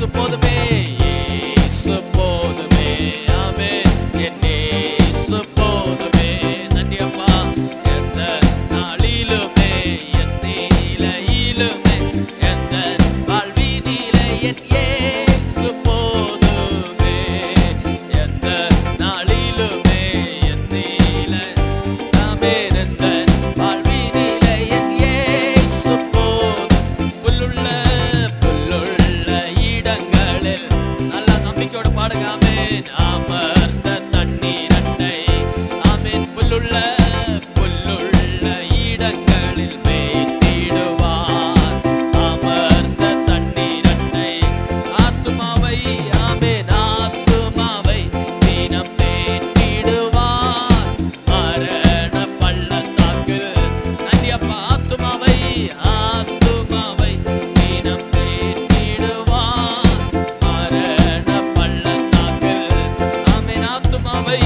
இயேசு போதுமே, இயேசு போதுமே. ஆமென். என் இயேசு போதுமே. நன்றி அப்பா. எந்த நாளிலுமே என் நிலையிலுமே எந்த வாழ்வினிலே என் இயேசு போதுமே. எந்த நாளிலுமே என் நிலை ஆமென். எந்த வாழ்வினிலே என் இயேசு போதும். புல்லுள்ள இடங்களில் நல்ல நம்பிக்கையோடு பாடுங்க. ஆமென். அமர்ந்த தண்ணீரண்டை ஆமென். புல்லுள்ள இடங்களில் மேய்த்திடுவார். அமர்ந்த தண்ணீரண்டை ஆத்துமாவை ஆமென். ஆத்துமாவை தினம் மேய்த்திடுவார். மரண பள்ளத்தாக்கில் நன்றி அப்பா. ஆத்துமாவை ஆத்துமாவை தினம் மேய்த்திடுவார். மரண பள்ளத்தாக்கில் ஆமென். ஆத்துமாவை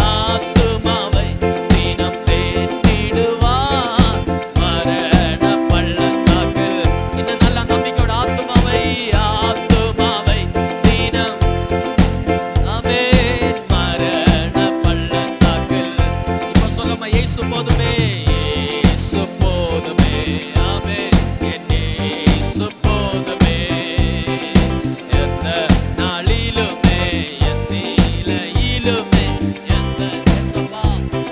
ஆத்துமாவை தினம் மேய்த்திடுவார். மரண பள்ளத்தாக்கில் இந்த நல்ல நம்பிக்கையோட ஆத்துமாவை ஆத்துமாவை தினம் ஆமென். மரண பள்ளத்தாக்கில் இப்ப சொல்லுமா இயேசு போதுமே, இயேசு போதுமே. ஆமென். என் இயேசு போதுமே. எந்த நாளிலுமே என் நிலையிலுமே எந்த இயேசுப்பா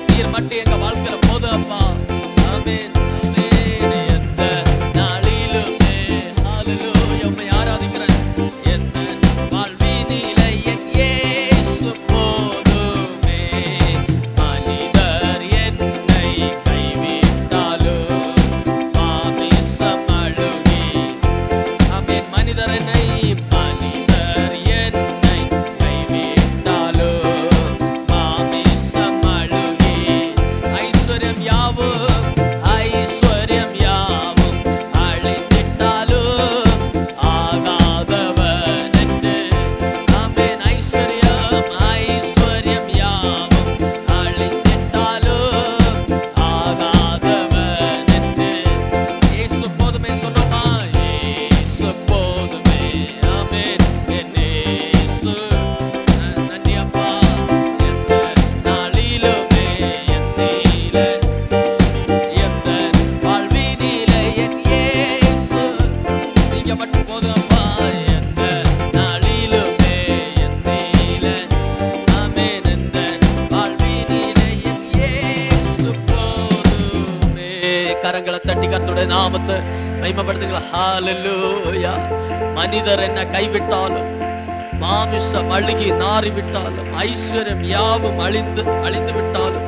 நீர் மட்டும் எங்க வாழ்க்கையில போதும் அப்பா. ஆமென். ஆமென். எந்த நாளிலுமே ஹalleluya உம்மை ஆராதிக்கிறேன். எந்த வாழ்வினிலே என் இயேசு போதுமே. மனிதர் என்னை கைவிட்டாலும் மாமிசம் அழுகி ஆமென். மனிதர் என்னை கைவிட்டாலும் மாமிசம் அழுகி ஐஸ்வர்யம் யாவும் அழித்திட்டாலும் ஆகாதவன் என்று ஆமென். ஐஸ்வர்யம் யாவும் அழித்திட்டாலும் ஆகாதவன் என்று இயேசு போதுமே. சொல்லுமா இயேசு போதுமே. ஆமென். என் இயேசு நன்றி அப்பா. எந்த நாளிலுமே என் நிலை எந்த வாழ்வினிலே என் இயேசு நீங்க மட்டும் போதும் அப்பா. எந்த நாளிலுமே என் நிலை ஆமென். எந்த வாழ்வினிலே என் இயேசு போதுமே. கரங்களை தட்டி கர்த்தருடைய நாமத்தை மகிமைப்படுத்துங்களா. ஹalleluya. மனிதர் என்ன கைவிட்டாலும் மாமிசம் அழுகி நாறிவிட்டாலும் ஐஸ்வர்யம் யாவும் அழிந்து விட்டாலும்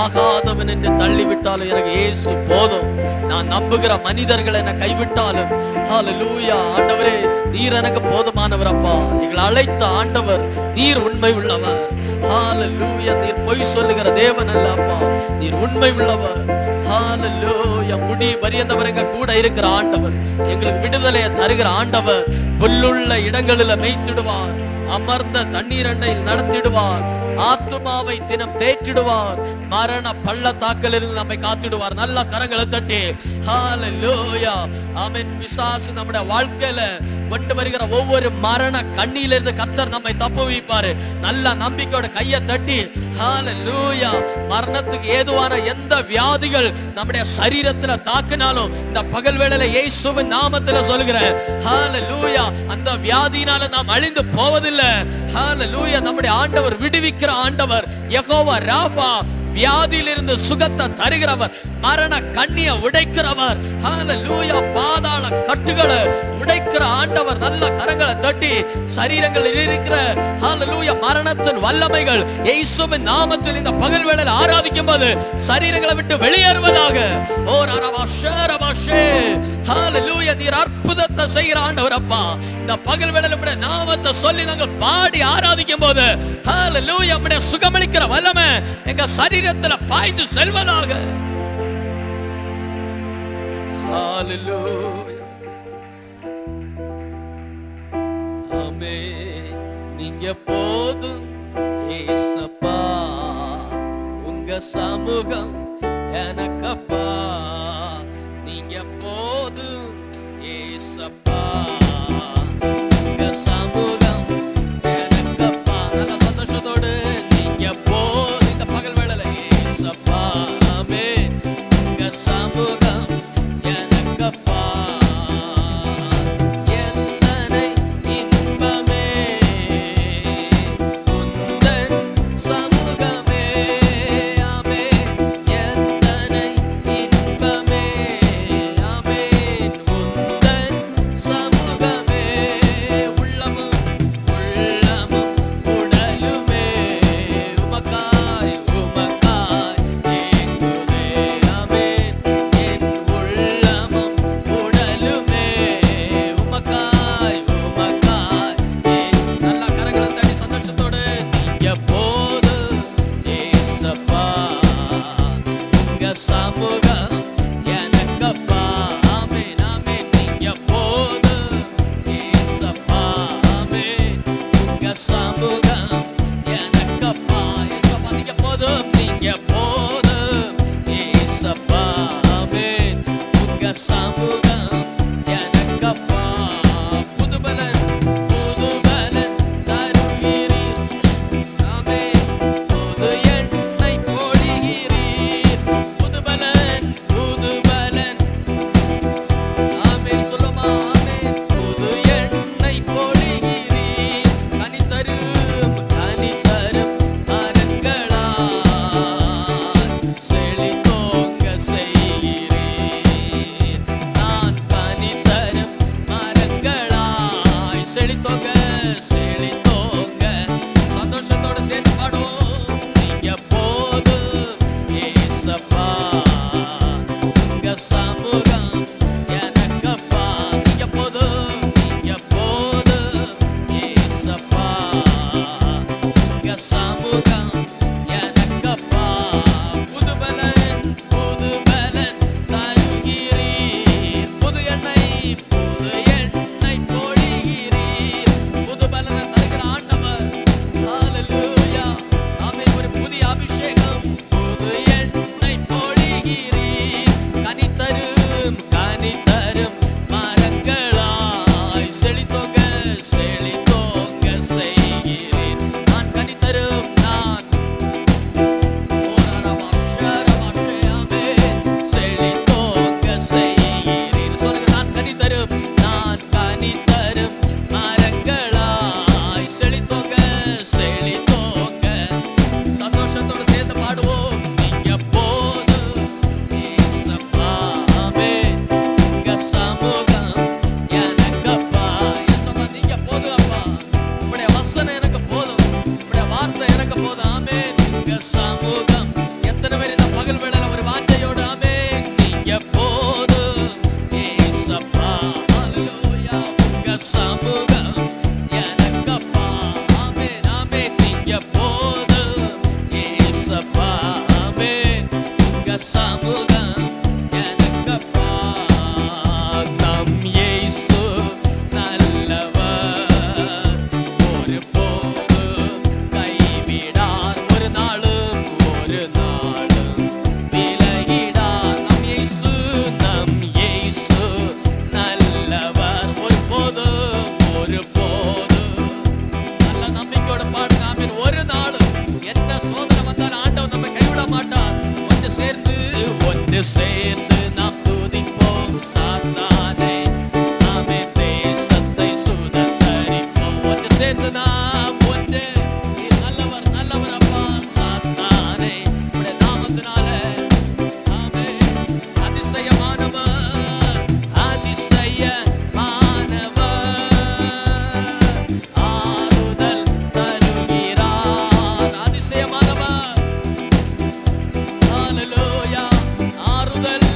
ஆகாதவன் என்று தள்ளிவிட்டாலும் எனக்கு இயேசு போதும். நான் நம்புகிற மனிதர்கள் என்ன கைவிட்டாலும் ஹalleluya. ஆண்டவரே நீர் எனக்கு போதுமானவர் அப்பா. எங்களை அழைத்த ஆண்டவர் நீர் உண்மை உள்ளவர். ஹalleluya. நீர் பொய் சொல்லுகிற தேவன் அல்ல அப்பா. நீர் உண்மை உள்ளவர். ஹalleluya. முடி பரியந்தவர் எங்க கூட இருக்கிற ஆண்டவர். எங்களுக்கு விடுதலையை தருகிற ஆண்டவர். புல்லுள்ள இடங்களில் மேய்த்திடுவார். அமர்ந்த தண்ணீரண்டையில் நடத்திடுவார். ஆத்துமாவை தினம் தேற்றிடுவார். மரண பள்ளத்தாக்கிலிருந்து நம்மை காத்திடுவார். நல்ல கரங்களை தட்டி ஹalleluya. ஆமென். பிசாசு நம்முடைய வாழ்க்கையில கொண்டு வருகிற ஒவ்வொரு மரண கண்ணியிலிருந்து கர்த்தர் நம்மை தப்புவிப்பாரு. நல்ல நம்பிக்கையோட கையை தட்டி ஹalleluya. மரணத்துக்கு ஏதுவான எந்த வியாதிகள் நம்முடைய சரீரத்துல தாக்கினாலும் இந்த பகல் வேளையில இயேசுவின் நாமத்துல சொல்கிறேன் ஹalleluya. அந்த வியாதியினால நாம் அழிந்து போவதில்லை. ஹalleluya. நம்முடைய ஆண்டவர் விடுவிக்கிற ஆண்டவர். யெகோவா ராஃபா வியாதியிலிருந்து சுகத்தை தருகிறவர். மரண கண்ணியை உடைக்கிறவர். ஹalleluya. பாதாள கட்டுகளை உடைக்கிற ஆண்டவர். நல்ல கரங்களை தட்டி சரீரங்களில் இருக்கிற ஹalleluya மரணத்தின் வல்லமைகள் இயேசுவின் நாமத்தில் இந்த பகல் வேளையில் ஆராதிக்கும் போது சரீரங்களை விட்டு வெளியேறுவதாக. ஓ ரரவாஷே ஹalleluya. நீர் அற்புதத்தை செய்கிற ஆண்டவர் அப்பா. இந்த பகல் வேளையில் உம்முடைய நாமத்தை சொல்லி நாங்கள் பாடி ஆராதிக்கும் போது ஹalleluya உம்முடைய சுகமளிக்கிற வல்லமை எங்க சரீரத்துல பாய்ந்து செல்வதாக. ஹalleluya. ஆமென். நீங்க போதும் இயேசப்பா. உங்க சமூகம் எனக்கப்பா. நீங்க போதும் இயேசப்பா. உங்க சுகம் எனக்கப்பா. நம் இயேசு நல்லவர், ஒருபோதும் கைவிடார், ஒரு நாளும் விலகிடார். நம் இயேசு நல்லவர், ஒருபோதும் நல்ல நம்பிக்கையோட பாடுங்க. ஆமென். ஒரு நாளும் என்ன சோதனை வந்தாலும் ஆண்டவர் நம்மை கைவிட மாட்டார். ஒன்று சேர்ந்து நாம் துதிப்போம் சாத்தானை, ஆமென். தேசத்தை சுதந்தரிப்போம். ஒன்று சேர்ந்து நாம் ஒன்று நல்லவர் நல்லவர் அப்பா. சாத்தானை உடைய நாமத்தினால, ஆமென். அதிசயமானவர், ஆறுதல் தருகிறார். அதிசயமானவர், ஹல்லேலூயா. ஆறுதல்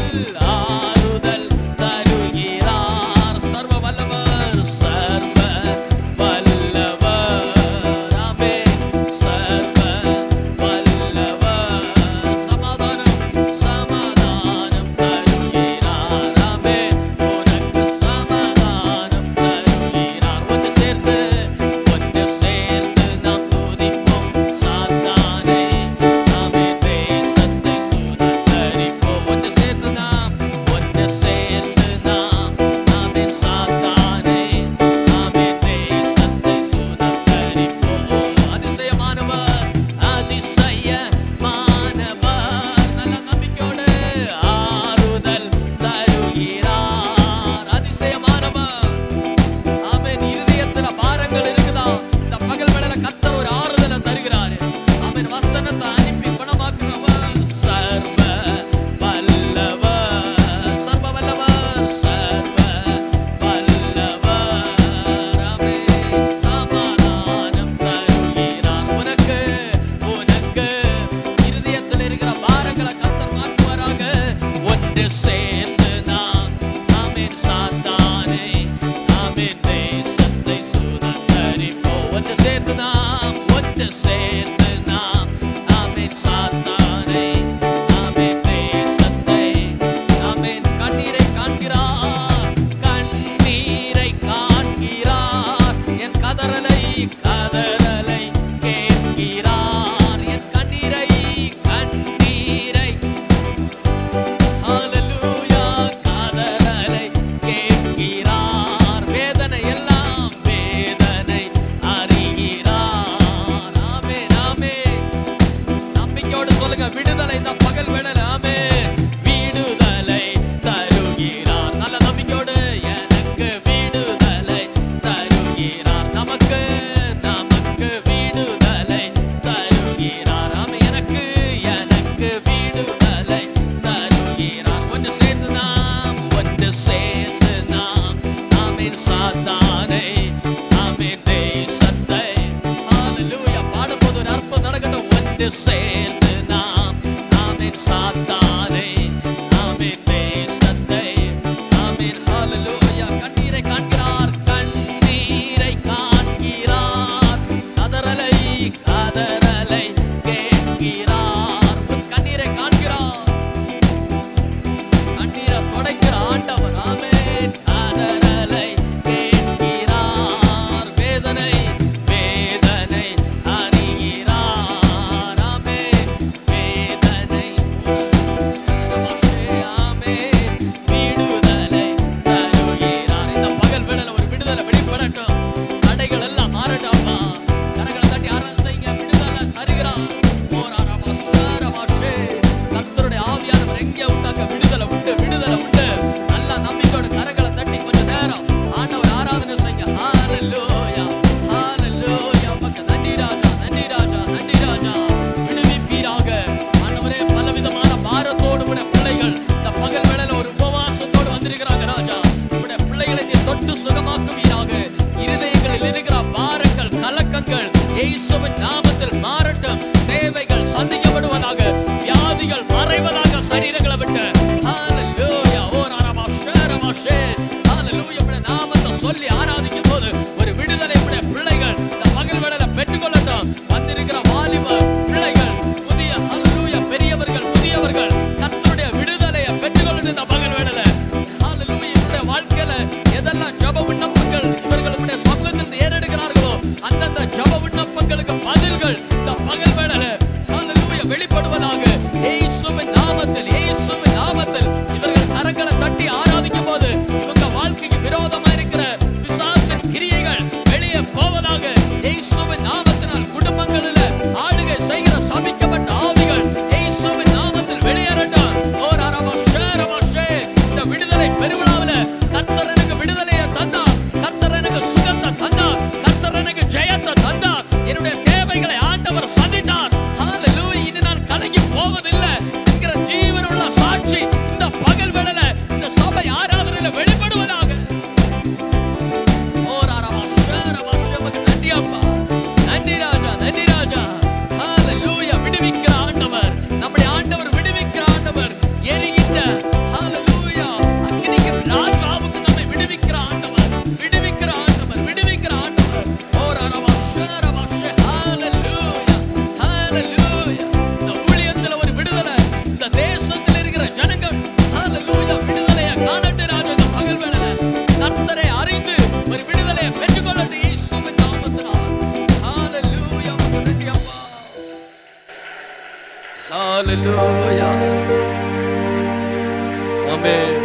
ஆமென்.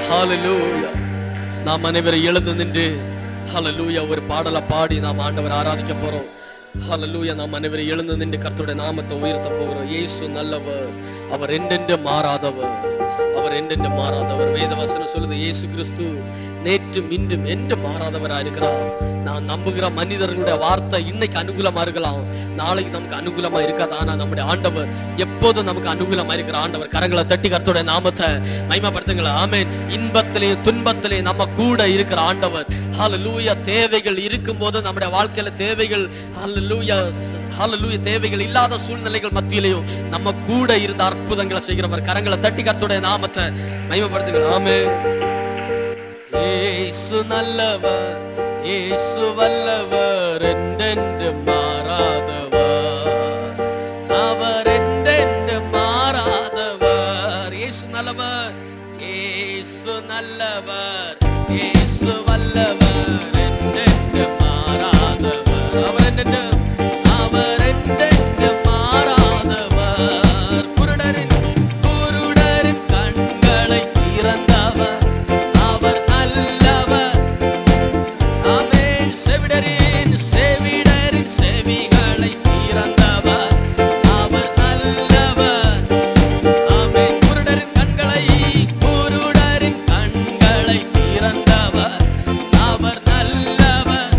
ஹalleluya. நாம் அனைவரும் எழுந்து நின்று ஹalleluya ஒரு பாடலை பாடி நாம் ஆண்டவரை ஆராதிக்க போறோம். ஹalleluya. நாம் அனைவரும் எழுந்து நின்று கர்த்தருடைய நாமத்தை உயர்த்த போகிறோம். இயேசு நல்லவர், அவர் என்றென்று மாறாதவர், அவர் என்றென்று மாறாதவர். வேதவசனம் சொல்லுது இயேசு கிறிஸ்து நேற்றும் இன்றும் என்று மாறாதவரா இருக்கிறார். நான் நம்புகிற மனிதர்களுடைய வார்த்தை இன்னைக்கு அனுகூலமா இருக்கலாம், நாளைக்கு நமக்கு அனுகூலமா இருக்காது. ஆனா நம்முடைய ஆண்டவர் எப்போதும் நமக்கு அனுகூலமா இருக்கிற ஆண்டவர். கரங்களை தட்டி கர்த்தருடைய நாமத்தை மகிமைப்படுத்துங்களா. ஆமென். இன்பத்திலே துன்பத்திலே நம்ம கூட இருக்கிற ஆண்டவர். ஹalleluya. தேவைகள் இருக்கும்போது நம்முடைய வாழ்க்கையில தேவைகள் ஹalleluya ஹalleluya தேவைகள் இல்லாத சூழ்நிலைகள் மத்தியிலேயும் நம்ம கூட இருந்த அற்புதங்களை செய்கிறவர். கரங்களை தட்டி கர்த்தருடைய நாமத்தை மகிமைப்படுத்துங்களா. ஆமென். இயேசு நல்லவர், இயேசு வல்லவர், என்றென்று மாறாதவர், அவர் என்றென்று மாறாதவர். இயேசு நல்லவர், இயேசு நல்லவர், இயேசு வல்லவர், என்றென்று மாறாதவர், அவர் என்றென்று மாறாதவர். குருடரின் கண்களை திறந்தவர், செவிடரின் செவிகளை திறந்தவர், அவர் நல்லவர். ஆமென். குருடரின் கண்களை திறந்தவர், அவர் நல்லவர்.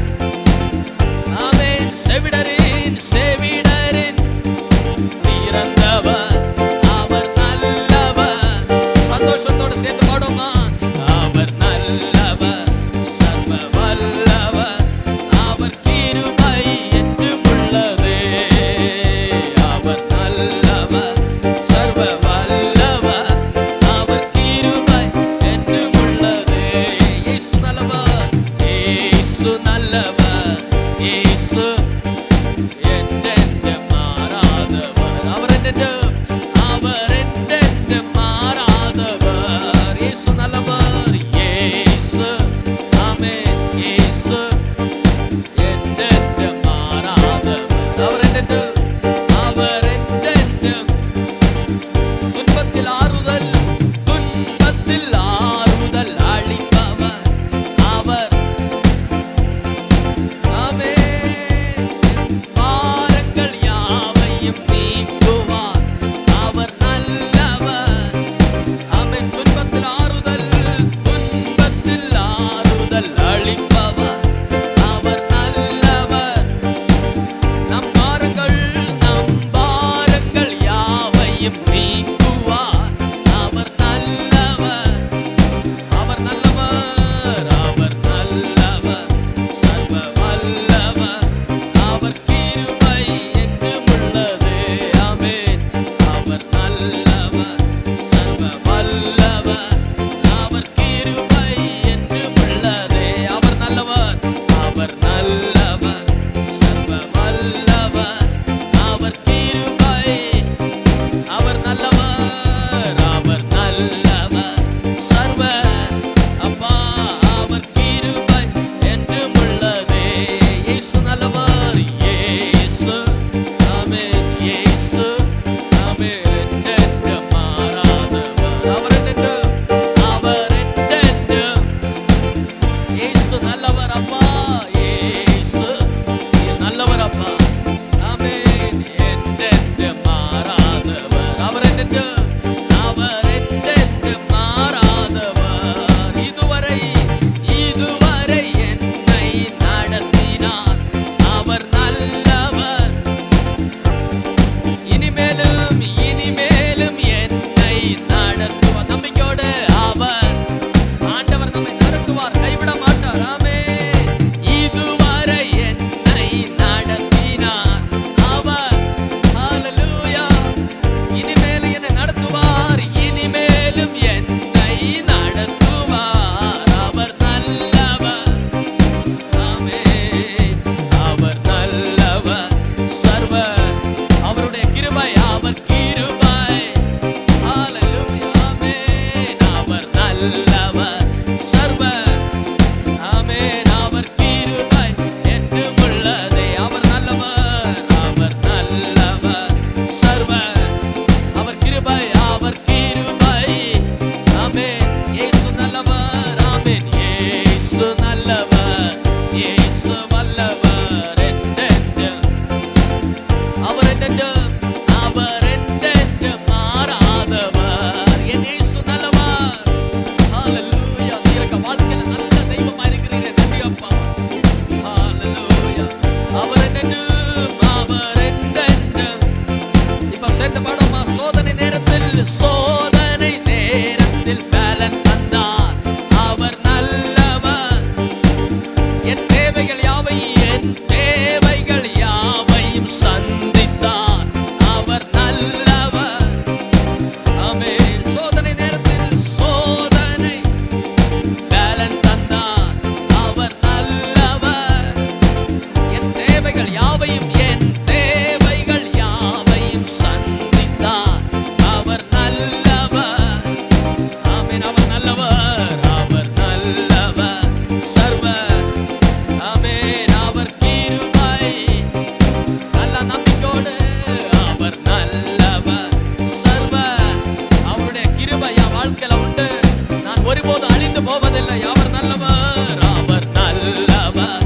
ஒருபோதும் அழிந்து போவதில்லை. அவர் நல்லவர், அவர் நல்லவர்,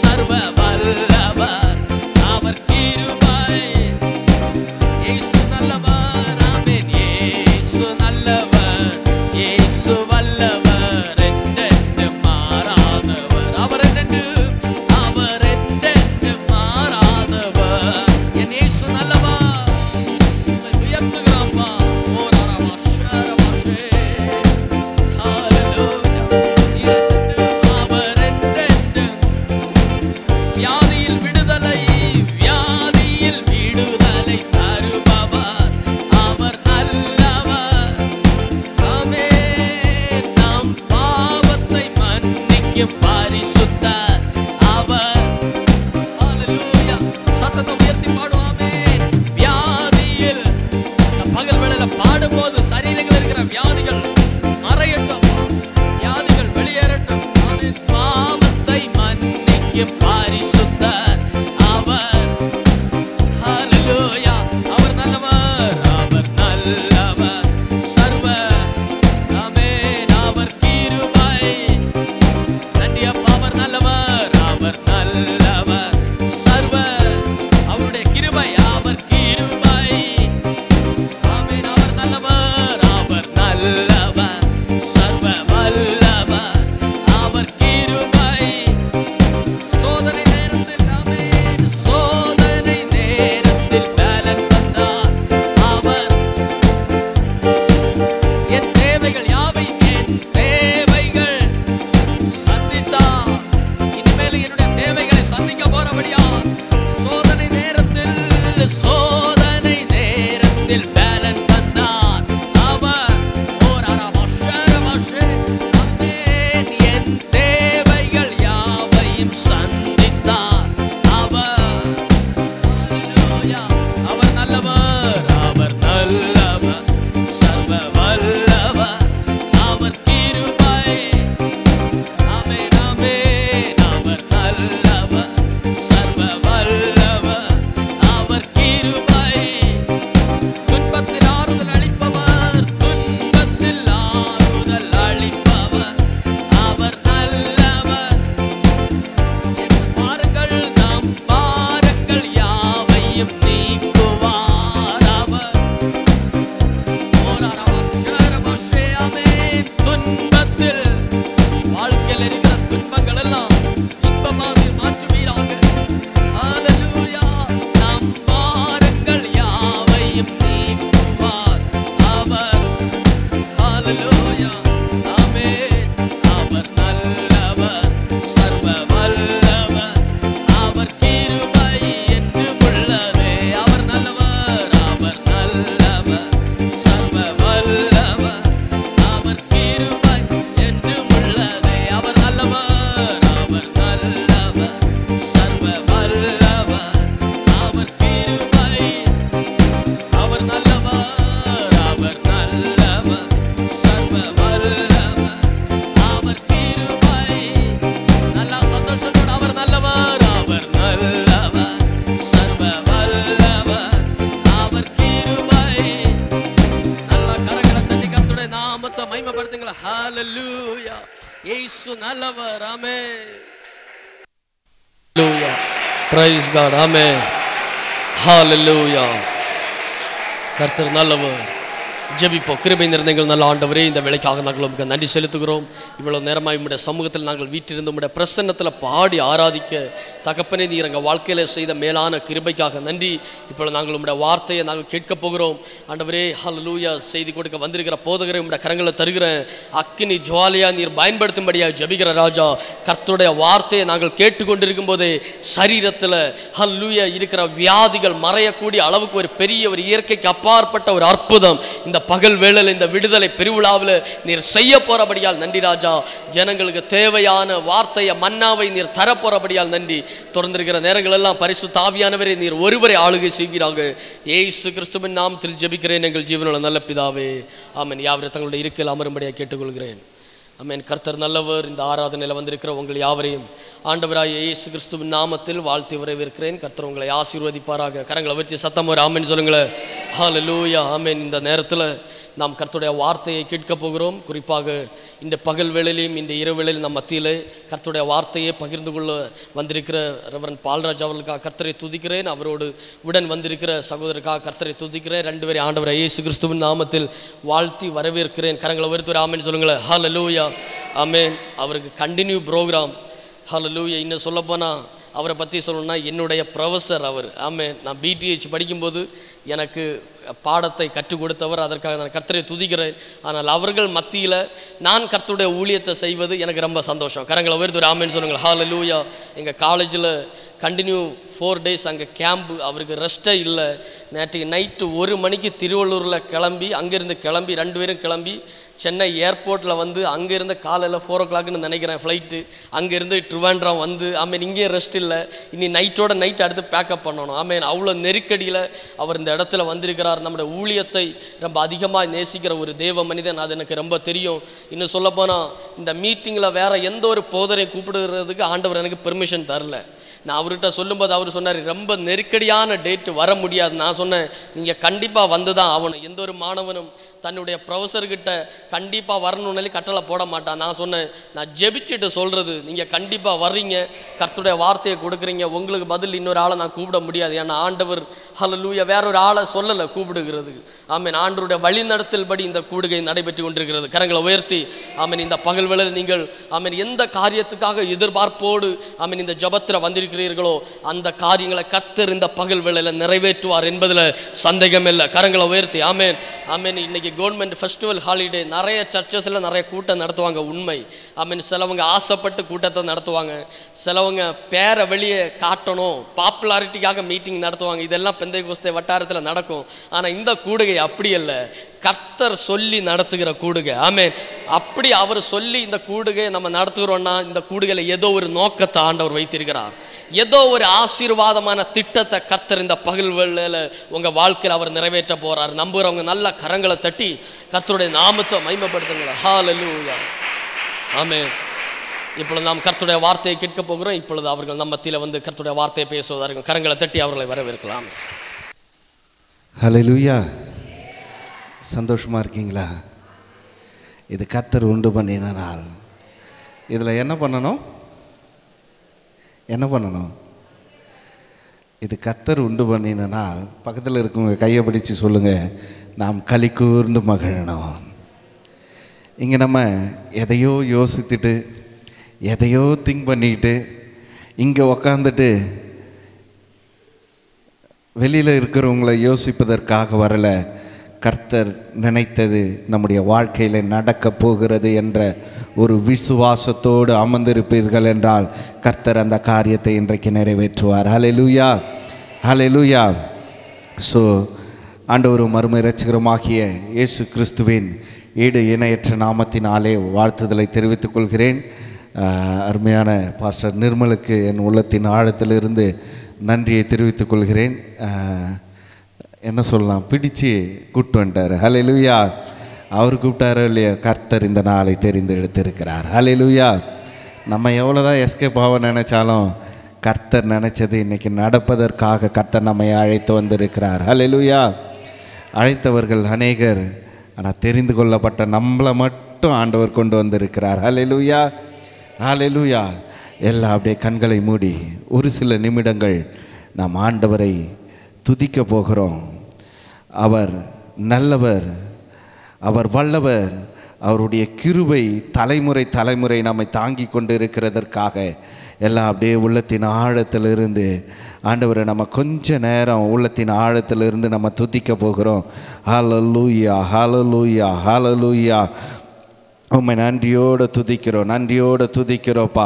சர்வ வல்லவர், அவர் கிருபை. இயேசு நல்லவர், ஆமென். இயேசு நல்லவர், இயேசு வல்லவர், என்றென்று மாறாதவர். அவர் என்றென்று மாறாதவர். என் இயேசு நல்லவர். உயர்த்துகிறாப்பா. Hallelujah. இயேசு நல்லவர். ஆமென். Hallelujah. Praise God. Amen. Hallelujah. கர்த்தர் நல்லவர். ஜெபிப்போம். கிருபை நிறைந்தங்கள் நல்ல ஆண்டவரே, இந்த வேளைக்காக நாங்கள் உங்களுக்கு நன்றி செலுத்துகிறோம். இவ்வளவு நேரமாக உம்முடைய சமூகத்தில் நாங்கள் வீட்டிலிருந்து உம்முடைய பிரசன்னத்தில் பாடி ஆராதிக்க தகப்பனே நீர் எங்கள் வாழ்க்கையில் செய்த மேலான கிருபைக்காக நன்றி. இப்பொழுது நாங்கள் உம்முடைய வார்த்தையை நாங்கள் கேட்க போகிறோம். ஆண்டவரே ஹல்லேலூயா, செய்தி கொடுக்க வந்திருக்கிற போதகரை உம்முடைய கரங்களை தருகிறேன். அக்கினி ஜுவாலியா நீர் பயன்படுத்தும்படியாக ஜெபிக்கிற ராஜா, கர்த்தருடைய வார்த்தையை நாங்கள் கேட்டுக்கொண்டிருக்கும் போதே சரீரத்தில் ஹல்லேலூயா இருக்கிற வியாதிகள் மறையக்கூடிய அளவுக்கு ஒரு பெரிய ஒரு இயற்கைக்கு அப்பாற்பட்ட ஒரு அற்புதம் இந்த பகல் வேளையில் இந்த விடுதலை பெருவிழாவில் நீர் செய்ய போறபடியால் நன்றி ராஜா. ஜனங்களுக்கு தேவையான வார்த்தையை மன்னாவை நீர் தரப்போறபடியால் நன்றி. தொடர்ந்திருக்கிற நேரங்கள் எல்லாம் பரிசுத்த ஆவியானவரே நீர் ஒருவரை ஆளுகை செய்கிறாங்க. இயேசு கிறிஸ்துவின் நாமத்தில் ஜெபிக்கிறேன் எங்கள் ஜீவனுள்ள நல்ல பிதாவே, ஆமென். யாவரும் தங்களுடைய இருக்கையில் அமரும்படியாக கேட்டுக்கொள்கிறேன். ஆமென். கர்த்தர் நல்லவர். இந்த ஆராதனையில் வந்திருக்கிற உங்கள் யாவரையும் ஆண்டவராகிய இயேசு கிறிஸ்துவின் நாமத்தில் வாழ்த்தி வரவேற்கிறேன். கர்த்தர் உங்களை ஆசீர்வதிப்பாராக. கரங்களை வச்சு சத்தம் ஒரு ஆமென் சொல்லுங்களேன். ஹல்லேலூயா. ஆமென். இந்த நேரத்தில் நாம் கர்த்தருடைய வார்த்தையை கேட்கப் போகிறோம். குறிப்பாக இந்த பகல் வேளையிலும் இந்த இரவு வேளையிலும் நம் மத்தியில் கர்த்தருடைய வார்த்தையை பகிர்ந்து கொள்ள வந்திருக்கிற ரெவரண்ட் பால்ராஜ் அவர்களுக்காக கர்த்தரை துதிக்கிறேன். அவரோடு உடன் வந்திருக்கிற சகோதரருக்காக கர்த்தரை துதிக்கிறேன். 2 பேரை ஆண்டவர் இயேசு கிறிஸ்துவின் நாமத்தில் வாழ்த்தி வரவேற்கிறேன். கரங்களை உயர்த்தி ஆமென் சொல்லுங்களேன். ஹல்லேலூயா, ஆமென். அவருக்கு கண்டினியூ ப்ரோக்ராம். ஹல்லேலூயா. இன்னும் சொல்லப்போனால் அவரை பற்றி சொல்லணும்னா என்னுடைய ப்ரொஃபஸர் அவர். ஆமென். நான் BTH படிக்கும்போது எனக்கு பாடத்தை கற்றுக் கொடுத்தவர். அதற்காக நான் கர்த்தரை துதிக்கிறேன். ஆனால் அவர்கள் மத்தியில் நான் கர்த்தருடைய ஊழியத்தை செய்வது எனக்கு ரொம்ப சந்தோஷம். கரங்களை உயர்த்தி ஆமென் சொல்லுங்கள். ஹல்லேலூயா. எங்கள் காலேஜில் கண்டினியூ 4 days அங்கே கேம்பு. அவருக்கு ரெஸ்ட்டே இல்லை. நேற்று நைட்டு 1 மணிக்கு திருவள்ளூரில் கிளம்பி, அங்கேருந்து கிளம்பி 2 பேரும் கிளம்பி சென்னை ஏர்போர்ட்டில் வந்து அங்கேருந்து காலையில் 4 o'clockன்னு நினைக்கிறேன் ஃப்ளைட்டு. அங்கேருந்து ட்ரிவாண்ட்ரம் வந்து ஆமேன். இங்கே ரெஸ்ட் இல்லை. இனி நைட்டோட நைட் அடுத்து பேக்கப் பண்ணணும். ஆமேன். அவ்வளோ நெருக்கடியில் அவர் இந்த இடத்துல வந்திருக்கிறார். நம்முடைய ஊழியத்தை ரொம்ப அதிகமாக நேசிக்கிற ஒரு தேவ மனிதன். அது எனக்கு ரொம்ப தெரியும். இன்னும் சொல்லப்போனால் இந்த மீட்டிங்கில் வேறு எந்த ஒரு போதரை கூப்பிடுறதுக்கு ஆண்டவர் எனக்கு பெர்மிஷன் தரல. நான் அவர்கிட்ட சொல்லும்போது அவர் சொன்னார், ரொம்ப நெருக்கடியான டேட்டு வர முடியாது. நான் சொன்னேன், நீங்கள் கண்டிப்பாக வந்து தான் ஆகணும். எந்த ஒரு மாணவனும் தன்னுடைய ப்ரொஃபஸர்கிட்ட கண்டிப்பாக வரணும்னாலே கட்டளை போட மாட்டான். நான் சொன்னேன், நான் ஜெபிச்சுட்டு சொல்கிறது, நீங்கள் கண்டிப்பாக வர்றீங்க, கர்த்தருடைய வார்த்தையை கொடுக்குறீங்க, உங்களுக்கு பதில் இன்னொரு ஆளை நான் கூப்பிட முடியாது. ஏன்னா ஆண்டவர் ஹல்லேலூயா வேறொரு ஆளை சொல்லலை கூப்பிடுகிறது. ஆமீன். ஆண்டவருடைய வழிநடத்தல் படி இந்த கூடுகை நடைபெற்று கொண்டிருக்கிறது. கரங்களை உயர்த்தி ஆமீன். இந்த பகல் வேளையில் நீங்கள் ஆமீன் எந்த காரியத்துக்காக எதிர்பார்ப்போடு ஆமீன் இந்த ஜபத்தில் வந்திருக்கிறீர்களோ அந்த காரியங்களை கர்த்தர் இந்த பகல் வேளையில் நிறைவேற்றுவார் என்பதில் சந்தேகம் இல்லை. கரங்களை உயர்த்தி ஆமீன். ஆமீன். இன்னைக்கு கவர்மெண்ட் ஃபெஸ்டிவல் ஹாலிடே, நிறைய சர்ச்சஸில் நிறைய கூட்டம் நடத்துவாங்க. உண்மை. ஆமீன். சிலவங்க ஆசைப்பட்டு கூட்டத்தை நடத்துவாங்க. சிலவங்க பேரை வெளியே காட்டணும், பாப்புலாரிட்டிக்காக மீட்டிங் நடத்துவாங்க. இதெல்லாம் பெந்தைகோஸ்தே வட்டாரத்தில் நடக்கும். ஆனால் இந்த கூடுகை அப்படி அல்ல. கர்த்தர் சொல்லி நடத்துகிற கூடுகை. ஆமேன். அப்படி அவர் சொல்லி இந்த கூடுகை நம்ம நடத்துகிறோன்னா இந்த கூடுகையில் ஏதோ ஒரு நோக்கத்தை ஆண்டவர் வைத்திருக்கிறார். ஏதோ ஒரு ஆசீர்வாதமான திட்டத்தை கர்த்தர் இந்த பகல் வேளையில் உங்கள் வாழ்க்கையில் அவர் நிறைவேற்ற போகிறார். நம்புகிறவங்க நல்ல கரங்களை தட்டி கர்த்தருடைய நாமத்தை மகிமைப்படுத்துங்களா. ஹல்லேலூயா, ஆமென். இப்பொழுது நாம் கர்த்தருடைய வார்த்தையை கேட்க போகிறோம். இப்பொழுது அவர்கள் நம்ம மத்தியில் வந்து கர்த்தருடைய வார்த்தையை பேசுவதார்கள். கரங்களை தட்டி அவர்களை வரவேற்கலாம். ஹல்லேலூயா. சந்தோஷமாக இருக்கீங்களா? இது கர்த்தர் உண்டு பண்ணின நாள். இதில் என்ன பண்ணணும்? இது கர்த்தர் உண்டு பண்ணின நாள். பக்கத்தில் இருக்கவங்க கையை பிடிச்சு சொல்லுங்கள், நாம் களி கூர்ந்து மகிழணும். இங்கே நம்ம எதையோ யோசித்துட்டு எதையோ திங்க் பண்ணிக்கிட்டு இங்கே உக்காந்துட்டு வெளியில் இருக்கிறவங்களை யோசிப்பதற்காக வரலை. கர்த்தர் நினைத்தது நம்முடைய வாழ்க்கையில் நடக்கப் போகிறது என்ற ஒரு விசுவாசத்தோடு அமர்ந்திருப்பீர்கள் என்றால் கர்த்தர் அந்த காரியத்தை இன்றைக்கு நிறைவேற்றுவார். ஹல்லேலூயா, ஹல்லேலூயா. ஸோ ஆண்டவரும் மறுமை இரட்சகருமாகிய இயேசு கிறிஸ்துவின் ஈடு இணையற்ற நாமத்தினாலே வாழ்த்துதலை தெரிவித்துக் கொள்கிறேன். அருமையான பாஸ்டர் நிர்மலுக்கு என் உள்ளத்தின் ஆழத்திலிருந்து நன்றியை தெரிவித்துக் கொள்கிறேன். என்ன சொல்லலாம், பிடிச்சு கூப்பிட்டு வந்துட்டார். ஹல்லேலூயா. அவர் கூப்பிட்டாரோ இல்லையா, கர்த்தர் இந்த நாளை தெரிந்து எடுத்திருக்கிறார். ஹல்லேலூயா. நம்ம எவ்வளோ தான் எஸ்கேப் ஆக நினைச்சாலும் கர்த்தர் நினைச்சது இன்றைக்கி நடப்பதற்காக கர்த்தர் நம்மை அழைத்து வந்திருக்கிறார். ஹல்லேலூயா. அழைத்தவர்கள் அநேகர், ஆனால் தெரிந்து கொள்ளப்பட்ட நம்மளை மட்டும் ஆண்டவர் கொண்டு வந்திருக்கிறார். ஹல்லேலூயா, ஹல்லேலூயா. எல்லாம் அப்படியே கண்களை மூடி ஒரு சில நிமிடங்கள் நாம் ஆண்டவரை துதிக்க போகிறோம். அவர் நல்லவர், அவர் வல்லவர். அவருடைய கிருபை தலைமுறை நம்மை தாங்கி கொண்டு இருக்கிறதற்காக எல்லாம் அப்படியே உள்ளத்தின் ஆழத்திலிருந்து ஆண்டவரை நம்ம கொஞ்ச நேரம் உள்ளத்தின் ஆழத்திலிருந்து நம்ம துதிக்க போகிறோம். ஹல்லேலூயா, ஹல்லேலூயா, ஹல்லேலூயா. உம்மை நன்றியோடு துதிக்கிறோப்பா.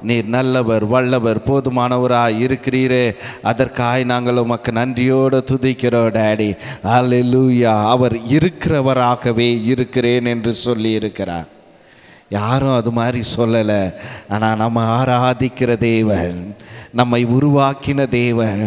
நீர் நல்லவர், வல்லவர், போதுமானவராக இருக்கிறீரே. அதற்காக நாங்கள் உமக்கு நன்றியோடு துதிக்கிறோம் டேடி. ஹல்லேலூயா. அவர் இருக்கிறவராகவே இருக்கிறேன் என்று சொல்லி இருக்கிறார். யாரும் அது மாதிரி சொல்லலை. ஆனால் நம்ம ஆராதிக்கிற தேவன், நம்மை உருவாக்கின தேவன்,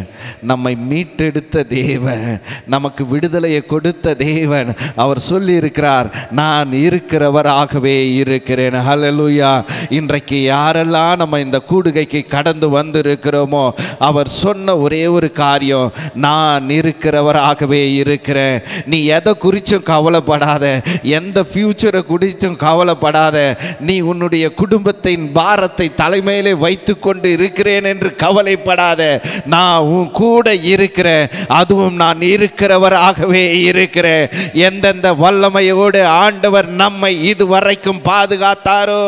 நம்மை மீட்டெடுத்த தேவன், நமக்கு விடுதலையை கொடுத்த தேவன், அவர் சொல்லியிருக்கிறார், நான் இருக்கிறவராகவே இருக்கிறேன். ஹல்லேலூயா. இன்றைக்கு யாரெல்லாம் நம்ம இந்த கூடுகைக்கு கடந்து வந்திருக்கிறோமோ, அவர் சொன்ன ஒரே ஒரு காரியம், நான் இருக்கிறவராகவே இருக்கிறேன். நீ எதை குறித்தும் கவலைப்படாத, எந்த ஃபியூச்சரை குறித்தும் கவலைப்படாத. நீ உன்னுடைய குடும்பத்தின் பாரத்தை தலைமையிலே வைத்து கொண்டு இருக்கிறேன் என்று கவலைப்படாத. நான் உன் கூட இருக்கிறேன், அதுவும் நான் இருக்கிறவராகவே இருக்கிறேன். எந்தெந்த வல்லமையோடு ஆண்டவர் நம்மை இதுவரைக்கும் பாதுகாத்தாரோ,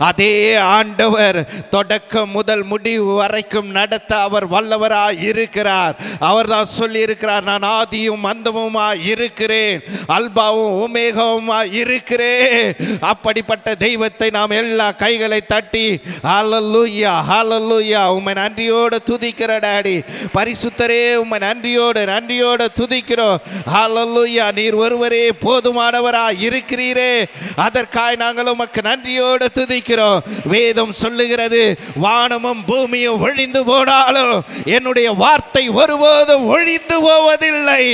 அதே ஆண்டவர் தொடக்கம் முதல் முடிவு வரைக்கும் நடத்த அவர் வல்லவராய் இருக்கிறார். அவர் தான் சொல்லி இருக்கிறார், நான் ஆதியும் அந்தமுமாய் இருக்கிறேன், அல்பாவும் ஓமேகாவுமாய் இருக்கிறேன். அப்படிப்பட்ட தெய்வத்தை நாம் எல்லா கைகளை தட்டி ஹல்லேலூயா ஹல்லேலூயா உம்மை நன்றியோடு துதிக்கிற டாடி. பரிசுத்தரே உம்மை நன்றியோடு துதிக்கிறோம். ஹல்லேலூயா. நீர் ஒருவரே போதுமானவராய் இருக்கிறீரே, அதற்காய் நாங்கள் உமக்கு நன்றியோடு துதிக்கிறோம். வேதம் சொல்லுகிறது, வானமும் பூமியும் ஒழிந்து போனாலும் என்னுடைய வார்த்தை ஒருபோதும் ஒழிந்து போவதில்லை.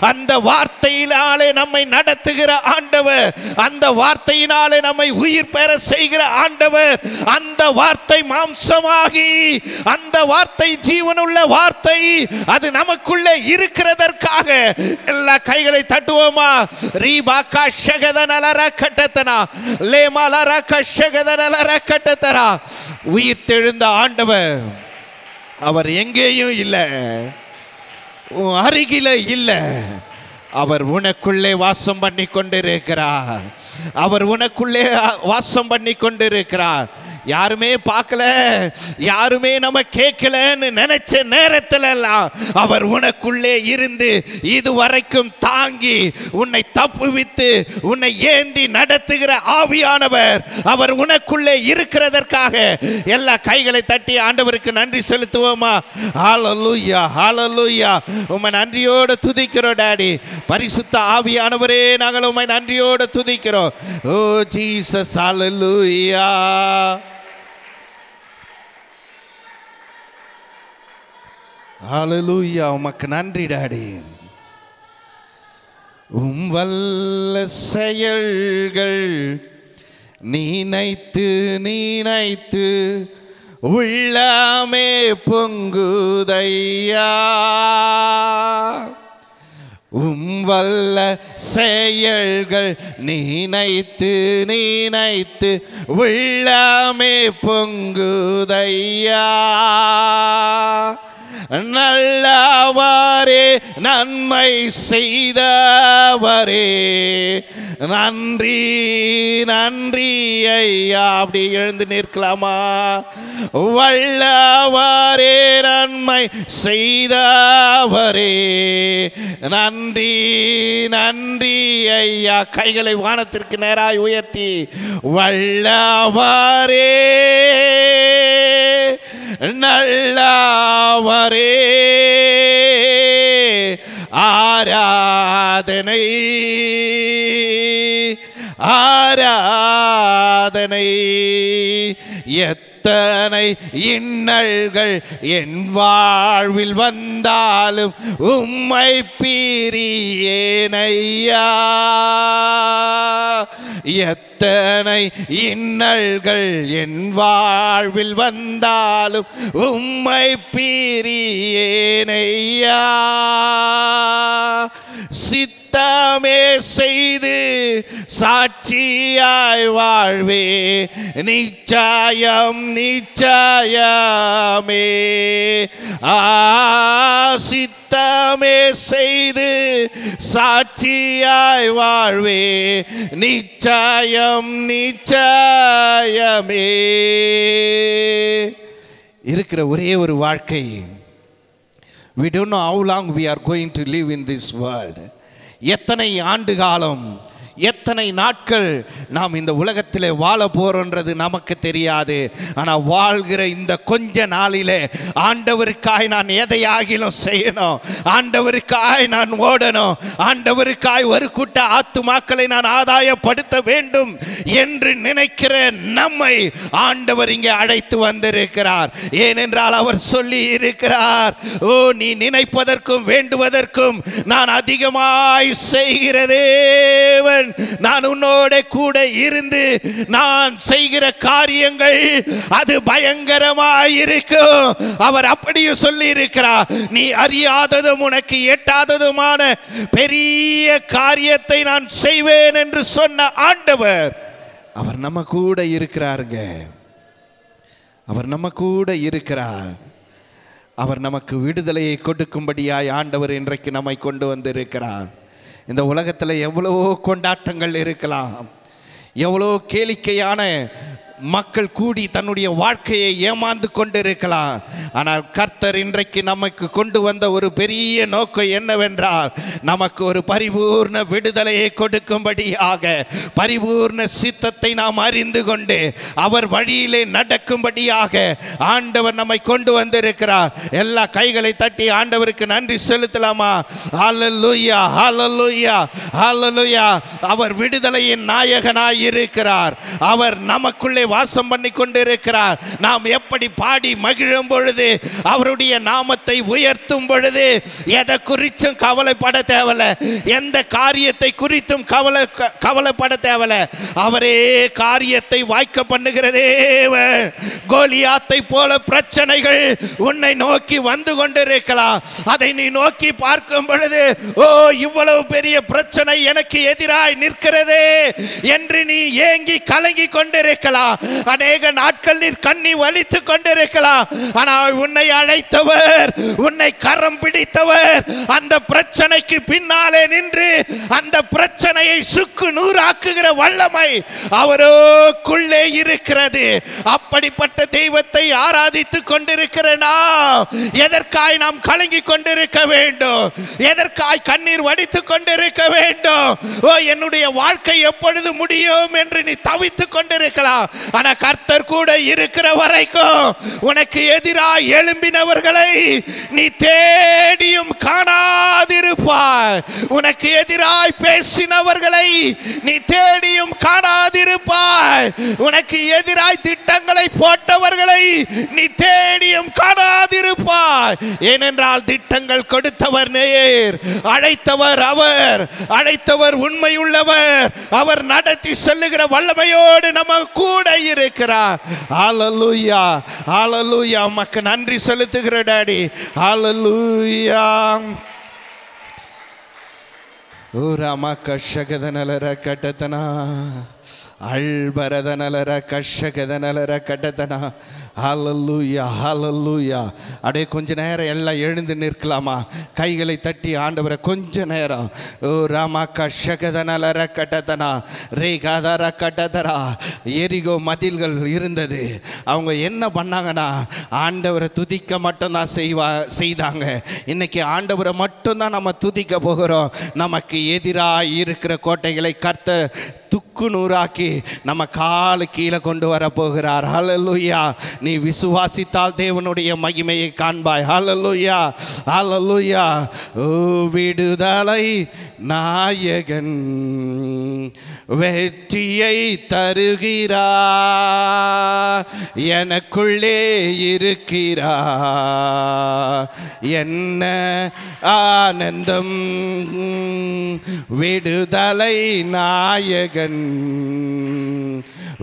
அந்த வார்த்தையினாலே நம்மை நடத்துகிற ஆண்டவர், அந்த வார்த்தையினாலே நம்மை உயிர் பெற செய்கிற ஆண்டவர், அந்த வார்த்தை மாம்சமாகி, அந்த வார்த்தை ஜீவனுள்ள வார்த்தை, அது நமக்குள்ளே இருக்கிறதற்காக எல்லா கைகளை தட்டுவோமா? ரீபாக்கா ஷகதனலர கட்டத்தனா லேமலர கஷகதனலர கட்டத்தரா. உயிர் தெழுந்த ஆண்டவர், அவர் எங்கேயும் இல்லை, அருகில இல்லை. அவர் உனக்குள்ளே வாசம் பண்ணி கொண்டிருக்கிறார். அவர் உனக்குள்ளே வாசம் பண்ணி கொண்டிருக்கிறார். யாருமே பார்க்கல, யாருமே நம்ம கேட்கலன்னு நினைச்ச நேரத்தில் எல்லாம் அவர் உனக்குள்ளே இருந்து இதுவரைக்கும் தாங்கி உன்னை தப்புவித்து உன்னை ஏந்தி நடத்துகிற ஆவியானவர், அவர் உனக்குள்ளே இருக்கிறதற்காக எல்லா கைகளை தட்டி ஆண்டவருக்கு நன்றி செலுத்துவோமா? ஹல்லேலூயா ஹல்லேலூயா. உம்மை நன்றியோடு துதிக்கிறோம் டாடி. பரிசுத்த ஆவியானவரே, நாங்கள் உம்மை நன்றியோடு துதிக்கிறோம். ஓ ஜீசஸ் ஹல்லேலூயா. ஹல்லேலூயா. உமக்கு நன்றி டாடி. வல்ல செயல்கள் நினைத்து உள்ளமே பொங்குதையா. வல்ல செயல்கள் நினைத்து உள்ளமே பொங்குதையா. நல்லவரே, நன்மை செய்தவரே, நன்றி நன்றி ஐயா. அப்படி எழுந்து நிற்கலாமா? வல்லவரே, நன்மை செய்தவரே, நன்றி நன்றி ஐயா. கைகளை வானத்திற்கு நேராய் உயர்த்தி, வல்லவரே, நல்லவரே, ஆராதனை ஆராதனை. எத்தனை இன்னல்கள் என் வாழ்வில் வந்தாலும் உம்மை பிரியேனையா. எத்தனை இன்னல்கள் என் வாழ்வில் வந்தாலும் உம்மை பிரியேனையா. சித்தமே செய்து சாட்சியாய் வாழ்வே, நிச்சயம் நிச்சயமே. சித்தமே செய்து சாட்சியாய் வாழ்வே, நிச்சயம் நிச்சயமே. இருக்கிற ஒரே ஒரு வாழ்க்கை. We don't know how long we are going to live in this world. எத்தனை ஆண்டு காலம், எத்தனை எத்தனை நாட்கள் நாம் இந்த உலகத்தில் வாழ போறோன்றது நமக்கு தெரியாது. ஆனால் வாழ்கிற இந்த கொஞ்ச நாளிலே ஆண்டவருக்காய் நான் எதையாகிலும் செய்யணும், ஆண்டவருக்காய் நான் ஓடணும், ஆண்டவருக்காய் ஒரு கூட்ட ஆத்துமாக்களை நான் ஆதாயப்படுத்த வேண்டும் என்று நினைக்கிற நம்மை ஆண்டவர் இங்கே அழைத்து வந்திருக்கிறார். ஏனென்றால் அவர் சொல்லி இருக்கிறார், ஓ நீ நினைப்பதற்கும் வேண்டுவதற்கும் நான் அதிகமாய் செய்கிற தேவன், நான் உன்னோட கூட இருந்து நான் செய்கிற காரியங்கள் அது பயங்கரமாய் இருக்கும். அவர் அப்படியும் சொல்லி இருக்கிறார், நீ அறியாததும் உனக்கு எட்டாததுமான பெரிய காரியத்தை நான் செய்வேன் என்று சொன்ன ஆண்டவர் அவர் நம்ம கூட இருக்கிறாருங்க. அவர் நம்ம கூட இருக்கிறார். அவர் நமக்கு விடுதலையை கொடுக்கும்படியாய் ஆண்டவர் இன்றைக்கு நம்மை கொண்டு வந்திருக்கிறார். இந்த உலகத்தில் எவ்வளவோ கொண்டாட்டங்கள் இருக்கலாம், எவ்வளோ கேளிக்கையான மக்கள் கூடி தன்னுடைய வாழ்க்கையை ஏமாந்து கொண்டிருக்கலாம். ஆனால் கர்த்தர் இன்றைக்கு நமக்கு கொண்டு வந்த ஒரு பெரிய நோக்கம் என்னவென்றால், நமக்கு ஒரு பரிபூர்ண விடுதலையை கொடுக்கும்படியாக, பரிபூர்ண சித்தத்தை நாம் அறிந்து கொண்டு அவர் வழியிலே நடக்கும்படியாக ஆண்டவர் நம்மை கொண்டு வந்திருக்கிறார். எல்லா கைகளை தட்டி ஆண்டவருக்கு நன்றி செலுத்தலாமா? ஹல்லேலூயா, ஹல்லேலூயா, ஹல்லேலூயா. அவர் விடுதலையின் நாயகனாய் இருக்கிறார். அவர் நமக்குள்ளே வாசம் பண்ணி கொண்டிருக்கிறார். நாம் எப்படி பாடி மகிழும் பொழுது, அவருடைய நாமத்தை உயர்த்தும் பொழுது எதை குறித்தும் கவலைப்பட தேவையில்ல, எந்த காரியத்தை குறித்தும் கவலைப்பட தேவையில்ல. அவரே காரியத்தை வாய்க்க பண்ணுகிற தேவன். கோலியாத்தை போல பிரச்சனைகள் உன்னை நோக்கி வந்து கொண்டிருக்கலாம். அதை நீ நோக்கி பார்க்கும் பொழுது, ஓ இவ்வளவு பெரிய பிரச்சனை எனக்கு எதிராய் நிற்கிறதே என்று நீ ஏங்கி கலங்கி கொண்டிருக்கலாம். அநேக நாட்கள் நீர் கண்ணி வலித்து கொண்டிருக்கலாம். ஆனால் உன்னை அழைத்தவர், உன்னை கரம் பிடித்தவர், அந்த பிரச்சனைக்கு பின்னாலே நின்று அந்த பிரச்சனையை சுக்கு நூறாக்குகிற வல்லமை அவருக்குள்ளே இருக்கிறது. அப்படிப்பட்ட தெய்வத்தை ஆராதித்துக் கொண்டிருக்கிற நாம் எதற்காய் நாம் கலங்கி கொண்டிருக்க வேண்டும்? எதற்காய் கண்ணீர் வடித்துக் கொண்டிருக்க வேண்டும்? ஓ என்னுடைய வாழ்க்கை எப்பொழுது முடியும் என்று நீ தவித்துக் கொண்டிருக்கலாம். ஆனா கர்த்தர் கூட இருக்கிற வரைக்கும் உனக்கு எதிராய் எழும்பினவர்களை நீ தேடியும் காணாதிருப்பாய். உனக்கு எதிராய் பேசினவர்களை நீ தேடியும் காணாதிருப்பாய். உனக்கு எதிராய் திட்டங்களை போட்டவர்களை நீ தேடியும் காணாதிருப்பாய். ஏனென்றால் திட்டங்கள் கொடுத்தவர் நேர், அழைத்தவர் அவர், அழைத்தவர் உண்மை உள்ளவர். அவர் நடத்தி செல்லுகிற வல்லமையோடு நம்ம கூட இருக்கிறார். ஹல்லேலூயா, ஹல்லேலூயா. உமக்கு நன்றி செலுத்துகிற டாடி. ஹல்லேலூயா. ஓ ராமா கஷகதனலர கட்டதனா அல்பரதனலர கஷகதனலர கட்டதனா. ஹல்லேலூயா, ஹல்லேலூயா. அப்படியே கொஞ்ச நேரம் எல்லாம் எழுந்து நிற்கலாமா? கைகளை தட்டி ஆண்டவரை கொஞ்ச நேரம். ஓ ராமா கஷகதனலர கட்டதனா ரே காதார கட்டதரா. எரிகோ மதில்கள் இருந்தது. அவங்க என்ன பண்ணாங்கன்னா, ஆண்டவரை துதிக்க மட்டும்தான் செய்தாங்க. இன்னைக்கு ஆண்டவரை மட்டும்தான் நம்ம துதிக்க போகிறோம். நமக்கு எதிராக இருக்கிற கோட்டைகளை கர்த்தர் துக்கு நூறாக்கி நம்ம காலு கீழே கொண்டு வர போகிறார். ஹல்லேலூயா. நீ விசுவாசித்தால் தேவனுடைய மகிமையை காண்பாய். ஹல்லேலூயா, ஹல்லேலூயா. ஓ விடுதலை நாயகன் வெற்றியை தருகிறார், எனக்குள்ளே இருக்கிறார். என்ன ஆனந்தம்! விடுதலை நாயகன்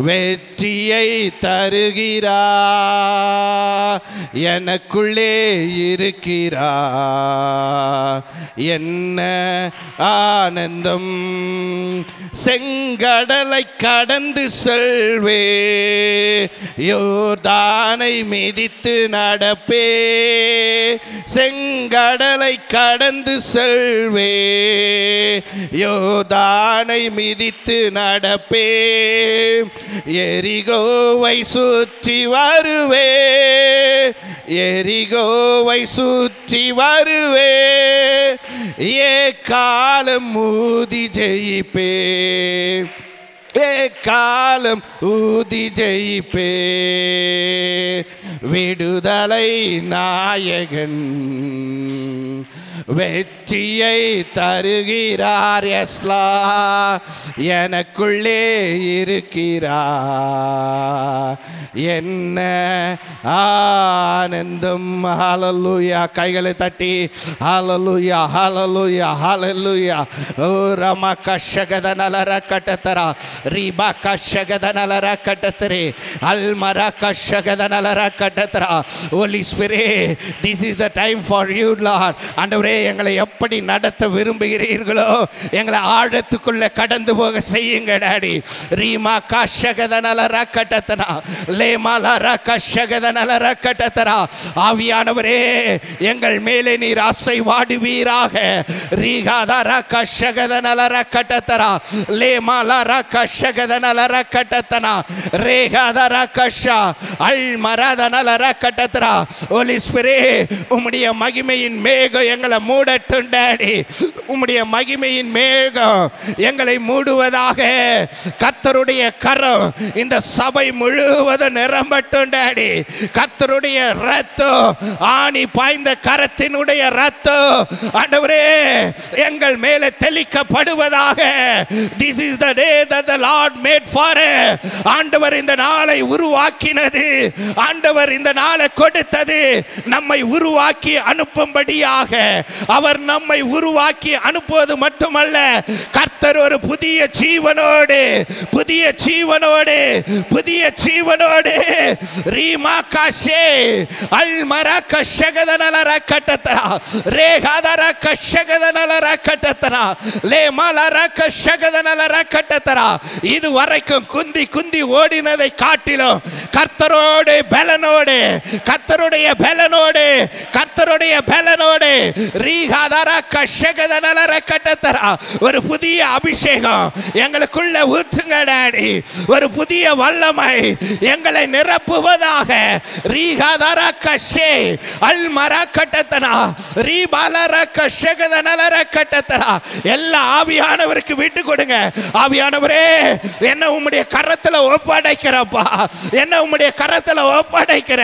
வெற்றியை தருகிறார், எனக்குள்ளே இருக்கிறார். என்ன ஆனந்தம்! செங்கடலை கடந்து செல்வே, யோர்தானை மிதித்து நடப்பே. செங்கடலை கடந்து செல்வே, யோர்தானை மிதித்து நடப்பே. எரிகோவை சுற்றி வருவே, எரிகோவை சுற்றி வருவே. காலம் ஊதி ஜெயிப்பே, காலம் ஊதி ஜெயிப்பே, விடுதலை நாயகன் வெற்றியை தருகிறார். எஸ்லா எனக்குள்ளே இருக்கிறார், என்ன ஆனந்தம். ஹல்லேலூயா. கைகளை தட்டி ஹல்லேலூயா, ஹல்லேலூயா, ஹல்லேலூயா. ஓ ரமா கஷகத நலர கட்டத்தர, ரீபா கஷகத நலர கட்டத்தரே, அல்மர கஷகத நலர கட்டத்தர. Holy spirit, this is the time for you lord. ஆண்டவரே, எங்களை எப்படி நடத்த விரும்புகிறீர்களோ எங்களை ஆழத்துக்குள்ள கடந்து போக செய்யுங்க டாடி. ரீமா கஷகத நலர கட்டத்தரா, லேமாலர கஷகத நலர கட்டத்தரா. ஆவியானவரே, எங்கள் மேலே நீர் அசைவாடுவீராக. ரீகாதர கஷகத நலர கட்டத்தரா, லேமாலர கஷகத நலர கட்டத்தனா, ரேகாதர கஷா அல்மரத நலர கட்டத்தரா. ஹோலி ஸ்பிரிட், உம்முடைய மகிமையின் மேகம் எங்களை மூடட்டும் டாடி. உம்முடைய மகிமையின் மேகம் எங்களை மூடுவதாக. கர்த்தருடைய கரம் இந்த சபை முழுவதும் நிரம்பட்டும் டாடி. கர்த்தருடைய ரத்தம், ஆணி பாய்ந்த கரத்தினுடைய ரத்தம் ஆண்டவரே எங்கள் மேலே தெளிக்கப்படுவதாக. This is the day that the Lord made for us. ஆண்டவர் இந்த நாளை உருவாக்கினது, ஆண்டவர் இந்த நாளை கொடுத்தது நம்மை உருவாக்கி அனுப்பும்படியாக. அவர் நம்மை உருவாக்கி அனுப்புவது மட்டுமல்ல, கர்த்தர் ஒரு புதிய ஜீவனோடு, புதிய ஜீவனோடு, புதிய ஜீவனோடு ரீமா காஷே அல்மர கஷகதனலர கட்டத்தரா, ரேகாதர கஷகதனலர கட்டத்தரா, லேமலர கஷகதனலர கட்டத்தரா. இது வரைக்கும் குந்தி குந்தி ஓடினதை காட்டிலும் கர்த்தரோடு பலனோடு, கர்த்தருடைய பலனோடு, கர்த்தருடைய பலனோடு ரீகாதர கஷகதனலர கட்டத்தரா. ஒரு புதிய அபிஷேகம் எங்களுக்குள்ள ஊற்றுங்க டாடி. ஒரு புதிய வல்லமை எங்களை நிரப்புவதாக. ரீகாதர கஷே அல்மர கட்டத்தனா, ரீபாலர கஷகதனலர கட்டத்தரா. எல்லா ஆவியானவருக்கு விட்டு கொடுங்க. ஆவியானவரே, என்ன உம்முடைய கரத்துல ஒப்படைக்கிறப்பா, என்ன உம்முடைய கரத்துல ஒப்படைக்கிற.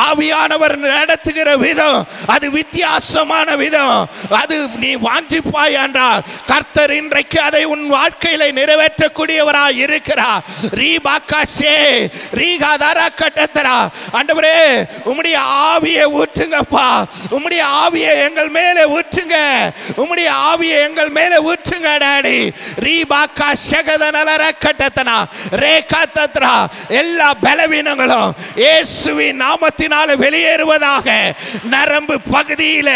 ஆவியானவர் நடத்துகிற விதம் அது வித்தியாசமான விதம். அது நீ வாஞ்சிப்பாய் என்றால் கர்த்தர் இன்றைக்கு அதை உன் வாழ்க்கையில நிறைவேற்றக்கூடியவராய் இருக்கிறார். ரீபாகாஷே ரீகாதார கட்டத்தரா. ஆண்டவரே, உம்முடைய ஆவியை ஊற்றுங்கப்பா. உம்முடைய ஆவியை எங்கள் மேலே ஊற்றுங்க. உம்முடைய ஆவியை எங்கள் மேலே ஊற்றுங்க டாடி. ரீபாகாஷகதனலர கட்டத்தனா, ரேகாதத்ரா. எல்லா பலவீனங்களும் இயேசுவின் நாமத்தினால வெளியேறுவதாக. நரம்பு பகுதியில,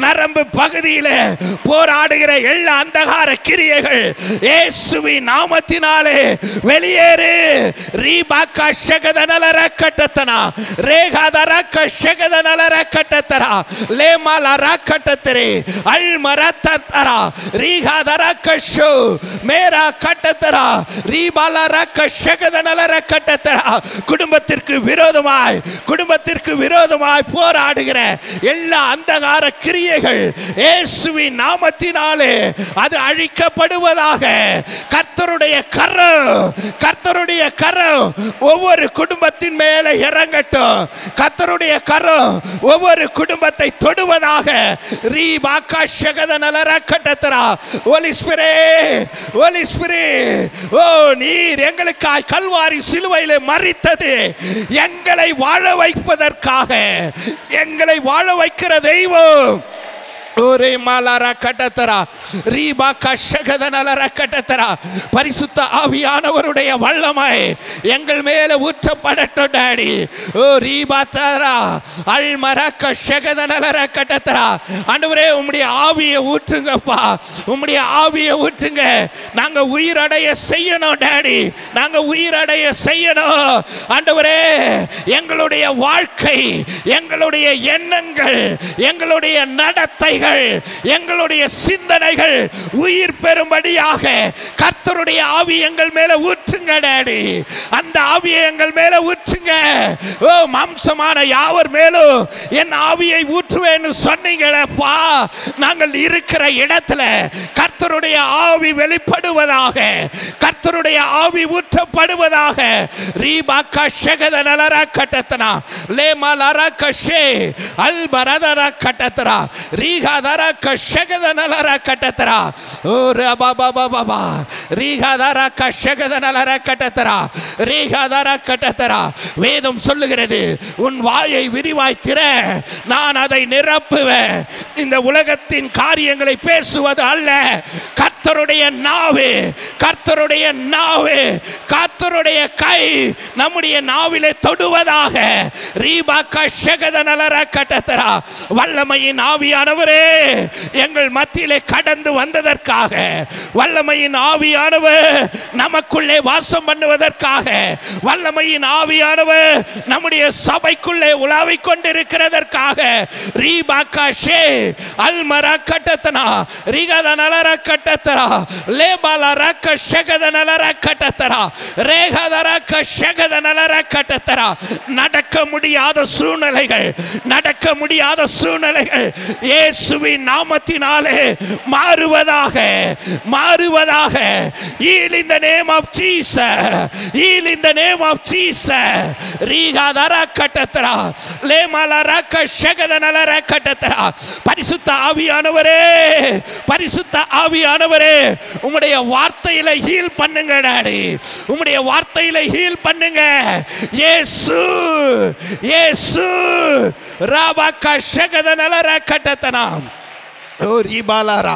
நரம்பு பகுதியில போராடுகிற எல்லா அந்தகார கிரியைகள் இயேசுவின் நாமத்தினாலே வெளியேறு. ரீபாகாஷகதனலர கட்டத்தனா, ரேகாதர கஷகதனலர கட்டத்தரா, லேமலர கட்டத்தரே, அல்மரத்தரா, ரீகாதர கஷோ மேரா கட்டத்தரா, ரீபாலர கஷகதனலர கட்டத்தரா. குடும்பத்திற்கு விரோதமாய், குடும்பத்திற்கு விரோதமாய் போராடுகிற எல்லா அந்தகார கிரியைகள் இயேசுவின் நாமத்தினாலே அது அழிக்கப்படுவதாக. கர்த்தருடைய கரம், கர்த்தருடைய கரம் ஒவ்வொரு குடும்பத்தின் மேலே இறங்கட்டும். கர்த்தருடைய கரம் ஒவ்வொரு குடும்பத்தை தொடுவதாக. ரீபாகாஷகதனலர கட்டத்தரா. ஹோலி ஸ்பிரிட், ஹோலி ஸ்பிரிட், ஓ நீர் எங்களுக்காய் கல்வாரி சிலுவையிலே மரித்தது எங்களை வாழ வைப்பதற்காக. எங்களை வாழ வைக்கிற தெய்வம். ஒரே மாலாரா கட்டத்தரா, ரீபா கஷகதனலர கட்டத்தரா. பரிசுத்த ஆவியானவருடைய வல்லமை எங்கள் மேல ஊற்றப்படட்டும் டாடி. ஓ ரீபா தரா அல்மர கஷகதனலர கட்டத்தரா. ஆண்டவரே, உம்முடைய ஆவியை ஊற்றுங்கப்பா. உம்முடைய ஆவியை ஊற்றுங்க. நாங்க உயிரடைய செய்யணும் டாடி. நாங்க உயிரடைய செய்யணும் ஆண்டவரே. எங்களுடைய வாழ்க்கை, எங்களுடைய எண்ணங்கள், எங்களுடைய நடத்தைகள் வார்த்தைகள், எங்களுடைய சிந்தனைகள் உயிர் பெறும்படியாக கர்த்தருடைய ஆவி எங்கள் மேல ஊற்றுங்க டாடி. அந்த ஆவியை எங்கள் மேல ஊற்றுங்க. ஓ மாம்சமான யாவர் மேலும் என் ஆவியை ஊற்றுவேன்னு சொன்னீங்களப்பா. நாங்கள் இருக்கிற இடத்துல கர்த்தருடைய ஆவி வெளிப்படுவதாக, கர்த்தருடைய ஆவி ஊற்றப்படுவதாக. ரீபாக்கா ஷகத நலரா கட்டத்தனா லேமா லரா கஷே அல்பரதரா கட்டத்தரா ரீகாதரா கஷகத நலரா கட்டத்தரா ஓ ரபா பாபா பாபா ரீகாதரா கஷகத நலரா கட்டத்தரா ரீகாதரா கட்டத்தரா. வேதம் சொல்லுகிறது, உன் வாயை விரிவாய் திற, நான் அதை நிரப்புவேன். இந்த உலகத்தின் காரியங்களை பேசுவது அல்ல, கர்த்தருடைய நாவு, கர்த்தருடைய நாவு, கர்த்தருடைய கை நம்முடைய நாவிலே தொடுவதாக. ரீபாக்கா ஷகத நலரா கட்டத்தரா. வல்லமையின் ஆவியானவரே எங்கள் மத்தியிலே கடந்து வந்ததற்காக, வல்லமையின் ஆவியானவர் நமக்குள்ளே வாசம் பண்ணுவதற்காக, வல்லமையின் ஆவியானவர் நம்முடைய சபைக்குள்ளே உலாவிக் கொண்டிருக்கிறதற்காக. ரீபாக்கா ஷே அல்மரா கட்டத்தனா ரீகாத நலரா கட்டத்தரா லேபாலா ரக்க ஷகத நலரா கட்டத்தரா ரேகாத ரக்க ஷகத நலரா கட்டத்தரா. நடக்க முடியாத சூழ்நிலைகள், நடக்க முடியாத சூழ்நிலைகள் இயேசுவின் நாமத்தினாலே மாறுவதாக, மாறுவதாக. Heal in the name of Jesus, heal in the name of Jesus. ரீகாதரா கட்டத்தரா லேமாலா ரக்க ஷகத நலரா கட்டத்தரா. பரிசுத்த ஆவியானவரே, பரிசுத்த ஆவியானவரே உம்முடைய வார்த்தையில ஹீல் பண்ணுங்க டாடி, உம்முடைய வார்த்தையில ஹீல் பண்ணுங்க. இயேசு இயேசு ராபாக்கா ஷகத நலரா கட்டத்தனா ஓ ரீபாலாரா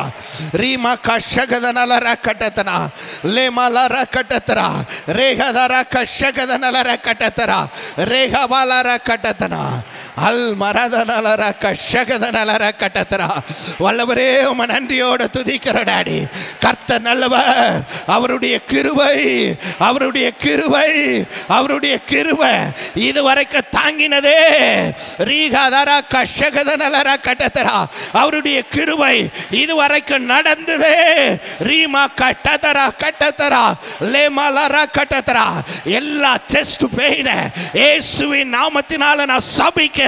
ரீமாக்கா ஷகத நலரா கட்டத்தனா லேமாலாரா கட்டத்தரா ரேகாதாரா கஷகத நலரா கட்டத்தரா ரேகாபாலாரா கட்டத்தனா அல் மரதனலரா கஷகத நலரா கட்டத்தரா. வல்லவரே உம்மை நன்றியோட துதிக்கிற டாடி. கர்த்தர் நல்லவர், அவருடைய கிருபை, அவருடைய கிருபை, அவருடைய கிருபை இதுவரைக்கும் தாங்கினதே. ரீகாதாரா கஷகத நலரா கட்டத்தரா. அவருடைய கிருபை இதுவரைக்கும் நடந்ததே. ரீமா கட்டத்தரா கட்டத்தரா லேமாலரா கட்டத்தரா. எல்லா செஸ்ட் பெயின் இயேசுவின் நாமத்தினால நான் சபிக்கிறேன்.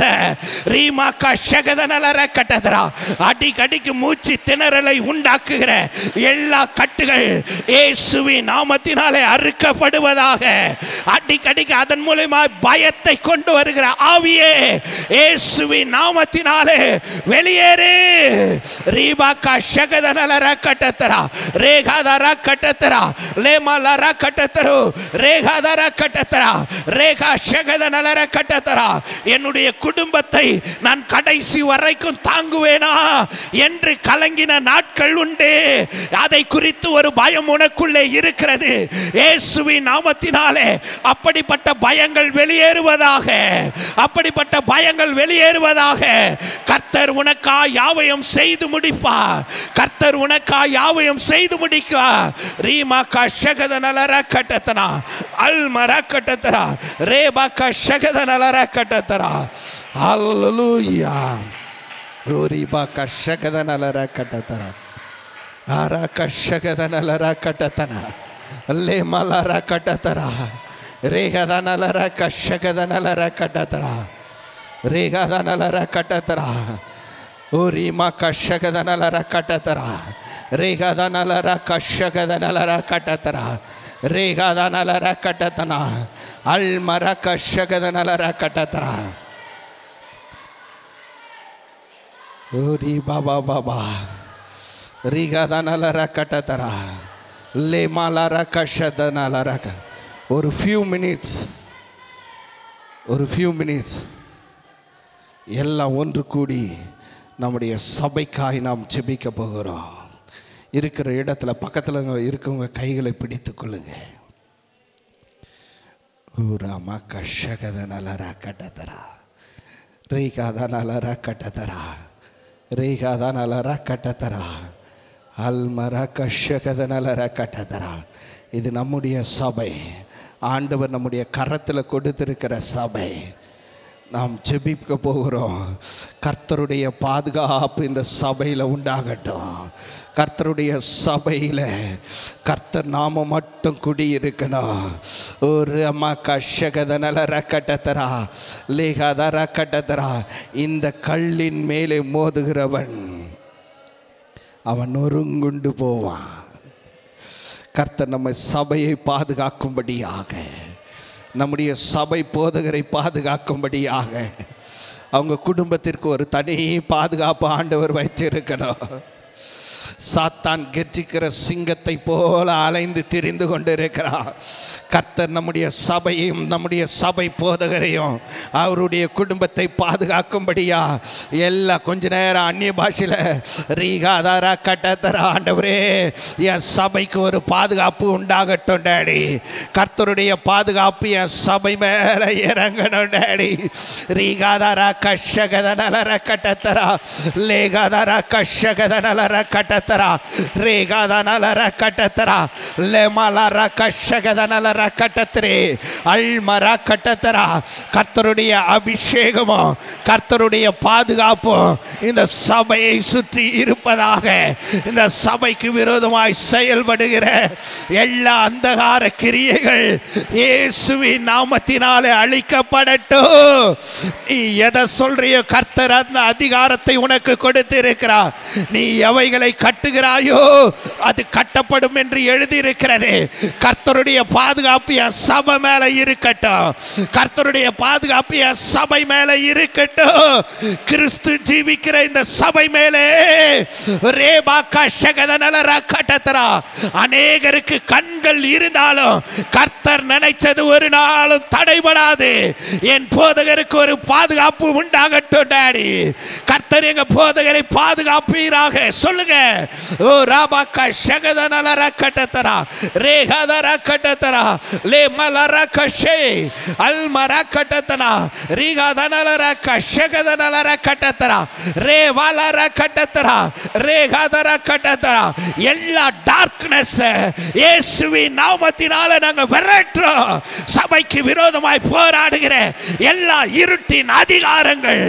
ரீமாக்கா ஷகதனலரா கட்டதரா. அடிக்கடிக்கு மூச்சு திணறலை உண்டாக்குகிற எல்லா கட்டுகள் இயேசுவின் நாமத்தினாலே அறுக்கப்படுவதாக. அடிக்கடிக்கு அதன் மூலமா பயத்தை கொண்டு வருகிற ஆவியே இயேசுவின் நாமத்தினாலே வெளியேறு. ரீபாக்கா ஷகதனலரா கட்டதரா ரேகாதாரா கட்டதரா லேமாலரா கட்டதரு ரேகாதாரா கட்டதரா ரேகா ஷகதனலரா கட்டதரா. என்னுடைய குடும்பத்தை நான் கடைசி வரைக்கும் தாங்குவேனா என்று கலங்கின நாட்கள் உண்டு. அதை குறித்து ஒரு பயம் உனக்குள்ளே இருக்கிறது. இயேசுவின் நாமத்தினாலே அப்படிப்பட்ட பயங்கள் வெளியேறுவதாக, அப்படிப்பட்ட பயங்கள் வெளியேறுவதாக. கர்த்தர் உனக்கா யாவையும் செய்து முடிப்பார், கர்த்தர் உனக்கா யாவையும் செய்து முடிப்பார். ரீமாக்கா ஷகதனலரா கட்டத்தனா அல்மரா கட்டத்தரா ரேபாக்கா ஷகதனலரா கட்டத்தரா. ஹல்லேலூயா. ரீபாக்கா ஷகதனலரா கட்டத்தரா ஆராக்கா ஷகதனலரா கட்டத்தனா லேமலரா கட்டத்தரா ரேகதனலரா கஷகதனலரா கட்டத்தரா ரேகதனலரா கட்டத்தரா. ஓ ரீமாக்கா ஷகதனலரா கட்டத்தரா ரேகதனலரா கஷகதனலரா கட்டத்தரா ரேகதனலரா கட்டத்தனா அல்மரா கஷகதனலரா கட்டத்தரா. ஓரி பாபா பாபா ரீகாதானலரா கட்டத்தரா லேமாலரா கஷதனலரா. ஒரு ஃபியூ மினிட்ஸ் எல்லாம் ஒன்று கூடி நம்முடைய சபைக்காய் நாம் ஜெபிக்க போகிறோம். இருக்கிற இடத்துல பக்கத்தில் இருக்கவங்க கைகளை பிடித்து கொள்ளுங்க. ஊராமா கஷகதனலரா கட்டத்தரா ரீகாதானலரா கட்டத்தரா ரீகாதானலரா கட்டத்தரா அல்மரா கஷகதனலரா கட்டத்தரா. இது நம்முடைய சபை, ஆண்டவர் நம்முடைய கரத்தில் கொடுத்திருக்கிற சபை. நாம் ஜெபிக்க போகிறோம். கர்த்தருடைய பாதுகாப்பு இந்த சபையில் உண்டாகட்டும். கர்த்தருடைய சபையில் கர்த்தர் நாம மட்டும் குடியிருக்கணும். ஒரு அம்மா கஷகத நல ரக்கட்டத்தரா லேகாத ரக்கட்டத்தரா. இந்த கல்லின் மேலே மோதுகிறவன் அவன் நொறுங்குண்டு போவான். கர்த்தர் நம்ம சபையை பாதுகாக்கும்படியாக, நம்முடைய சபை போதகரை பாதுகாக்கும்படியாக, அவங்க குடும்பத்திற்கு ஒரு தனி பாதுகாப்பு ஆண்டவர் வைத்திருக்கணும். சாத்தான் கெர்ச்சிக்கிற சிங்கத்தை போல அலைந்து திரிந்து கொண்டிருக்கிறார். கர்த்தர் நம்முடைய சபையும் நம்முடைய சபை போதகரையும் அவருடைய குடும்பத்தை பாதுகாக்கும்படியா எல்லா கொஞ்ச நேரம் அந்நிய பாஷையில் ரீகாதாரா கட்டத்தரா. ஆண்டவரே, என் சபைக்கு ஒரு பாதுகாப்பு உண்டாகட்டும் டேடி. கர்த்தருடைய பாதுகாப்பு என் சபை மேலே இறங்கணும் டேடி. ரீகாதாரா கஷகத நலர கட்டத்தரா லேகாதாரா கஷகத நலர கட்டத்தரா ரேகாதா நலர கட்டத்தரா லேமலர கஷகத நலர கட்டத்தரே அல்மரா கட்டத்தரா. கர்த்தருடைய அபிஷேகமும் கர்த்தருடைய பாதுகாப்பும் இந்த சபையை சுற்றி இருப்பதாக. இந்த சபைக்கு விரோதமாய் செயல்படுகிற எல்லா அந்தகார கிரியைகள் இயேசுவின் நாமத்தினாலே அழிக்கப்படட்டும். நீ எதை சொல்றியோ கர்த்தர் அந்த அதிகாரத்தை உனக்கு கொடுத்திருக்கிறார். நீ எவைகளை கட்டுகிறாயோ அது கட்டப்படும் என்று எழுதியிருக்கிறது. கர்த்தருடைய பாதுகாப்பு என் சபை மேல இருக்கட்டும். கர்த்தருடைய பாதுகாப்பு என் சபை மேல இருக்கட்டும். கிறிஸ்து ஜீவிக்கிற இந்த சபை மேலே அநேகருக்கு கண்கள் இருந்தாலும் கர்த்தர் நினைச்சது ஒரு நாளும் தடைபடாது. என் போதகருக்கு ஒரு பாதுகாப்பு உண்டாகட்டும் டாடி. கர்த்தர் எங்க போதகரை பாதுகாப்பீராக. சொல்லுங்க. ஓ ராபாக்கா ஷகதனலர கட்டத்தரா ரேகாதர கட்டத்தரா லே மலர கஷே அல்மர கட்டத்தனா ரீகாதனலர கஷகதனலர கட்டத்தரா ரே வலர கட்டத்தரா ரேகாதர கட்டத்தரா. எல்லா டார்க்னஸ் இயேசுவின் நாமத்தினால நாங்க விரட்டுறோம். சபைக்கு விரோதமாய் போராடுகிற எல்லா இருட்டின் அதிகாரங்கள்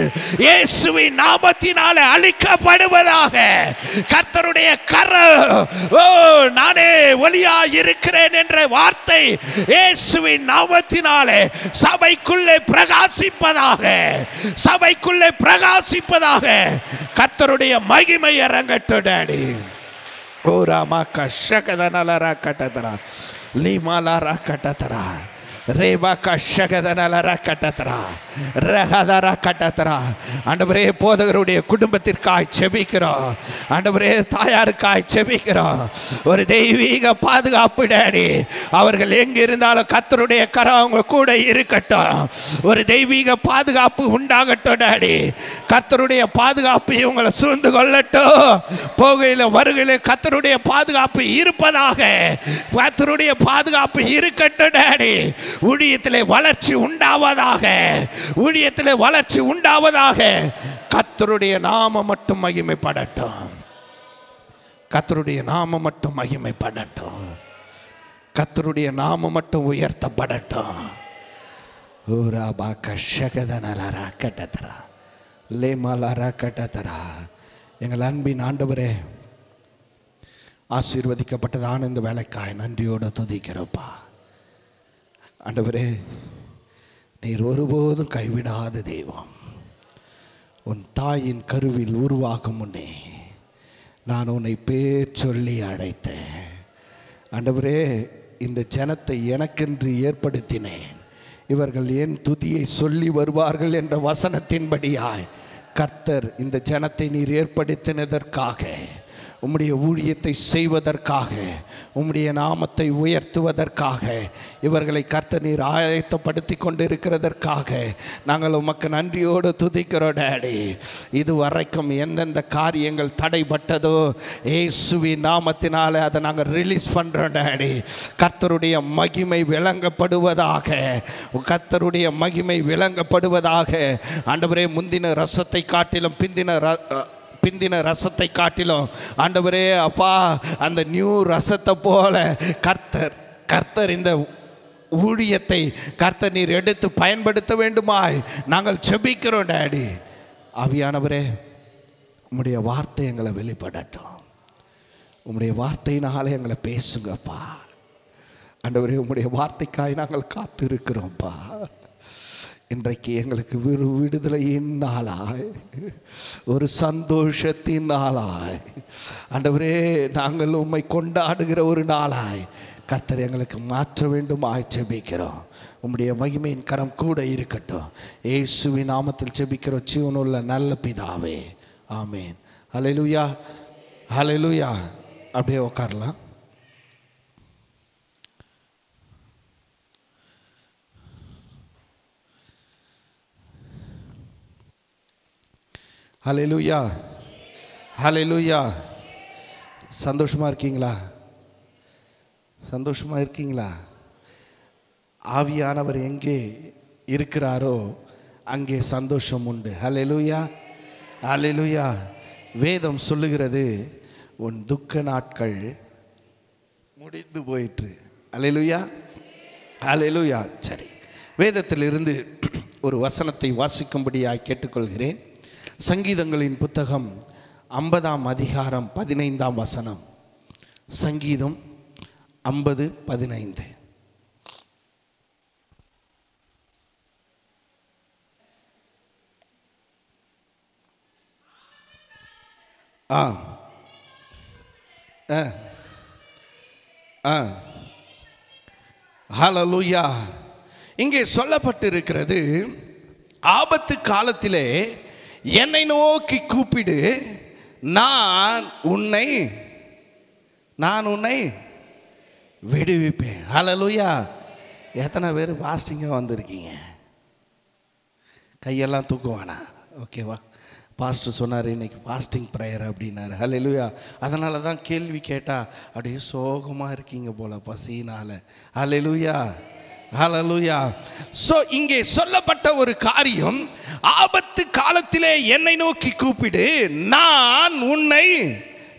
இயேசுவின் நாமத்தினால அழிக்கப்படுவதாக. கர்த்தருடைய கரம், ஓ நானே ஒளியா இருக்கிறேன் என்ற வார்த்தை இயேசுவின் நாமத்தினாலே சபைக்குள்ளே பிரகாசிப்பதாக. சபைக்குள்ளே பிரகாசிப்பதாக. கர்த்தருடைய மகிமை இறங்கட்டும் டாடி. ஓ ராமா கஷகதனலரா கட்டதரா லீமாலாரா கட்டதரா ரேபா கஷகதனலரா கட்டதரா ரஹதரா கட்டதரா. ஆண்டவரே, போதகருடைய குடும்பத்திற்காய் செபிக்கிறோம். ஆண்டவரே, தாயாருக்காய் செபிக்கிறோம். ஒரு தெய்வீக பாதுகாப்பு டாடி. அவர்கள் எங்க இருந்தாலும் கர்த்தருடைய கரம் அவங்க கூட இருக்கட்டும். ஒரு தெய்வீக பாதுகாப்பு உண்டாகட்டும் டாடி. கர்த்தருடைய பாதுகாப்பு இவங்களை சூழ்ந்து கொள்ளட்டும். போகையில் வருகையில் கர்த்தருடைய பாதுகாப்பு இருப்பதாக. கர்த்தருடைய பாதுகாப்பு இருக்கட்டும் டாடி. ஊழியத்திலே வளர்ச்சி உண்டாவதாக. ஊழியத்திலே வளர்ச்சி உண்டாவதாக. கர்த்தருடைய நாமம் மட்டும் மகிமைப்படட்டும். கர்த்தருடைய நாமம் மட்டும் மகிமைப்படட்டும். கர்த்தருடைய நாமம் மட்டும் உயர்த்தப்படட்டும். ஓரா பாக்க ஷகதனலரா கட்டதரா லேமலரா கட்டதரா. எங்கள் அன்பின் ஆண்டவரே, ஆசீர்வதிக்கப்பட்டதான இந்த வேலைக்காய் நன்றியோடு துதிக்கிறப்பா. ஆண்டவரே, நீர் ஒருபோதும் கைவிடாத தெய்வம். உன் தாயின் கருவில் உருவாகும் முன்னே நான் உன்னை பேர் சொல்லி அழைத்தேன். ஆண்டவரே, இந்த ஜனத்தை எனக்கென்று ஏற்படுத்தினேன். இவர்கள் என் துதியை சொல்லி வருவார்கள் என்ற வசனத்தின்படியாய் கர்த்தர் இந்த ஜனத்தை நீர் ஏற்படுத்தினதற்காக, உம்முடைய ஊழியத்தை செய்வதற்காக, உம்முடைய நாமத்தை உயர்த்துவதற்காக, இவர்களை கர்த்தர் நீர் ஆயத்தப்படுத்தி கொண்டிருக்கிறதற்காக நாங்கள் உமக்கு நன்றியோடு துதிக்கிறோம் டாடி. இதுவரைக்கும் எந்தெந்த காரியங்கள் தடைப்பட்டதோ இயேசுவின் நாமத்தினாலே அதை நாங்கள் ரிலீஸ் பண்ணுறோம் டாடி. கர்த்தருடைய மகிமை விளங்கப்படுவதாக. கர்த்தருடைய மகிமை விளங்கப்படுவதாக. ஆண்டவரே, முந்தின ரசத்தை காட்டிலும் பிந்தின ரசத்தை காட்டிலும் ஆண்டவரே அப்பா, அந்த நியூ ரசத்தை போல கர்த்தர் இந்த ஊழியத்தை கர்த்தர் நீர் எடுத்து பயன்படுத்த வேண்டுமாய் நாங்கள் செபிக்கிறோம் டாடி. ஆவியானவரே, உம்முடைய வார்த்தை எங்களை வெளிப்படட்டும். உம்முடைய வார்த்தையினாலே எங்களை பேசுங்கப்பா. ஆண்டவரே, உம்முடைய வார்த்தைக்காய் நாங்கள் காத்து இருக்கிறோம்ப்பா. இன்றைக்கு எங்களுக்கு விடுதலையின் நாளாய், ஒரு சந்தோஷத்தின் நாளாய், ஆண்டவரே நாங்கள் உம்மை கொண்டாடுகிற ஒரு நாளாய் கர்த்தர் எங்களுக்கு மாற்ற வேண்டும் ஜெபிக்கிறோம். உம்முடைய மகிமையின் கரம் கூட இருக்கட்டும். இயேசுவின் நாமத்தில் ஜெபிக்கிறோம் ஜீவனுள்ள நல்ல பிதாவே, ஆமேன். ஹல்லேலூயா, ஹல்லேலூயா. அப்படியே உட்காரலாம். ஹல்லேலூயா, ஹல்லேலூயா. சந்தோஷமாக இருக்கீங்களா? சந்தோஷமாக இருக்கீங்களா? ஆவியானவர் எங்கே இருக்கிறாரோ அங்கே சந்தோஷம் உண்டு. ஹல்லேலூயா, ஹல்லேலூயா. வேதம் சொல்லுகிறது, உன் துக்க நாட்கள் முடிந்து போயிற்று. ஹல்லேலூயா, ஹல்லேலூயா. சரி, வேதத்திலிருந்து ஒரு வசனத்தை வாசிக்கும்படியாய் கேட்டுக்கொள்கிறேன். சங்கீதங்களின் புத்தகம் 50ஆம் அதிகாரம் 15ஆம் வசனம். சங்கீதம் 50:15. ஹல்லேலூயா. இங்கே சொல்லப்பட்டிருக்கிறது, ஆபத்து காலத்திலே என்னை நோக்கி கூப்பிடு, நான் உன்னை விடுவிப்பேன். ஹல்லேலூயா. எத்தனை பேர் பாஸ்டிங்காக வந்திருக்கீங்க? கையெல்லாம் தூக்குவானா? ஓகேவா? பாஸ்டர் சொன்னார் இன்னைக்கு ஃபாஸ்டிங் ப்ரேயர் அப்படின்னாரு. ஹல்லேலூயா. அதனால தான் கேள்வி கேட்டால் அப்படியே சோகமாக இருக்கீங்க போல பசினால். ஹல்லேலூயா, ஹல்லேலூயா. ஸோ இங்கே சொல்லப்பட்ட ஒரு காரியம், ஆபத்து காலத்திலே என்னை நோக்கி கூப்பிடு, நான் உன்னை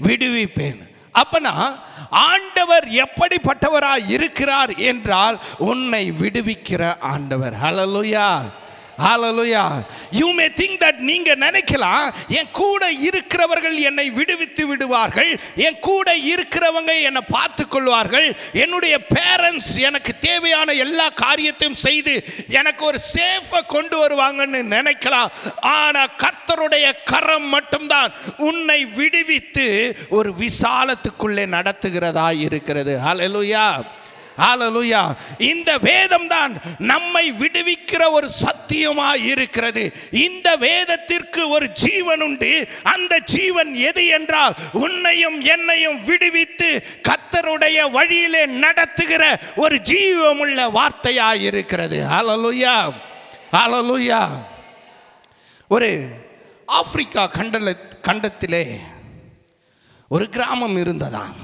விடுவிப்பேன். அப்பனா ஆண்டவர் எப்படிப்பட்டவராய் இருக்கிறார் என்றால், உன்னை விடுவிக்கிற ஆண்டவர். ஹல்லேலூயா, ஹல்லேலூயா. You may think that நீங்க நினைக்கலாம், என் கூட இருக்கிறவர்கள் என்னை விடுவித்து விடுவார்கள், என் கூட இருக்கிறவங்க என்னை பார்த்து கொள்வார்கள், என்னுடைய பேரண்ட்ஸ் எனக்கு தேவையான எல்லா காரியத்தையும் செய்து எனக்கு ஒரு சேஃபை கொண்டு வருவாங்கன்னு நினைக்கலாம். ஆனா கர்த்தருடைய கரம் மட்டும்தான் உன்னை விடுவித்து ஒரு விசாலத்துக்குள்ளே நடத்துகிறதா இருக்கிறது. ஹல்லேலூயா, ஹல்லேலூயா. இந்த வேதம் தான் நம்மை விடுவிக்கிற ஒரு சத்தியமாய் இருக்கிறது. இந்த வேதத்திற்கு ஒரு ஜீவன் உண்டு. அந்த ஜீவன் எது என்றால், உன்னையும் என்னையும் விடுவித்து கர்த்தருடைய வழியிலே நடத்துகிற ஒரு ஜீவமுள்ள வார்த்தையாய் இருக்கிறது. ஹல்லேலூயா, ஹல்லேலூயா. ஒரு ஆப்பிரிக்கா கண்டத்திலே ஒரு கிராமம் இருந்ததாம்.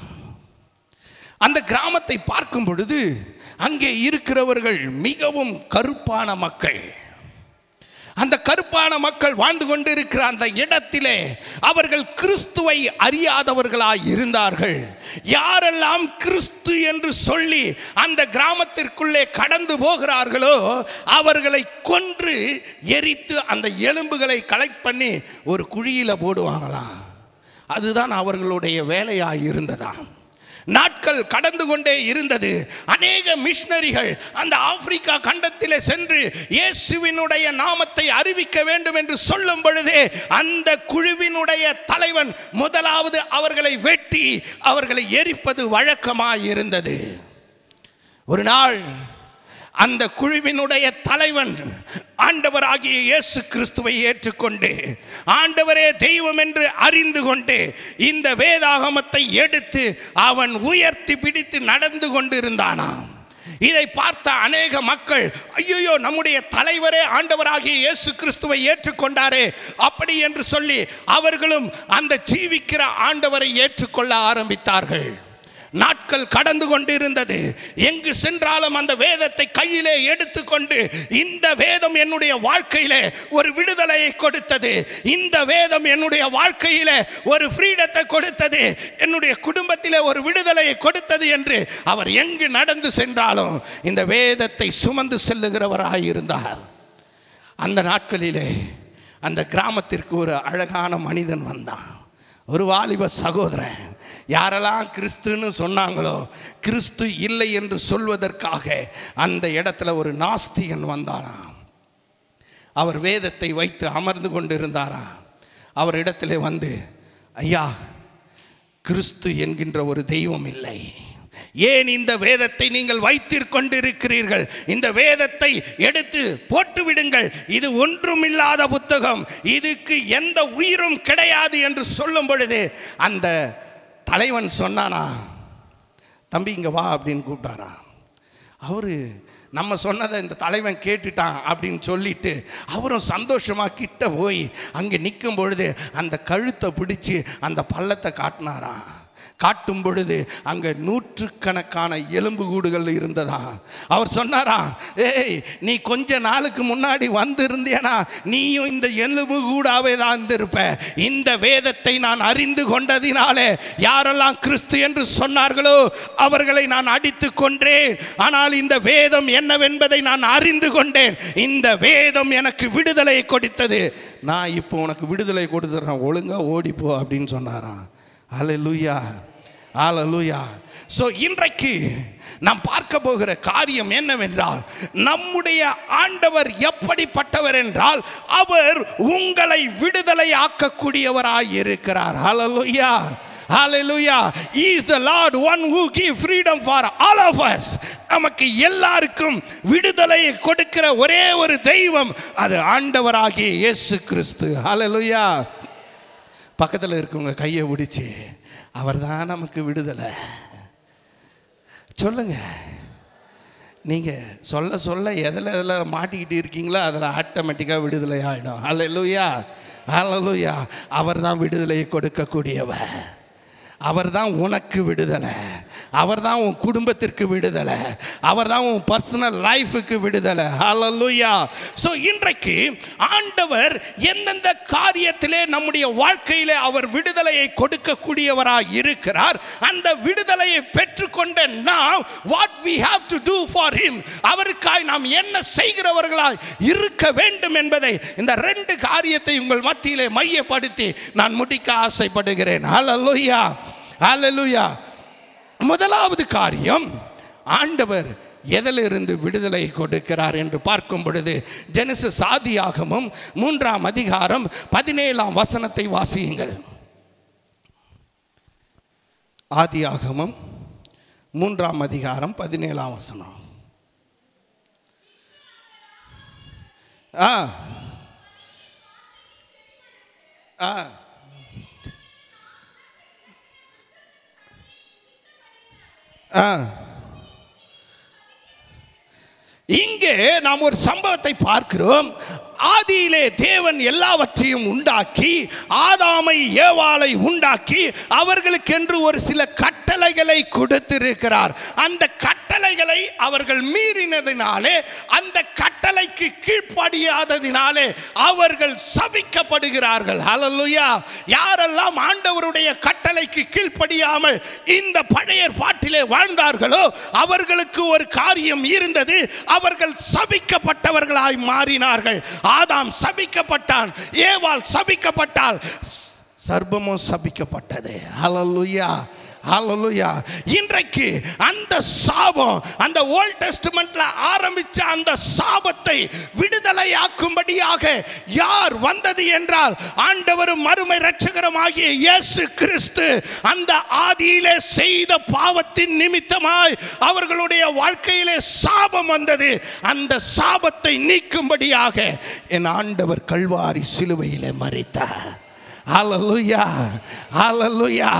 அந்த கிராமத்தை பார்க்கும் பொழுது அங்கே இருக்கிறவர்கள் மிகவும் கருப்பான மக்கள். அந்த கருப்பான மக்கள் வாழ்ந்து கொண்டிருக்கிற அந்த இடத்திலே அவர்கள் கிறிஸ்துவை அறியாதவர்களாய் இருந்தார்கள். யாரெல்லாம் கிறிஸ்து என்று சொல்லி அந்த கிராமத்திற்குள்ளே கடந்து போகிறார்களோ அவர்களை கொன்று எரித்து அந்த எலும்புகளை கலெக்ட் பண்ணி ஒரு குழியில் போடுவாங்களாம். அதுதான் அவர்களுடைய வேலையாய் இருந்ததாம். நாட்கள் கடந்து கொண்டே இருந்தது. அநேக மிஷனரிகள் அந்த ஆப்பிரிக்கா கண்டத்திலே சென்று இயேசுவினுடைய நாமத்தை அறிவிக்க வேண்டும் என்று சொல்லும் பொழுதே அந்த குழுவினுடைய தலைவன் முதலாவது அவர்களை வெட்டி அவர்களை எரிப்பது வழக்கமாய் இருந்தது. ஒரு நாள் அந்த குழுவினுடைய தலைவன் ஆண்டவராகிய இயேசு கிறிஸ்துவை ஏற்றுக்கொண்டு, ஆண்டவரே தெய்வம் என்று அறிந்து கொண்டு இந்த வேதாகமத்தை எடுத்து அவன் உயர்த்தி பிடித்து நடந்து கொண்டிருந்தானாம். இதை பார்த்த அநேக மக்கள், ஐயோ நம்முடைய தலைவரே ஆண்டவராகிய இயேசு கிறிஸ்துவை ஏற்றுக்கொண்டாரே அப்படி என்று சொல்லி அவர்களும் அந்த ஜீவிக்கிற ஆண்டவரை ஏற்றுக்கொள்ள ஆரம்பித்தார்கள். நாட்கள் கடந்து கொண்டிருந்தது. எங்கு சென்றாலும் அந்த வேதத்தை கையிலே எடுத்துக்கொண்டு, இந்த வேதம் என்னுடைய வாழ்க்கையிலே ஒரு விடுதலையை கொடுத்தது, இந்த வேதம் என்னுடைய வாழ்க்கையிலே ஒரு ஃப்ரீடத்தை கொடுத்தது, என்னுடைய குடும்பத்திலே ஒரு விடுதலையை கொடுத்தது என்று அவர் எங்கு நடந்து சென்றாலும் இந்த வேதத்தை சுமந்து செல்லுகிறவராய் இருந்தார். அந்த நாட்களிலே அந்த கிராமத்திற்கு ஒரு அழகான மனிதன் வந்தான், ஒரு வாலிப சகோதரன். யாரெல்லாம் கிறிஸ்துன்னு சொன்னாங்களோ, கிறிஸ்து இல்லை என்று சொல்வதற்காக அந்த இடத்துல ஒரு நாஸ்திகன் வந்தாராம். அவர் வேதத்தை வைத்து அமர்ந்து கொண்டிருந்தாராம். அவர் இடத்துல வந்து, ஐயா, கிறிஸ்து என்கின்ற ஒரு தெய்வம் இல்லை, ஏன் இந்த வேதத்தை நீங்கள் வைத்திருக்கொண்டிருக்கிறீர்கள்? இந்த வேதத்தை எடுத்து போட்டுவிடுங்கள், இது ஒன்றுமில்லாத புத்தகம், இதுக்கு எந்த உயிரும் கிடையாது என்று சொல்லும் பொழுது அந்த தலைவன் சொன்னானா, தம்பி இங்கே வா அப்படின்னு கூப்பிட்டாரா. அவரு நம்ம சொன்னதை இந்த தலைவன் கேட்டுட்டான் அப்படின்னு சொல்லிட்டு அவரும் சந்தோஷமாக கிட்ட போய் அங்கே நிற்கும் பொழுது அந்த கழுத்தை பிடிச்சி அந்த பள்ளத்தை காட்டினாராம். காட்டும் பொழுது அங்கே நூற்றுக்கணக்கான எலும்பு கூடுகள் இருந்ததா. அவர் சொன்னாரா, ஏய், நீ கொஞ்ச நாளுக்கு முன்னாடி வந்திருந்தேனா நீயும் இந்த எலும்பு கூடாவே தான் இருந்திருப்ப. இந்த வேதத்தை நான் அறிந்து கொண்டதினாலே யாரெல்லாம் கிறிஸ்து என்று சொன்னார்களோ அவர்களை நான் அடித்து கொன்றேன். ஆனால் இந்த வேதம் என்னவென்பதை நான் அறிந்து கொண்டேன். இந்த வேதம் எனக்கு விடுதலை கொடுத்தது. நான் இப்போ உனக்கு விடுதலை கொடுத்துறேன், ஒழுங்கா ஓடிப்போ அப்படின்னு சொன்னாராம். ஹல்லேலூயா, ஹல்லேலூயா. ஸோ இன்றைக்கு நாம் பார்க்க போகிற காரியம் என்னவென்றால், நம்முடைய ஆண்டவர் எப்படிப்பட்டவர் என்றால், அவர் உங்களை விடுதலை ஆக்கக்கூடியவராய் இருக்கிறார். ஹல்லேலூயா, hallelujah. He is the Lord, one who gives freedom for all of us. நமக்கு எல்லாருக்கும் விடுதலையை கொடுக்கிற ஒரே ஒரு தெய்வம், அது ஆண்டவராகிய இயேசு கிறிஸ்து. hallelujah. பக்கத்தில் இருக்கவங்க கையை பிடிச்சி, அவர் தான் நமக்கு விடுதலை சொல்லுங்க. நீங்கள் சொல்ல சொல்ல எதில் மாட்டிக்கிட்டு இருக்கீங்களோ அதில் ஆட்டோமேட்டிக்காக விடுதலை ஆகிடும். ஹல்லேலூயா, ஹல்லேலூயா. அவர் தான் விடுதலையை கொடுக்கக்கூடியவர். அவர் தான் உனக்கு விடுதலை, அவர் தான் உன் குடும்பத்திற்கு விடுதலை, அவர் தான் உன் பர்சனல் லைஃபுக்கு விடுதலை. ஹல்லேலூயா. ஸோ இன்றைக்கு ஆண்டவர் எந்தெந்த காரியத்திலே நம்முடைய வாழ்க்கையிலே அவர் விடுதலையை கொடுக்கக்கூடியவராக இருக்கிறார், அந்த விடுதலையை பெற்றுக்கொண்ட நாம் what we have to do for him, அவருக்காய் நாம் என்ன செய்கிறவர்களாய் இருக்க வேண்டும் என்பதை இந்த ரெண்டு காரியத்தை உங்கள் மத்தியிலே மையப்படுத்தி நான் முடிக்க ஆசைப்படுகிறேன். ஹல்லேலூயா, ஹல்லேலூயா. முதலாவது காரியம், ஆண்டவர் எதிலிருந்து விடுதலை கொடுக்கிறார் என்று பார்க்கும் பொழுது, ஜெனசிஸ் ஆதியாகமம் 3ஆம் அதிகாரம் 17ஆம் வசனத்தை வாசியுங்கள். ஆதியாகமம் 3ஆம் அதிகாரம் 17ஆம் வசனம். இங்கே நாம் ஒரு சம்பவத்தை பார்க்கிறோம். ஆதியிலே தேவன் எல்லாவற்றையும் உண்டாக்கி, ஆதாமை ஏவாளை உண்டாக்கி, அவர்களுக்கென்று ஒரு சில கட்டளைகளை கொடுத்திருக்கிறார். அந்த கட்டளைகளை அவர்கள் மீறினதினாலே, அந்த கட்டளைக்கு கீழ்ப்படியாததினாலே அவர்கள் சபிக்கப்படுகிறார்கள். ஹல்லேலூயா. யாரெல்லாம் ஆண்டவருடைய கட்டளைக்கு கீழ்ப்படியாமல் இந்த பழைய பாட்டிலே வாழ்ந்தார்களோ அவர்களுக்கு ஒரு காரியம் இருந்தது, அவர்கள் சபிக்கப்பட்டவர்களாய் மாறினார்கள். ஆதாம் சபிக்கப்பட்டான், ஏவாள் சபிக்கப்பட்டாள், சர்ப்பமும் சபிக்கப்பட்டது. ஹல்லேலூயா, ஹல்லேலூயா. இன்றைக்கு அந்த சாபம், அந்த ஓல்ட் டெஸ்டமென்ட்ல ஆரம்பிச்ச அந்த சாபத்தை விடுதலையாக்கும்படியாக யார் வந்தது என்றால், ஆண்டவரும் மறுமை இரட்சகருமாகிய இயேசு கிறிஸ்து. அந்த ஆதியிலே செய்த பாவத்தின் நிமித்தமாய் அவர்களுடைய வாழ்க்கையிலே சாபம் வந்தது. அந்த சாபத்தை நீக்கும்படியாக என் ஆண்டவர் கல்வாரி சிலுவையிலே மரித்தார். ஹல்லேலூயா, ஹல்லேலூயா.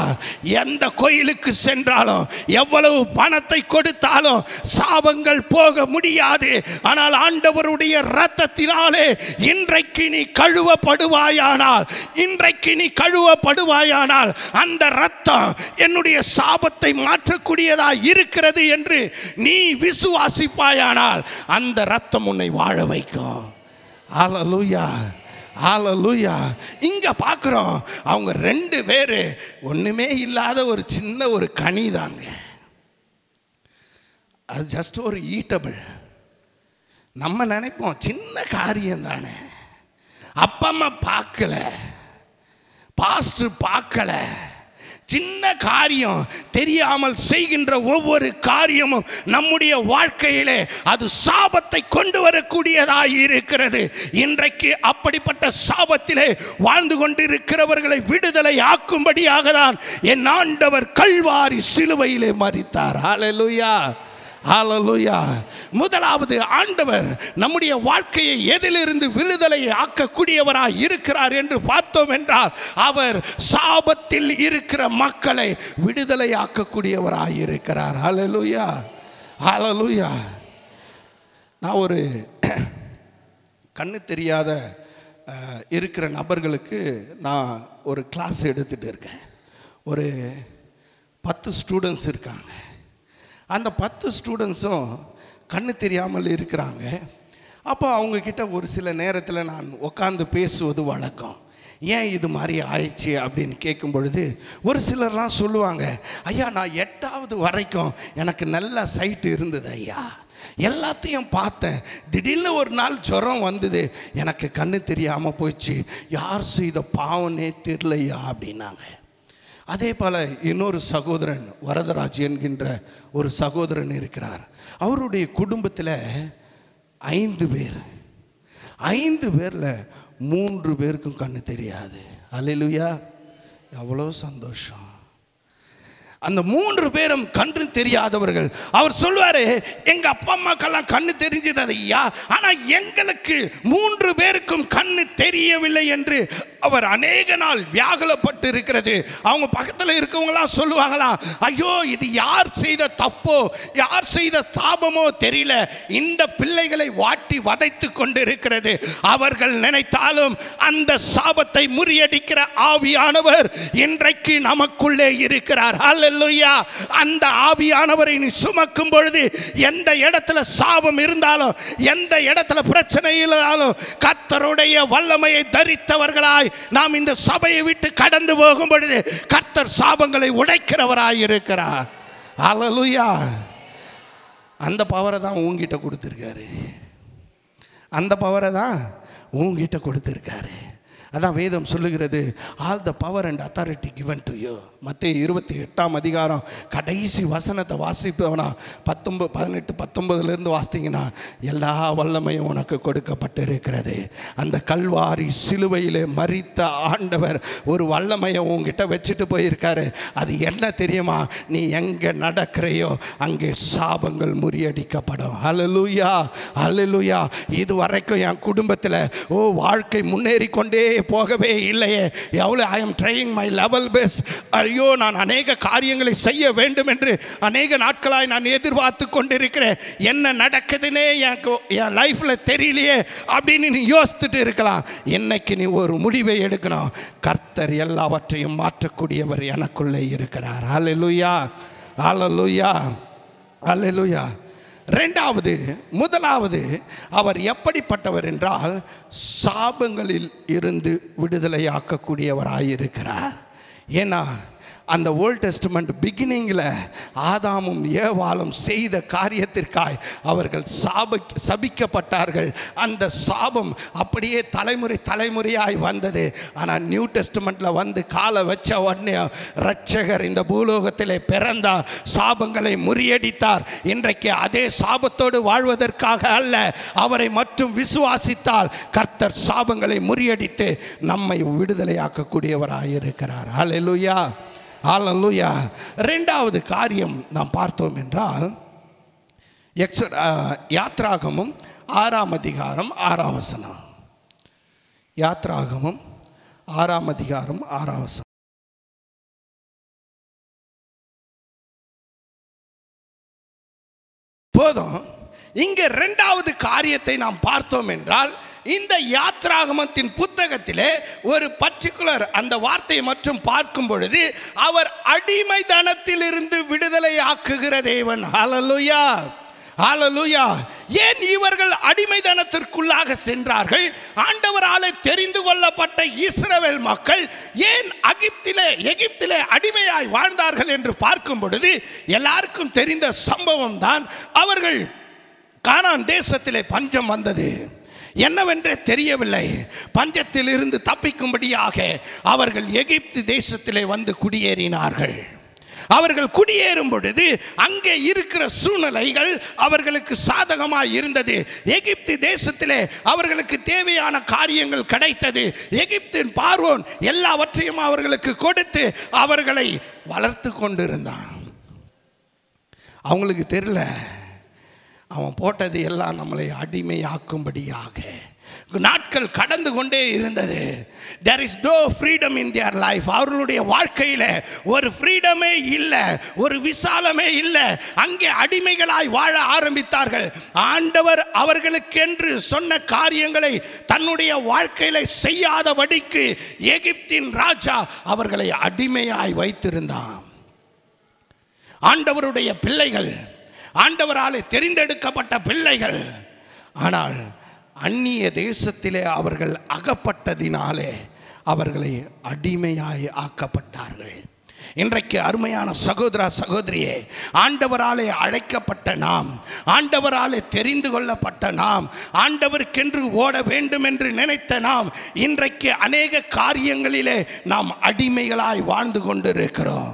எந்த கோயிலுக்கு சென்றாலும் எவ்வளவு பணத்தை கொடுத்தாலும் சாபங்கள் போக முடியாது. ஆனால் ஆண்டவருடைய இரத்தத்தினாலே இன்றைக்கு நீ கழுவப்படுவாயானால், இன்றைக்கு நீ கழுவப்படுவாயானால் அந்த இரத்தம் என்னுடைய சாபத்தை மாற்றக்கூடியதாக இருக்கிறது என்று நீ விசுவாசிப்பாயானால் அந்த இரத்தம் உன்னை வாழ வைக்கும். ஹல்லேலூயா, ஹல்லேலூயா. இங்க பார்க்குறோம், அவங்க 2 பேர் ஒண்ணுமே இல்லாத ஒரு சின்ன ஒரு கனி தாங்க. அது ஜஸ்ட் ஒரு ஈட்டபிள். நம்ம நினைப்போம் சின்ன காரியம் தானே, அப்பா அம்மா பார்க்கல, பாஸ்டர் பார்க்கல. சின்ன காரியம், தெரியாமல் செய்கின்ற ஒவ்வொரு காரியமும் நம்முடைய வாழ்க்கையிலே அது சாபத்தை கொண்டு வரக்கூடியதாக இருக்கிறது. இன்றைக்கு அப்படிப்பட்ட சாபத்திலே வாழ்ந்து கொண்டிருக்கிறவர்களை விடுதலை ஆக்கும்படியாக தான் என் ஆண்டவர் கல்வாரி சிலுவையிலே மரித்தார். ஹல்லேலூயா, ஹல்லேலூயா. முதலாவது, ஆண்டவர் நம்முடைய வாழ்க்கையை எதிலிருந்து விடுதலை ஆக்கக்கூடியவராய் இருக்கிறார் என்று பார்த்தோம் என்றால், அவர் சாபத்தில் இருக்கிற மக்களை விடுதலை ஆக்கக்கூடியவராய் இருக்கிறார். ஹல்லேலூயா, ஹல்லேலூயா. நான் ஒரு கண்ணு தெரியாத இருக்கிற நபர்களுக்கு நான் ஒரு கிளாஸ் எடுத்துகிட்டு இருக்கேன். ஒரு 10 ஸ்டூடெண்ட்ஸ் இருக்காங்க. அந்த 10 ஸ்டூடெண்ட்ஸும் கண்ணு தெரியாமல் இருக்கிறாங்க. அப்போ அவங்கக்கிட்ட ஒரு சில நேரத்தில் நான் உட்காந்து பேசுவது வழக்கம். ஏன் இது மாதிரி ஆயிடுச்சு அப்படின்னு கேட்கும் பொழுது ஒரு சிலர்லாம் சொல்லுவாங்க, ஐயா நான் 8வது வரைக்கும் எனக்கு நல்ல சைட்டு இருந்தது ஐயா, எல்லாத்தையும் பார்த்தேன், திடீர்னு ஒரு நாள் ஜுரம் வந்தது, எனக்கு கண்ணு தெரியாமல் போயிடுச்சு, யார் செய்த பாவனே தெரியலையா அப்படின்னாங்க. அதே போல் இன்னொரு சகோதரன், வரதராஜ் என்கின்ற ஒரு சகோதரன் இருக்கிறார். அவருடைய குடும்பத்தில் 5 பேர், 5 பேரில் 3 பேருக்கும் கண்ணு தெரியாது. அல்லேலூயா, எவ்வளோ சந்தோஷம். அந்த 3 பேரும் கண்ணு தெரியாதவர்கள். அவர் சொல்வாரு, எங்க அப்பா அம்மாக்கெல்லாம் கண்ணு தெரிஞ்சது ஐயா, ஆனால் எங்களுக்கு 3 பேருக்கும் கண்ணு தெரியவில்லை என்று அவர் அநேக நாள் வியாகுலப்பட்டு இருக்கிறது. அவங்க பக்கத்தில் இருக்கவங்களாம் சொல்லுவாங்களாம், ஐயோ இது யார் செய்த தப்போ யார் செய்த தாபமோ தெரியல, இந்த பிள்ளைகளை வாட்டி வதைத்து கொண்டிருக்கிறது. அவர்கள் நினைத்தாலும் அந்த சாபத்தை முறியடிக்கிற ஆவியானவர் இன்றைக்கு நமக்குள்ளே இருக்கிறார். அல்லேலூயா. அந்த ஆவியானவரை நீ சுமக்கும் பொழுது எந்த இடத்துல சாபம் இருந்தாலும், எந்த இடத்துல பிரச்சனை இருந்தாலும், கர்த்தருடைய வல்லமையை தரித்தவர்களாய் நாம் இந்த சபையை விட்டு கடந்து போகும் பொழுது கர்த்தர் சாபங்களை உடைக்கிறவராய் இருக்கிறார். அல்லேலூயா. அந்த பவரை தான் உங்ககிட்ட கொடுத்திருக்காரு, அந்த பவரை தான் உங்ககிட்ட கொடுத்திருக்காரு. அதான் வேதம் சொல்லுகிறது, all the power and authority given to you. மத்தேயு 28ஆம் அதிகாரம் கடைசி வசனத்தை வாசிப்பவனா 18, 19 வாசித்தீங்கன்னா, எல்லா வல்லமையும் உனக்கு கொடுக்கப்பட்டு இருக்கிறது. அந்த கல்வாரி சிலுவையிலே மரித்த ஆண்டவர் ஒரு வல்லமையை உங்ககிட்ட வச்சுட்டு போயிருக்காரு. அது என்ன தெரியுமா? நீ எங்கே நடக்கிறையோ அங்கே சாபங்கள் முறியடிக்கப்படும். அல்லேலூயா, அல்லேலூயா. இது வரைக்கும் என் குடும்பத்தில் வாழ்க்கை முன்னேறி கொண்டே போகவே இல்லையே, எவ்வளோ I am trying my level best, ஐயோ நான் அநேக காரியங்களை செய்ய வேண்டும் என்று அநேக நாட்களாய் நான் எதிர்பார்த்து கொண்டிருக்கிறேன், என்ன நடக்குதுன்னே எனக்கு என் லைஃப்பில் தெரியலையே அப்படின்னு நீ யோசித்துட்டு இருக்கலாம். என்னைக்கு நீ ஒரு முடிவை எடுக்கணும், கர்த்தர் எல்லாவற்றையும் மாற்றக்கூடியவர் எனக்குள்ளே இருக்கிறார். அல்லேலூயா, அல்லேலூயா, அல்லேலூயா. ரெண்டாவது, முதலாவது அவர் எப்படிப்பட்டவர் என்றால் சாபங்களில் இருந்து விடுதலையாக்கக்கூடியவராயிருக்கிறார். ஏன்னா அந்த ஓல்ட் டெஸ்டமெண்ட் பிகினிங்கில் ஆதாமும் ஏவாளும் செய்த காரியத்திற்காய் அவர்கள் சபிக்கப்பட்டார்கள். அந்த சாபம் அப்படியே தலைமுறை தலைமுறையாய் வந்தது. ஆனால் நியூ டெஸ்டமெண்ட்டில் வந்து காலை வச்ச உடனே இரட்சகர் இந்த பூலோகத்திலே பிறந்தார், சாபங்களை முறியடித்தார். இன்றைக்கு அதே சாபத்தோடு வாழ்வதற்காக அல்ல, அவரை மட்டும் விசுவாசித்தால் கர்த்தர் சாபங்களை முறியடித்து நம்மை விடுதலையாக்கக்கூடியவராயிருக்கிறார். அல்லேலூயா, அல்லேலூயா. ரெண்டாவது காரியம் நாம் பார்த்தோம் என்றால், யாத்ராகமம் 6ஆம் அதிகாரம் 6ஆம் வசனம். யாத்ராகமம் 6ஆம் அதிகாரம் 6ஆம் வசனம். போதும். இங்கே 2வது காரியத்தை நாம் பார்த்தோம் என்றால், இந்த யாத்ராகமத்தின் புத்தகத்திலே ஒரு பர்டிகுலர் அந்த வார்த்தையை மற்றும் பார்க்கும் பொழுது, அவர் அடிமைத்தனத்திலிருந்து விடுதலை ஆக்குகிற தேவன். ஹல்லேலூயா, ஹல்லேலூயா. ஏன் இவர்கள் அடிமைத்தனத்திற்குள்ளாக சென்றார்கள்? ஆண்டவராலே தெரிந்து கொள்ளப்பட்ட இஸ்ரவேல் மக்கள் ஏன் எகிப்திலே அடிமையாய் வாழ்ந்தார்கள் என்று பார்க்கும் பொழுது, எல்லாருக்கும் தெரிந்த சம்பவம் தான். அவர்கள் கானான் தேசத்திலே பஞ்சம் வந்தது. என்னவென்றே தெரியவில்லை. பஞ்சத்தில் இருந்து தப்பிக்கும்படியாக அவர்கள் எகிப்து தேசத்திலே வந்து குடியேறினார்கள். அவர்கள் குடியேறும் பொழுது அங்கே இருக்கிற சூழ்நிலைகள் அவர்களுக்கு சாதகமாக இருந்தது. எகிப்து தேசத்திலே அவர்களுக்கு தேவையான காரியங்கள் கிடைத்தது. எகிப்தின் பார்வோன் எல்லாவற்றையும் அவர்களுக்கு கொடுத்து அவர்களை வளர்த்து கொண்டிருந்தான். அவங்களுக்கு தெரியல, அவன் போட்டது எல்லாம் நம்மளை அடிமையாக்கும்படியாக. நாட்கள் கடந்து கொண்டே இருந்தது. there is no freedom in their life. அவர்களுடைய வாழ்க்கையில் ஒரு ஃப்ரீடமே இல்லை, ஒரு விசாலமே இல்லை. அங்கே அடிமைகளாய் வாழ ஆரம்பித்தார்கள். ஆண்டவர் அவர்களுக்கென்று சொன்ன காரியங்களை தன்னுடைய வாழ்க்கையில் செய்யாதபடிக்கு எகிப்தின் ராஜா அவர்களை அடிமையாய் வைத்திருந்தான். ஆண்டவருடைய பிள்ளைகள், ஆண்டவராலே தெரிந்தெடுக்கப்பட்ட பிள்ளைகள், ஆனால் அந்நிய தேசத்திலே அவர்கள் அகப்பட்டதினாலே அவர்களை அடிமையாய் ஆக்கப்பட்டார்கள். இன்றைக்கு அருமையான சகோதர சகோதரியே, ஆண்டவராலே அழைக்கப்பட்ட நாம், ஆண்டவராலே தெரிந்து கொள்ளப்பட்ட நாம், ஆண்டவருக்கென்று ஓட வேண்டும் என்று நினைத்த நாம், இன்றைக்கு அநேக காரியங்களிலே நாம் அடிமைகளாய் வாழ்ந்து கொண்டிருக்கிறோம்.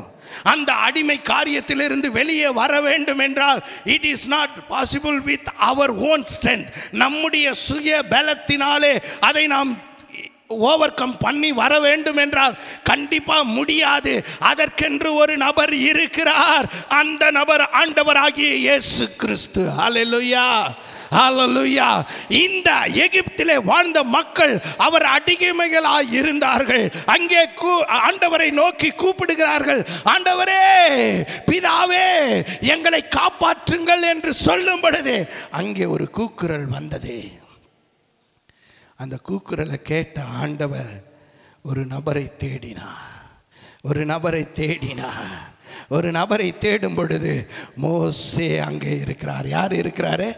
அந்த அடிமை காரியத்திலிருந்து வெளியே வர வேண்டும் என்றால் it is not possible with our own strength. நம்முடைய சுய பலத்தினாலே அதை நாம் ஓவர்கம் பண்ணி வர வேண்டும் என்றால் கண்டிப்பா முடியாது. அதற்கென்று ஒரு நபர் இருக்கிறார். அந்த நபர் ஆண்டவராகிய இயேசு கிறிஸ்து. ஹல்லேலூயா, ஹல்லேலூயா. இந்த எகிப்திலே வாழ்ந்த மக்கள் அவர் அடிமைகளாய் இருந்தார்கள். அங்கே ஆண்டவரை நோக்கி கூப்பிடுகிறார்கள். ஆண்டவரே, பிதாவே, எங்களை காப்பாற்றுங்கள் என்று சொல்லும் பொழுது அங்கே ஒரு கூக்குரல் வந்தது. அந்த கூக்குரலை கேட்ட ஆண்டவர் ஒரு நபரை தேடினார். ஒரு நபரை தேடும் பொழுது மோசே அங்கே இருக்கிறார். யார் இருக்கிறாரு?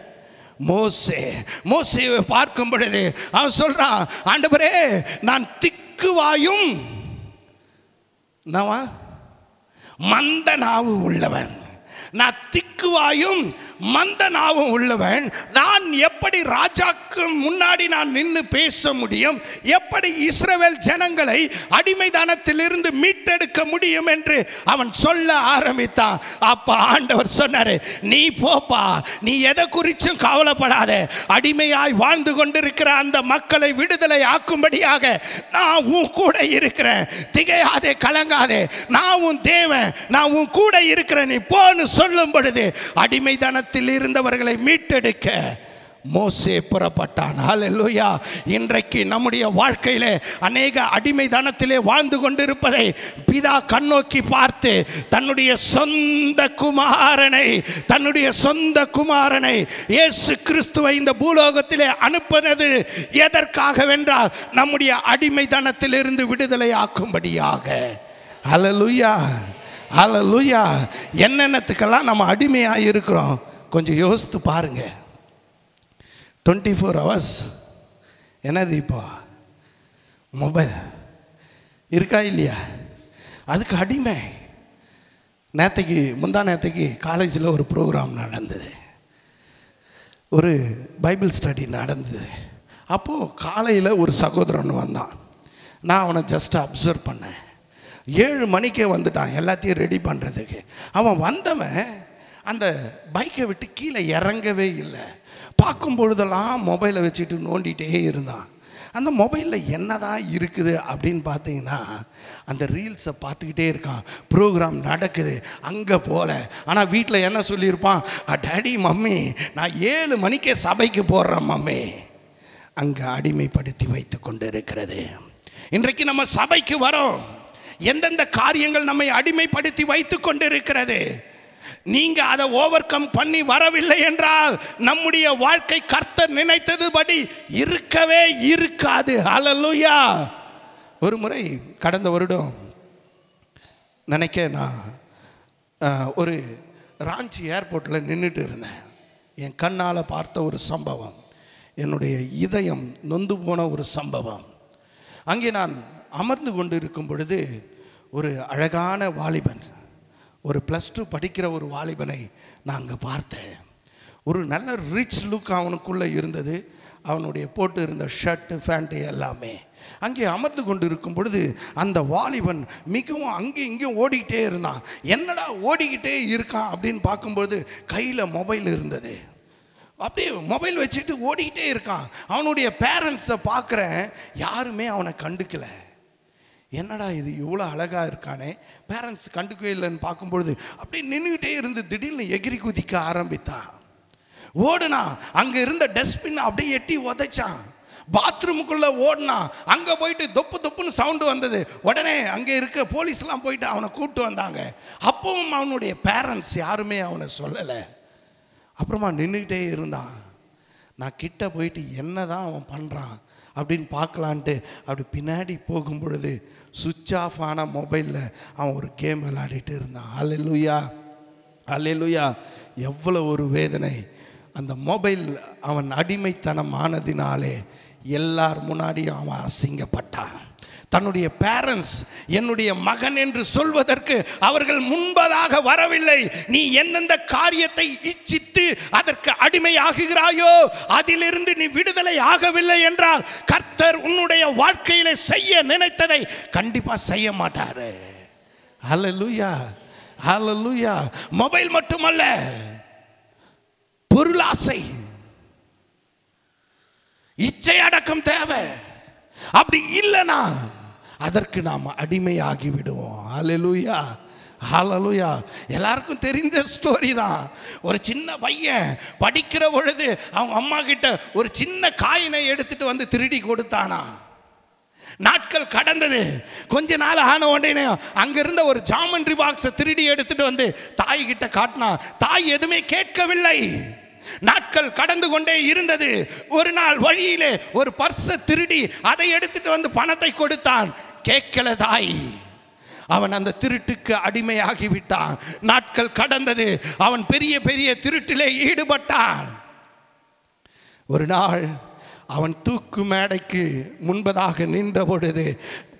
மோசேவை பார்க்கும் பொழுது அவன் சொல்றான், ஆண்டவரே, நான் திக்குவாயும் மந்த நாவு உள்ளவன். நான் திக்குவாயும் மந்த நாவும் உள்ளவன். நான் எப்படி ராஜாக்கு முன்னாடி நான் நின்று பேச முடியும்? எப்படி இஸ்ரவேல் ஜனங்களை அடிமைத்தனத்திலிருந்து மீட்டெடுக்க முடியும் என்று அவன் சொல்ல ஆரம்பித்தான். அப்ப ஆண்டவர் சொன்னாரு, நீ போப்பா, நீ எதை குறிச்சும் கவலைப்படாத. அடிமையாய் வாழ்ந்து கொண்டிருக்கிற அந்த மக்களை விடுதலை ஆக்கும்படியாக நான் உன் கூட இருக்கிறேன். திகையாதே, கலங்காதே, நான் உன் தேவன், நான் உன் கூட இருக்கிறேன். நீ போன்னு சொல்லும் பொழுது அடிமைத்தனத்தில் இருந்தவர்களை மீட்டெடுக்க மோசே புறப்பட்டான். ஹல்லேலூயா. இன்றைக்கு நம்முடைய வாழ்க்கையிலே அநேக அடிமைத்தனத்திலே வாழ்ந்து கொண்டிருப்பதை பிதா கண்ணோக்கி பார்த்து தன்னுடைய சொந்த குமாரனை இயேசு கிறிஸ்துவை இந்த பூலோகத்திலே அனுப்பினது எதற்காகவென்றால் நம்முடைய அடிமைத்தனத்திலிருந்து விடுதலை ஆக்கும்படியாக. ஹல்லேலூயா, ஹல்லேலூயா. என்னென்னத்துக்கெல்லாம் நம்ம அடிமையாக இருக்கிறோம் கொஞ்சம் யோசித்து பாருங்க. 24 hours என்னது இப்போ மொபைல் இருக்கா இல்லையா? அதுக்கு அடிமை. முந்தா நேற்றுக்கு காலேஜில் ஒரு ப்ரோக்ராம் நடந்தது, ஒரு பைபிள் ஸ்டடி நடந்தது. அப்போது காலையில் ஒரு சகோதரன் வந்தான். நான் அவனை ஜஸ்ட் அப்சர்வ் பண்ணேன். 7 மணிக்கே வந்துட்டான் எல்லாத்தையும் ரெடி பண்ணுறதுக்கு. அவன் வந்தவன் அந்த பைக்கை விட்டு கீழே இறங்கவே இல்லை. பார்க்கும் பொழுதெல்லாம் மொபைலை வச்சுட்டு நோண்டிகிட்டே இருந்தான். அந்த மொபைலில் என்னதான் இருக்குது அப்படின்னு பார்த்தீங்கன்னா, அந்த ரீல்ஸை பார்த்துக்கிட்டே இருக்கான். ப்ரோக்ராம் நடக்குது அங்கே போல. ஆனால் வீட்டில் என்ன சொல்லியிருப்பான்? டாடி, மம்மி, நான் 7 மணிக்கே சபைக்கு போடுறேன் மம்மி. அங்கே அடிமைப்படுத்தி வைத்து கொண்டு இருக்கிறது. இன்றைக்கு நம்ம சபைக்கு வரோம், எந்தெந்த காரியங்கள் நம்மை அடிமைப்படுத்தி வைத்து கொண்டிருக்கிறது, நீங்க அதை ஓவர் கம் பண்ணி வரவில்லை என்றால் நம்முடைய வாழ்க்கை கர்த்தர் நினைத்ததுபடி இருக்கவே இருக்காது. ஹல்லேலூயா. ஒரு முறை கடந்த வருடம் நினைக்க நான் ஒரு ராஞ்சி ஏர்போர்ட்டில் நின்றுட்டு இருந்தேன். என் கண்ணால் பார்த்த ஒரு சம்பவம், என்னுடைய இதயம் நொந்து போன ஒரு சம்பவம். அங்கே நான் அமர்ந்து கொண்டு இருக்கும் பொழுது ஒரு அழகான வாலிபன், ஒரு +2 படிக்கிற ஒரு வாலிபனை நான் அங்கே பார்த்தேன். ஒரு நல்ல ரிச் லுக் அவனுக்குள்ளே இருந்தது. அவனுடைய போட்டு இருந்த ஷர்ட்டு ஃபேண்ட்டு எல்லாமே. அங்கே அமர்ந்து கொண்டு இருக்கும் பொழுது அந்த வாலிபன் மிகவும் அங்கேயும் இங்கேயும் ஓடிக்கிட்டே இருந்தான். என்னடா ஓடிக்கிட்டே இருக்கான் அப்படின்னு பார்க்கும்பொழுது கையில் மொபைல் இருந்தது. அப்படியே மொபைல் வச்சுட்டு ஓடிக்கிட்டே இருக்கான். அவனுடைய பேரண்ட்ஸை பார்க்குறேன், யாருமே அவனை கண்டுக்கலை. என்னடா இது இவ்வளோ அழகாக இருக்கானே, பேரண்ட்ஸ் கண்டுக்கவே இல்லைன்னு பார்க்கும்பொழுது அப்படியே நின்றுக்கிட்டே இருந்து திடீர்னு எகிரி குதிக்க ஆரம்பித்தான். ஓடுனா, அங்கே இருந்த டஸ்ட்பின் அப்படியே எட்டி உதைச்சான். பாத்ரூமுக்குள்ளே ஓடினா, அங்கே போயிட்டு தொப்பு தொப்புன்னு சவுண்டு வந்தது. உடனே அங்கே இருக்க போலீஸ்லாம் போயிட்டு அவனை கூப்பிட்டு வந்தாங்க. அப்பவும் அவனுடைய பேரண்ட்ஸ் யாருமே அவனை சொல்லலை. அப்புறமா நின்றுக்கிட்டே இருந்தான். நான் கிட்ட போயிட்டு என்ன தான் அவன் பண்ணுறான் அப்படின்னு பார்க்கலான்ட்டு அப்படி பின்னாடி போகும் பொழுது சுவிட்ச் ஆஃப் ஆன மொபைலில் அவன் ஒரு கேம் விளையாடிட்டு இருந்தான். அல்லேலூயா, அல்லேலூயா. எவ்வளோ ஒரு வேதனை! அந்த மொபைல் அவன் அடிமைத்தனம் ஆனதினாலே எல்லார் முன்னாடியும் அவன் அசிங்கப்பட்டான். தன்னுடைய பேரண்ட்ஸ் என்னுடைய மகன் என்று சொல்வதற்கு அவர்கள் முன்பதாக வரவில்லை. நீ எந்தெந்த காரியத்தை இச்சித்து அதற்கு அடிமையாகுகிறாயோ அதிலிருந்து நீ விடுதலை ஆகவில்லை என்றால் கர்த்தர் உன்னுடைய வாழ்க்கையில செய்ய நினைத்ததை கண்டிப்பா செய்ய மாட்டாரு. ஹல்லேலூயா, ஹல்லேலூயா. மொபைல் மட்டுமல்ல, பொருளாசை, இச்சை அடக்கம் தேவை. அப்படி இல்லைனா அதற்கு நாம் அடிமையாகி விடுவோம். ஹல்லேலூயா, ஹல்லேலூயா. எல்லாருக்கும் தெரிந்த ஸ்டோரி தான். ஒரு சின்ன பையன் படிக்கிற பொழுது அவங்க அம்மா கிட்ட ஒரு சின்ன காயினை எடுத்துட்டு வந்து திருடி கொடுத்தானா. நாட்கள் கடந்தது. கொஞ்ச நாள் ஆன உடனே அங்கிருந்த ஒரு ஜாமெண்ட்ரி பாக்ஸை திருடி எடுத்துட்டு வந்து தாய் கிட்ட காட்டினா. தாய் எதுவுமே கேட்கவில்லை. நாட்கள் கடந்து கொண்டே இருந்தது. ஒரு நாள் வழியிலே ஒரு பர்ஸை திருடி அதை எடுத்துட்டு வந்து பணத்தை கொடுத்தான். கேட்கல தாய். அவன் அந்த திருட்டுக்கு அடிமையாகி விட்டான். நாட்கள் கடந்தது. அவன் பெரிய பெரிய திருட்டிலே ஈடுபட்டான். ஒரு நாள் அவன் தூக்கு மேடைக்கு முன்பதாக நின்ற பொழுது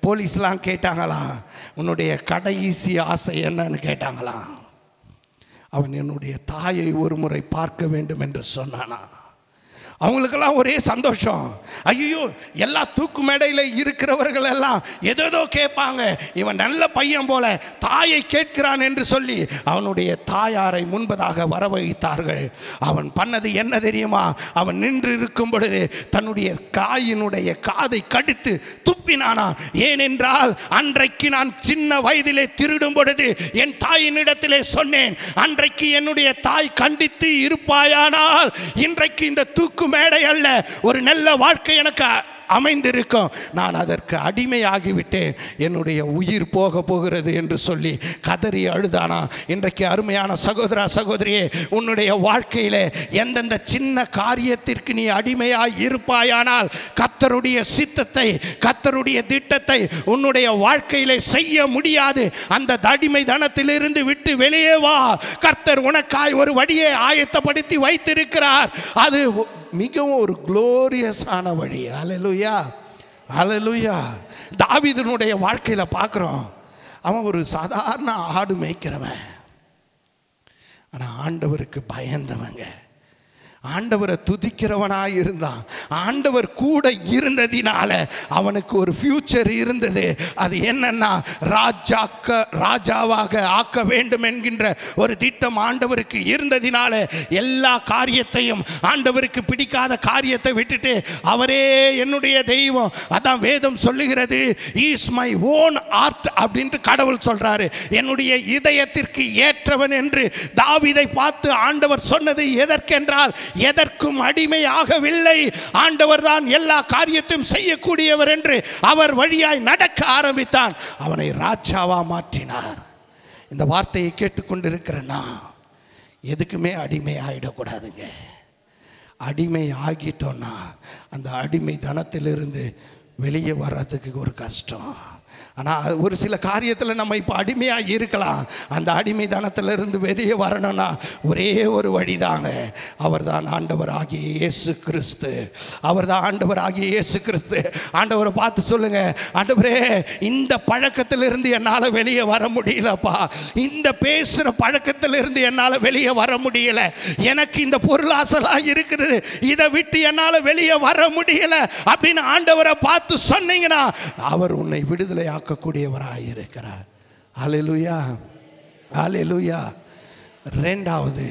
போலீஸ்லாம் கேட்டாங்களாம், உன்னுடைய கடைசி ஆசை என்னன்னு கேட்டாங்களாம். அவன் என்னுடைய தாயை ஒரு முறை பார்க்க வேண்டும் என்று சொன்னானா. அவங்களுக்கெல்லாம் ஒரே சந்தோஷம். ஐயோ, எல்லா தூக்கு மேடையில் இருக்கிறவர்கள் எல்லாம் ஏதோ கேட்பாங்க, இவன் நல்ல பையன் போல தாயை கேட்கிறான் என்று சொல்லி அவனுடைய தாயாரை முன்பதாக வரவழைத்தார்கள். அவன் பண்ணது என்ன தெரியுமா? அவன் நின்று இருக்கும் பொழுது தன்னுடைய தாயினுடைய காதை கடித்து துப்பினானா. ஏனென்றால் அன்றைக்கு நான் சின்ன வயதிலே திருடும் பொழுது என் தாயினிடத்திலே சொன்னேன், அன்றைக்கு என்னுடைய தாய் கண்டித்து இருப்பாயானால் இன்றைக்கு இந்த தூக்கு மேடை அல்ல, ஒரு நல்ல வாழ்க்கை எனக்கு அமைந்திருக்கும். நான் அதற்கு அடிமையாகிவிட்டேன், என்னுடைய உயிர் போக போகிறது என்று சொல்லி கதறி அழுதானா. இன்றைக்கு அருமையான சகோதரா சகோதரியே, உன்னுடைய வாழ்க்கையிலே எந்தெந்த சின்ன காரியத்திற்கு நீ அடிமையாய் இருப்பாயானால் கர்த்தருடைய சித்தத்தை, கர்த்தருடைய திட்டத்தை உன்னுடைய வாழ்க்கையிலே செய்ய முடியாது. அந்த அடிமைத்தனத்திலிருந்து விட்டு வெளியே வா. கர்த்தர் உனக்காய் ஒரு வழியை ஆயத்தப்படுத்தி வைத்திருக்கிறார். அது மிகவும் ஒரு குளோரியஸான வழி. ஹல்லேலூயா, ஹல்லேலூயா. தாவீதுனுடைய வாழ்க்கையில் பார்க்குறோம், அவன் ஒரு சாதாரண ஆடு மேய்க்கிறவன். ஆனால் ஆண்டவருக்கு பயந்தவங்க, ஆண்டவரை துதிக்கிறவனாக இருந்தான். ஆண்டவர் கூட இருந்ததினால அவனுக்கு ஒரு ஃபியூச்சர் இருந்தது. அது என்னன்னா, ராஜாவாக ஆக்க வேண்டும் என்கின்ற ஒரு திட்டம் ஆண்டவருக்கு இருந்ததினால எல்லா காரியத்தையும், ஆண்டவருக்கு பிடிக்காத காரியத்தை விட்டுட்டு அவரே என்னுடைய தெய்வம், அதான் வேதம் சொல்லுகிறது, இஸ் மை ஓன் ஆர்ட் அப்படின்ட்டு கடவுள் சொல்றாரு. என்னுடைய இதயத்திற்கு ஏற்றவன் என்று தாவீதை பார்த்து ஆண்டவர் சொன்னது எதற்கென்றால், எதற்கும் அடிமையாகவில்லை. ஆண்டவர் தான் எல்லா காரியத்தையும் செய்யக்கூடியவர் என்று அவர் வழியாய் நடக்க ஆரம்பித்தான். அவனை ராஜாவா மாற்றினார். இந்த வார்த்தையை கேட்டுக்கொண்டிருக்கிறேன்னா எதுக்குமே அடிமை ஆகிடக்கூடாதுங்க. அடிமை ஆகிட்டோன்னா அந்த அடிமை தனத்திலிருந்து வெளியே வர்றதுக்கு ஒரு கஷ்டம். ஆனால் ஒரு சில காரியத்தில் நம்ம இப்போ அடிமையாக இருக்கலாம். அந்த அடிமைத்தனத்திலிருந்து வெளியே வரணும்னா ஒரே ஒரு வழிதாங்க. அவர் தான் ஆண்டவராகிய இயேசு கிறிஸ்து. அவர் தான் ஆண்டவராகிய இயேசு கிறிஸ்து. ஆண்டவரை பார்த்து சொல்லுங்க, ஆண்டவரே இந்த பழக்கத்திலிருந்து என்னால் வெளியே வர முடியலப்பா. இந்த பேசுகிற பழக்கத்திலிருந்து என்னால் வெளியே வர முடியல. எனக்கு இந்த பொருளாசலாக இருக்குது, இதை விட்டு என்னால் வெளியே வர முடியல அப்படின்னு ஆண்டவரை பார்த்து சொன்னீங்கன்னா அவர் உன்னை விடுதலை ஆக்கக்கூடியவராக இருக்கிறார். ஹல்லேலூயா, ஹல்லேலூயா. இரண்டாவது,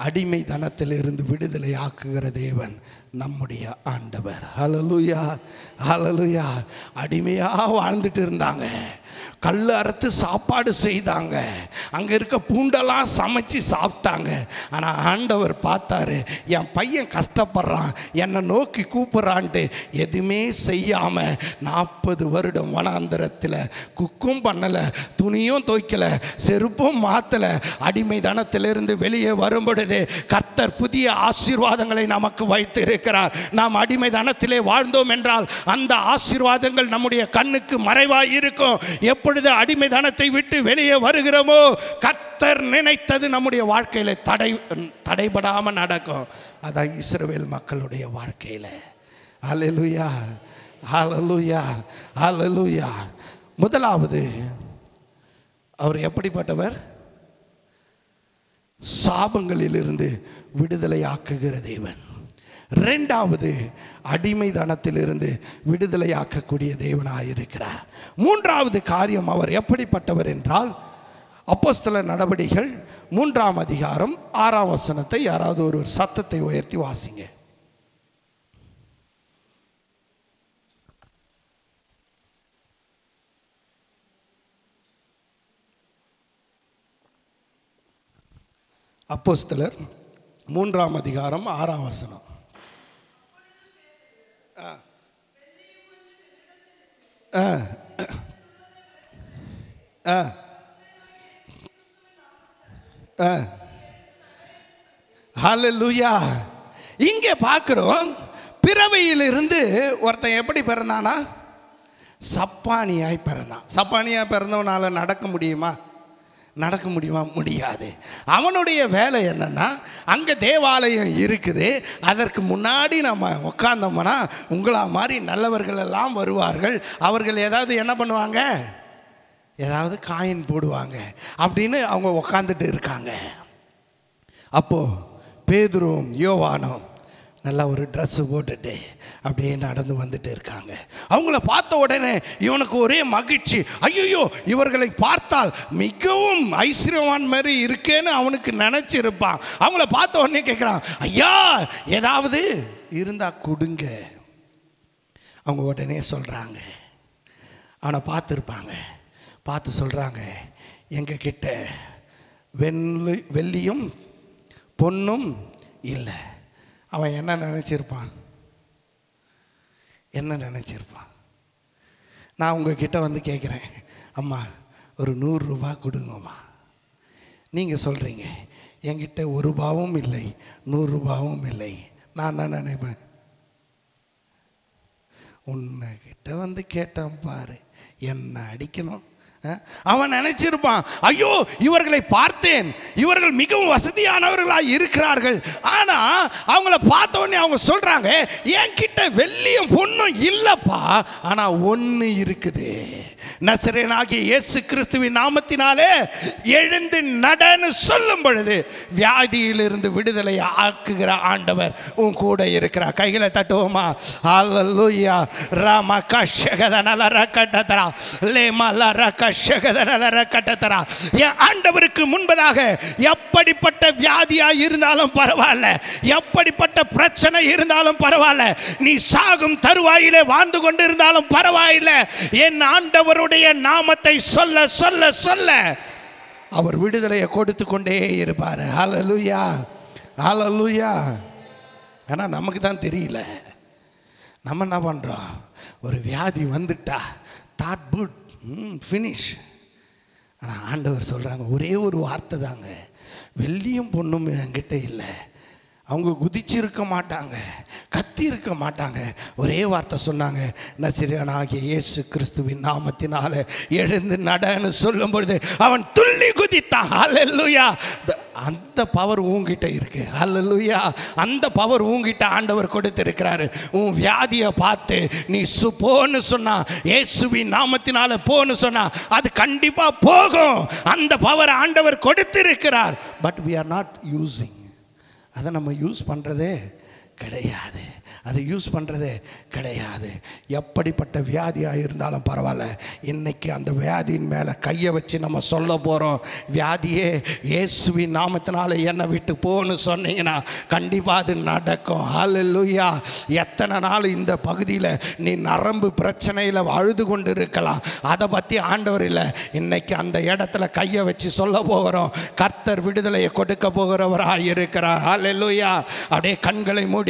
அடிமைத்தனத்திலிருந்து விடுதலை ஆக்குகிற தேவன் நம்முடைய ஆண்டவர். ஹல்லேலூயா, ஹல்லேலூயா. அடிமையாக வாழ்ந்துட்டு இருந்தாங்க. கல் அறுத்து சாப்பாடு செய்தாங்க. அங்கே இருக்க பூண்டெல்லாம் சமைச்சு சாப்பிட்டாங்க. ஆனால் ஆண்டவர் பார்த்தாரு, என் பையன் கஷ்டப்படுறான், என்னை நோக்கி கூப்பிட்றான்ட்டு எதுவுமே செய்யாமல் 40 வருடம் வனாந்தரத்தில் குக்கும் பண்ணலை, துணியும் துவைக்கலை, செருப்பும் மாற்றலை. அடிமைத்தனத்திலிருந்து வெளியே வரும்பொழுது கர்த்தர் புதிய ஆசீர்வாதங்களை நமக்கு வைத்திருக்கிறார். நாம் அடிமைத்தனத்திலே வாழ்ந்தோம் என்றால் அந்த ஆசீர்வாதங்கள் நம்முடைய கண்ணுக்கு மறைவாய் இருக்கும். எப்பொழுது அடிமைத்தனத்தை விட்டு வெளியே வருகிறோமோ கர்த்தர் நினைத்தது நம்முடைய வாழ்க்கையில தடைபடாம நடக்கும். அதான் இஸ்ரவேல் மக்களுடைய வாழ்க்கையில. ஹல்லேலூயா, ஹல்லேலூயா, ஹல்லேலூயா. முதலாவது, அவர் எப்படிப்பட்டவர்? சாபங்களிலிருந்து விடுதலை ஆக்குகிற தேவன். இரண்டாவது, அடிமைத்தனத்திலிருந்து விடுதலையாக்கக்கூடிய தேவனாயிருக்கிறார். மூன்றாவது காரியம், அவர் எப்படிப்பட்டவர் என்றால், அப்போஸ்தலர் நடவடிக்கைகள் 3ஆம் அதிகாரம் 6ஆம் வசனத்தை யாராவது ஒரு சத்தத்தை உயர்த்தி வாசிங்க. அப்போஸ்தலர் 3ஆம் அதிகாரம் 6ஆம் வசனம். ஹல்லேலூயா. இங்கே பார்க்கிறோம், பிறவையிலிருந்து ஒருத்தன் எப்படி பிறந்தானா? சப்பானியாய் பிறந்தான். சப்பானியாய் பிறந்தவனால நடக்க முடியுமா? நடக்க முடியுமா? முடியாது. அவனுடைய வேலை என்னன்னா, அங்கே தேவாலயம் இருக்குது, அதற்கு முன்னாடி நம்ம உட்கார்ந்தோம்னா உங்களா மாதிரி நல்லவர்கள் எல்லாம் வருவார்கள். அவர்கள் ஏதாவது என்ன பண்ணுவாங்க? ஏதாவது காயின் போடுவாங்க அப்படின்னு அவங்க உட்காந்துட்டு இருக்காங்க. அப்போது பேதுருவும் யோவானும் நல்லா ஒரு ட்ரெஸ்ஸு போட்டுட்டு அப்படியே நடந்து வந்துட்டு இருக்காங்க. அவங்கள பார்த்த உடனே இவனுக்கு ஒரே மகிழ்ச்சி. ஐயோ, இவர்களை பார்த்தால் மிகவும் ஐஸ்வர்யவான் மாதிரி இருக்கேன்னு அவனுக்கு நினச்சிருப்பான். அவங்கள பார்த்த உடனே கேட்குறான், ஐயா ஏதாவது இருந்தால் கொடுங்க. அவங்க உடனே சொல்கிறாங்க, அவனை பார்த்துருப்பாங்க, பார்த்து சொல்கிறாங்க, எங்கள் கிட்ட வெள்ளியும் பொன்னும் இல்லை. அவன் என்ன நினச்சிருப்பான்? என்ன நினச்சிருப்பான்? நான் உங்ககிட்ட வந்து கேட்குறேன், அம்மா ஒரு 100 ரூபா கொடுங்கம்மா. நீங்கள் சொல்கிறீங்க என்கிட்ட 1 ரூபாவும் இல்லை 100 ரூபாவும் இல்லை. நான் என்ன நினைப்பேன்? உன்னைக்கிட்ட வந்து கேட்டான் பாரு, என்ன அடிக்கணும். அவன் நினைச்சிருப்பான், ஐயோ இவர்களை பார்த்தேன், இவர்கள் மிகவும் வசதியானவர்களாக இருக்கிறார்கள். ஆனால் அவங்கள பார்த்த உடனே அவங்க சொல்கிறாங்க, என்கிட்ட வெள்ளியும் பொண்ணும் இல்லைப்பா, ஆனால் ஒன்று இருக்குது. நசரேயனாகிய இயேசு கிறிஸ்துவின் நாமத்தினாலே எழுந்து நடன்னு சொல்லும் பொழுது வியாதியிலிருந்து விடுதலை ஆக்குகிற ஆண்டவர் உன் கூட இருக்கிறார். கைகளை தட்டுவோமா? ஹல்லேலூயா. ராமா கஷகதனல ரக்கட்டதரா லேமல ரக்கஷகதனல ரக்கட்டதரா. என் ஆண்டவருக்கு முன்பதாக எப்படிப்பட்ட வியாதியாக இருந்தாலும் பரவாயில்ல, எப்படிப்பட்ட பிரச்சனை இருந்தாலும் பரவாயில்ல, நீ சாகும் தருவாயிலே வாழ்ந்து கொண்டு இருந்தாலும் பரவாயில்லை, என் ஆண்டவருடைய நாமத்தை சொல்ல சொல்ல சொல்ல அவர் விடுதலையை கொடுத்து கொண்டே இருப்பார். ஹல்லேலூயா, ஹல்லேலூயா. ஆனால் நமக்கு தான் தெரியல. நம்ம என்ன பண்ணுறோம், ஒரு வியாதி வந்துட்டா தாட் குட் ஃபினிஷ். ஆனால் ஆண்டவர் சொல்கிறாங்க, ஒரே ஒரு வார்த்தை தாங்க, வெள்ளியும் பொண்ணும் என்கிட்ட இல்லை. அவங்க குதிச்சிருக்க மாட்டாங்க, கத்தி இருக்க மாட்டாங்க. ஒரே வார்த்தை சொன்னாங்க, நசரேயனாகிய இயேசு கிறிஸ்துவின் நாமத்தினால எழுந்து நடன்னு சொல்லும் பொழுது அவன் துள்ளி குதித்தான். ஹல்லேலூயா. அந்த பவர் உங்ககிட்ட இருக்கு. ஹல்லேலூயா. அந்த பவர் உங்ககிட்ட ஆண்டவர் கொடுத்திருக்கிறாரு. உன் வியாதியை பார்த்து நீ போன்னு சொன்னா, இயேசுவின் நாமத்தினால போன்னு சொன்னா அது கண்டிப்பா போகும். அந்த பவர் ஆண்டவர் கொடுத்திருக்கிறார். But we are not using. அதை நம்ம யூஸ் பண்ணுறதே கிடையாது. அதை யூஸ் பண்ணுறதே கிடையாது. எப்படிப்பட்ட வியாதியாக இருந்தாலும் பரவாயில்ல, இன்றைக்கி அந்த வியாதியின் மேலே கையை வச்சு நம்ம சொல்ல போகிறோம், வியாதியே இயேசுவின் நாமத்தினால என்னை விட்டு போன்னு சொன்னீங்கன்னா கண்டிப்பாக அது நடக்கும். ஹல்லேலூயா. எத்தனை நாள் இந்த பகுதியில் நீ நரம்பு பிரச்சனையில் அழுது கொண்டு இருக்கலாம், அதை பற்றி ஆண்டவர் இல்லை. இன்றைக்கி அந்த இடத்துல கையை வச்சு சொல்ல போகிறோம், கர்த்தர் விடுதலையை கொடுக்க போகிறவராக இருக்கிறார். ஹல்லேலூயா. அப்படியே கண்களை மூடி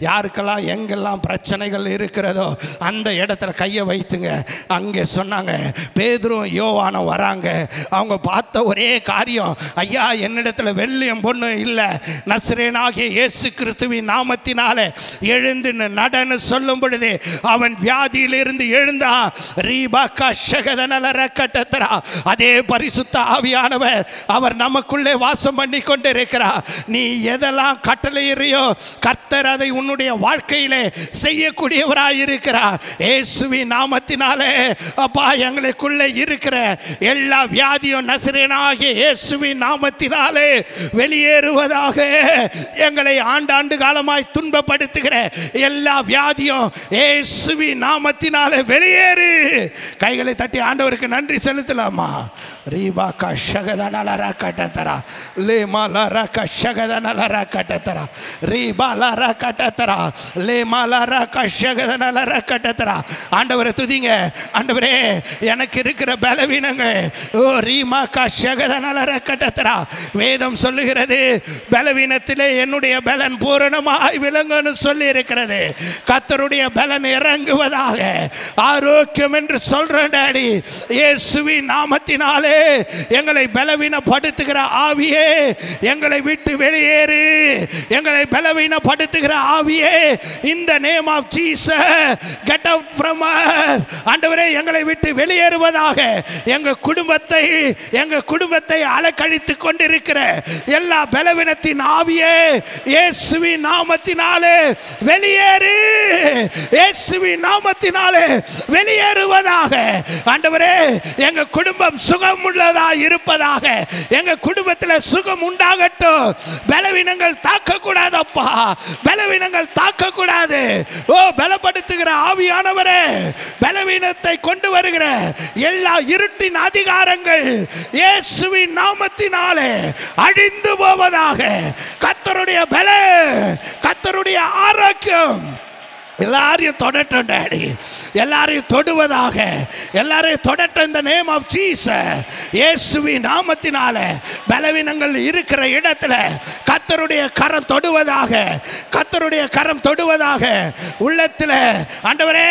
யாருக்கெல்லாம் எங்கெல்லாம் பிரச்சனைகள் இருக்கிறதோ அந்த இடத்துல கையை வைத்துங்க. அங்கே சொன்னாங்க, பேதுரும் யோவானும் வராங்க. அவங்க பார்த்த ஒரே காரியம், ஐயா என்னிடத்துல வெள்ளியும் பொண்ணு இல்லை, நசரேயனாகிய இயேசு கிறிஸ்துவின் நாமத்தினாலே எழுந்து நடன்னு சொல்லும் பொழுது அவன் வியாதியிலிருந்து எழுந்தா. ரீபாக்கா ஷகதனலர கட்டத்தரா. அதே பரிசுத்த ஆவியானவர் அவர் நமக்குள்ளே வாசம் பண்ணி கொண்டிருக்கிறார். நீ எதெல்லாம் கட்டளையிறியோ கர்த்தர் அதை உன்னுடைய வாழ்க்கையிலே செய்யக்கூடியவராய் இருக்கிறார். இயேசுவின் நாமத்தினாலே அப்பா எங்களுக்குள்ளே இருக்கிற எல்லா வியாதியும் நசரேயனாகிய இயேசுவின் நாமத்தினாலே வெளியேறுவதாக. எங்களை ஆண்டாண்டு காலமாய் துன்பப்படுத்துகிற எல்லா வியாதியும் இயேசுவின் நாமத்தினாலே வெளியேறு. கைகளை தட்டி ஆண்டவருக்கு நன்றி செலுத்தலாமா? ரீபாக்கா ஷகதனலர கட்டத்தரா லேமாலர கஷகதனலர கட்டத்தரா ரீபாலர கட்டத்தரா லேமாலர கஷகதனலர கட்டத்தரா. ஆண்டவரை துதிங்க. ஆண்டவரே எனக்கு இருக்கிற பலவீனங்கள் ஓ ரீமா கஷகதனலர கட்டத்தரா. வேதம் சொல்லுகிறது, பலவீனத்திலே என்னுடைய பலன் பூரணமாய் விளங்குன்னு சொல்லி இருக்கிறது. கர்த்தருடைய பலன் இறங்குவதாக. ஆரோக்கியம் என்று சொல்றேன் டாடி. இயேசுவின் நாமத்தினாலே எங்களை பலவீனப்படுத்துகிற ஆவியே எங்களை விட்டு வெளியேறு. எங்களை பலவீனப்படுத்துகிற ஆவியே, in the name of Jesus get out from us. ஆண்டவரே எங்களை விட்டு வெளியேறுவதாக. எங்க குடும்பத்தை அலக்கழித்துக் கொண்டிருக்கிற எல்லா பலவீனத்தின் ஆவியே இயேசுவின் நாமத்தினாலே வெளியேறு. இயேசுவின் நாமத்தினாலே வெளியேறுவதாக. ஆண்டவரே எங்க குடும்பம் சுகம் உள்ளதா இருப்பதாக. எங்க குடும்பத்தில் சுகம் உண்டாகட்டும். பலவீனங்கள் தாக்க கூடாதப்பா, பலவீனங்கள் தாக்க கூடாது. ஓ பலப்படுத்துகிற ஆவியானவரே, பலவீனத்தை கொண்டு வருகிற எல்லா இருட்டின் அதிகாரங்கள் இயேசுவின் நாமத்தினாலே அழிந்து போவதாக. கர்த்தருடைய பலம், கர்த்தருடைய ஆரோக்கியம் எல்லாரையும் தொடட்டும் டாடி. எல்லாரையும் தொடுவதாக. எல்லாரையும் தொடட்டும் இந்த நேம் ஆஃப் ஜீசஸ். இயேசுவின் நாமத்தினால பலவீனங்கள் இருக்கிற இடத்துல கர்த்தருடைய கரம் தொடுவதாக. கர்த்தருடைய கரம் தொடுவதாக. உள்ளத்தில் ஆண்டவரே,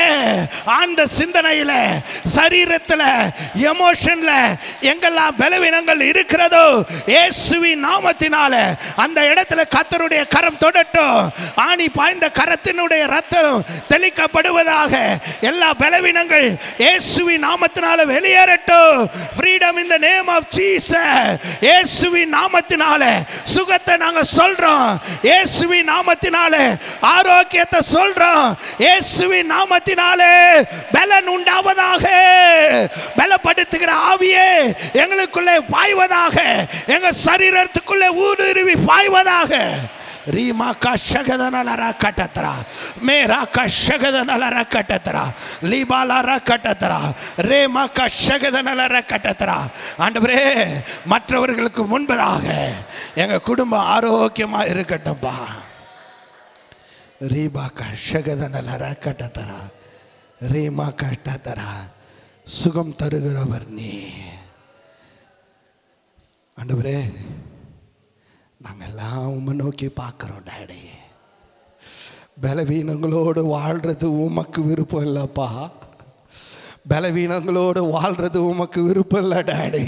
ஆழ்ந்த சிந்தனையில், சரீரத்தில், எமோஷன்ல எங்கெல்லாம் பலவீனங்கள் இருக்கிறதோ இயேசுவின் நாமத்தினால அந்த இடத்துல கர்த்தருடைய கரம் தொடட்டும். ஆணி பாய்ந்த கரத்தினுடைய ரத்தம் தெளிக்கப்படுவதாக. எல்லா பலவீனங்கள் இயேசுவின் நாமத்தினால வெளியேறட்டும். Freedom in the name of Jesus. இயேசுவின் நாமத்தினால சுகத்தை நாங்க சொல்றோம். இயேசுவின் நாமத்தினால ஆரோக்கியத்தை சொல்றோம். இயேசுவின் நாமத்தினால பலன் உண்டாவதாக. பலப்படுத்துகிற ஆவியே எங்களுக்குள்ளே பாய்வதாக. எங்க சரீரத்துக்குள்ளே ஊடுருவி பாய்வதாக. ரீமா கஷகதனலர கட்டத்தரா மேரா கஷகதனலர கட்டத்தரா லீபாலர கட்டத்தரா ரேமா கஷகதனலர கட்டத்தரா. ஆண்டவரே, மற்றவர்களுக்கு முன்பதாக எங்க குடும்பம் ஆரோக்கியமா இருக்கட்டும்பா. ரீபா கஷகதனலர கட்டத்தரா ரீமா கட்டத்தரா. சுகம் தருகிறவர் நீ. ஆண்டவரே, நாங்கள் எல்லாம் உம்மை நோக்கி பார்க்குறோம் டாடி. பலவீனங்களோடு வாழ்கிறது உமக்கு விருப்பம் இல்லைப்பா. பலவீனங்களோடு வாழ்கிறது உமக்கு விருப்பம் இல்லை டாடி.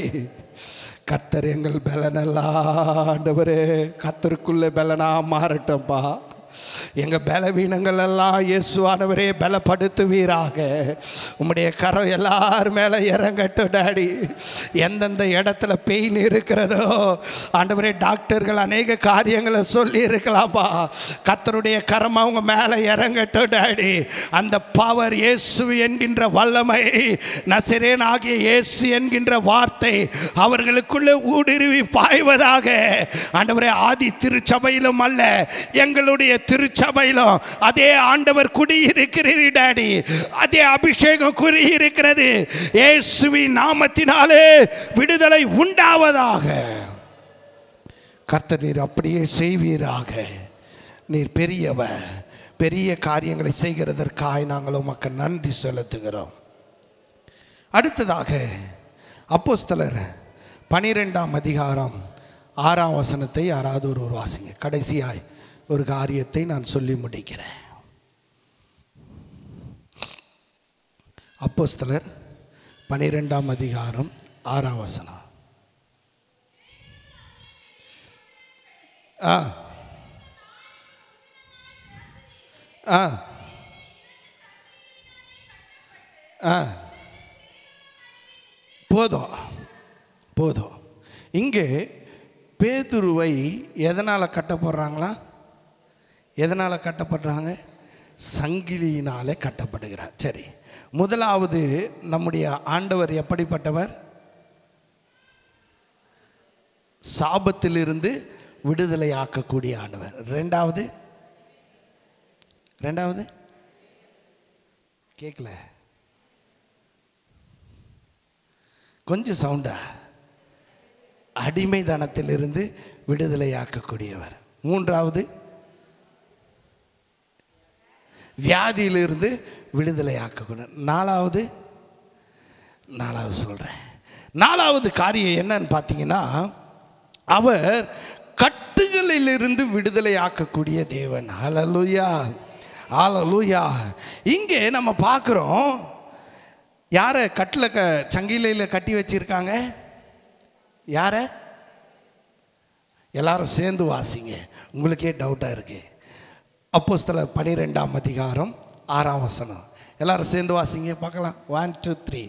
கர்த்தர் எங்கள் பலனெல்லாம் ஆண்டவரே கர்த்தருக்குள்ளே பலனா மாறட்டப்பா. எங்கள் பலவீனங்கள் எல்லாம் இயேசுவானவரே பலப்படுத்துவீராக. உம்முடைய கரம் எல்லார் மேலே இறங்கட்டும் டாடி. எந்தெந்த இடத்துல பெயின் இருக்கிறதோ ஆண்டவரே, டாக்டர்கள் அநேக காரியங்களை சொல்லி இருக்கலாம்ப்பா, கர்த்தருடைய கரம் அவங்க மேலே இறங்கட்டும் டாடி. அந்த பவர், இயேசு என்கின்ற வல்லமை, நசரேன் ஆகிய இயேசு என்கின்ற வார்த்தை அவர்களுக்குள்ளே ஊடுருவி பாய்வதாக. ஆண்டவரே, ஆதி திருச்சபையிலும் அல்ல, எங்களுடைய திருச்சபையிலும் அதே ஆண்டவர் குடியிருக்கிறார் டாடி. அதே அபிஷேகம் குடியிருக்கிறது. இயேசுவின் நாமத்தினாலே விடுதலை உண்டாவதாக. கர்த்தர் நீர் அப்படியே செய்வீராக. நீர் பெரியவர். பெரிய காரியங்களை செய்கிறதற்காக நாங்கள் உமக்கு நன்றி செலுத்துகிறோம். அடுத்ததாக அப்போஸ்தலர் 12ஆம் அதிகாரம் 6ஆம் வசனத்தை யாராவது ஒரு வாசிங்க. கடைசியாய் ஒரு காரியத்தை நான் சொல்லி முடிக்கிறேன். அப்போஸ்தலர் 12ஆம் அதிகாரம் 6ஆம் வசனம். போதும் போதும். இங்கே பேதுருவை எதனால் கட்ட போடுறாங்களா? எதனால் கட்டப்படுறாங்க? சங்கிலியினாலே கட்டப்படுகிறார். சரி, முதலாவது நம்முடைய ஆண்டவர் எப்படிப்பட்டவர்? சாபத்திலிருந்து விடுதலை ஆக்கக்கூடிய ஆண்டவர். ரெண்டாவது கேட்கல, கொஞ்சம் சவுண்டா. அடிமைதனத்திலிருந்து விடுதலை ஆக்கக்கூடியவர். மூன்றாவது வியாதியிலிருந்து விடுதலை ஆக்கக்கூடிய. நாலாவது சொல்கிறேன். நாலாவது காரியம் என்னன்னு பார்த்தீங்கன்னா, அவர் கட்டுகளிலிருந்து விடுதலை ஆக்கக்கூடிய தேவன். ஹல்லேலூயா, ஹல்லேலூயா. இங்கே நம்ம பார்க்குறோம், யாரை கட்டில் சங்கிலியில் கட்டி வச்சிருக்காங்க? யாரை? எல்லாரும் சேர்ந்து வாசிங்க, உங்களுக்கே டவுட்டாக இருக்கு. அப்போஸ்தலர் 12ஆம் அதிகாரம் 6ஆம் வசனம். எல்லாரும் சேர்ந்து வாசிங்க பார்க்கலாம். 1 2 3.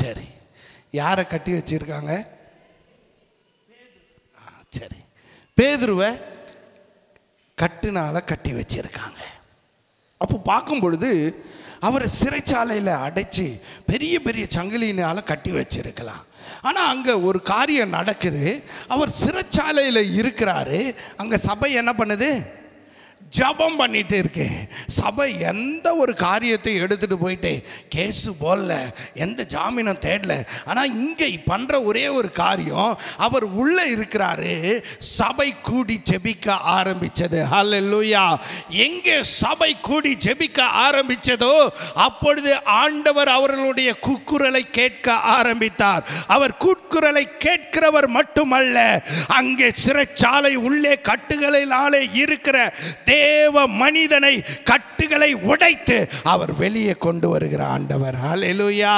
சரி, யாரை கட்டி வச்சிருக்காங்க? சரி, பேதுருவை கட்டுனால கட்டி வச்சிருக்காங்க. அப்போ பார்க்கும் பொழுது அவரை சிறைச்சாலையில் அடைச்சி பெரிய பெரிய சங்கிலினால் கட்டி வச்சிருக்கலாம். ஆனால் அங்கே ஒரு காரியம் நடக்குது. அவர் சிறைச்சாலையில் இருக்கிறாரு. அங்கே சபை என்ன பண்ணுது? ஜபம் பண்ணிட்டு இருக்கு. சபை எந்த ஒரு காரியத்தை எடுத்துட்டு போயிட்டு கேஸு போடல, எந்த ஜாமீனும் தேடல. ஆனால் இங்கே பண்ணுற ஒரே ஒரு காரியம், அவர் உள்ளே இருக்கிறாரு. சபை கூடி ஜெபிக்க ஆரம்பிச்சது. ஹல்லேலூயா. எங்கே சபை கூடி ஜெபிக்க ஆரம்பிச்சதோ அப்பொழுது ஆண்டவர் அவர்களுடைய கூக்குரலை கேட்க ஆரம்பித்தார். அவர் கூக்குரலை கேட்கிறவர் மட்டுமல்ல, அங்கே சிறைச்சாலை உள்ளே கட்டுகளினாலே இருக்கிற தேவ மனிதனை கட்டுகளை உடைத்து அவர் வெளியே கொண்டு வருகிற ஆண்டவர். ஹல்லேலூயா,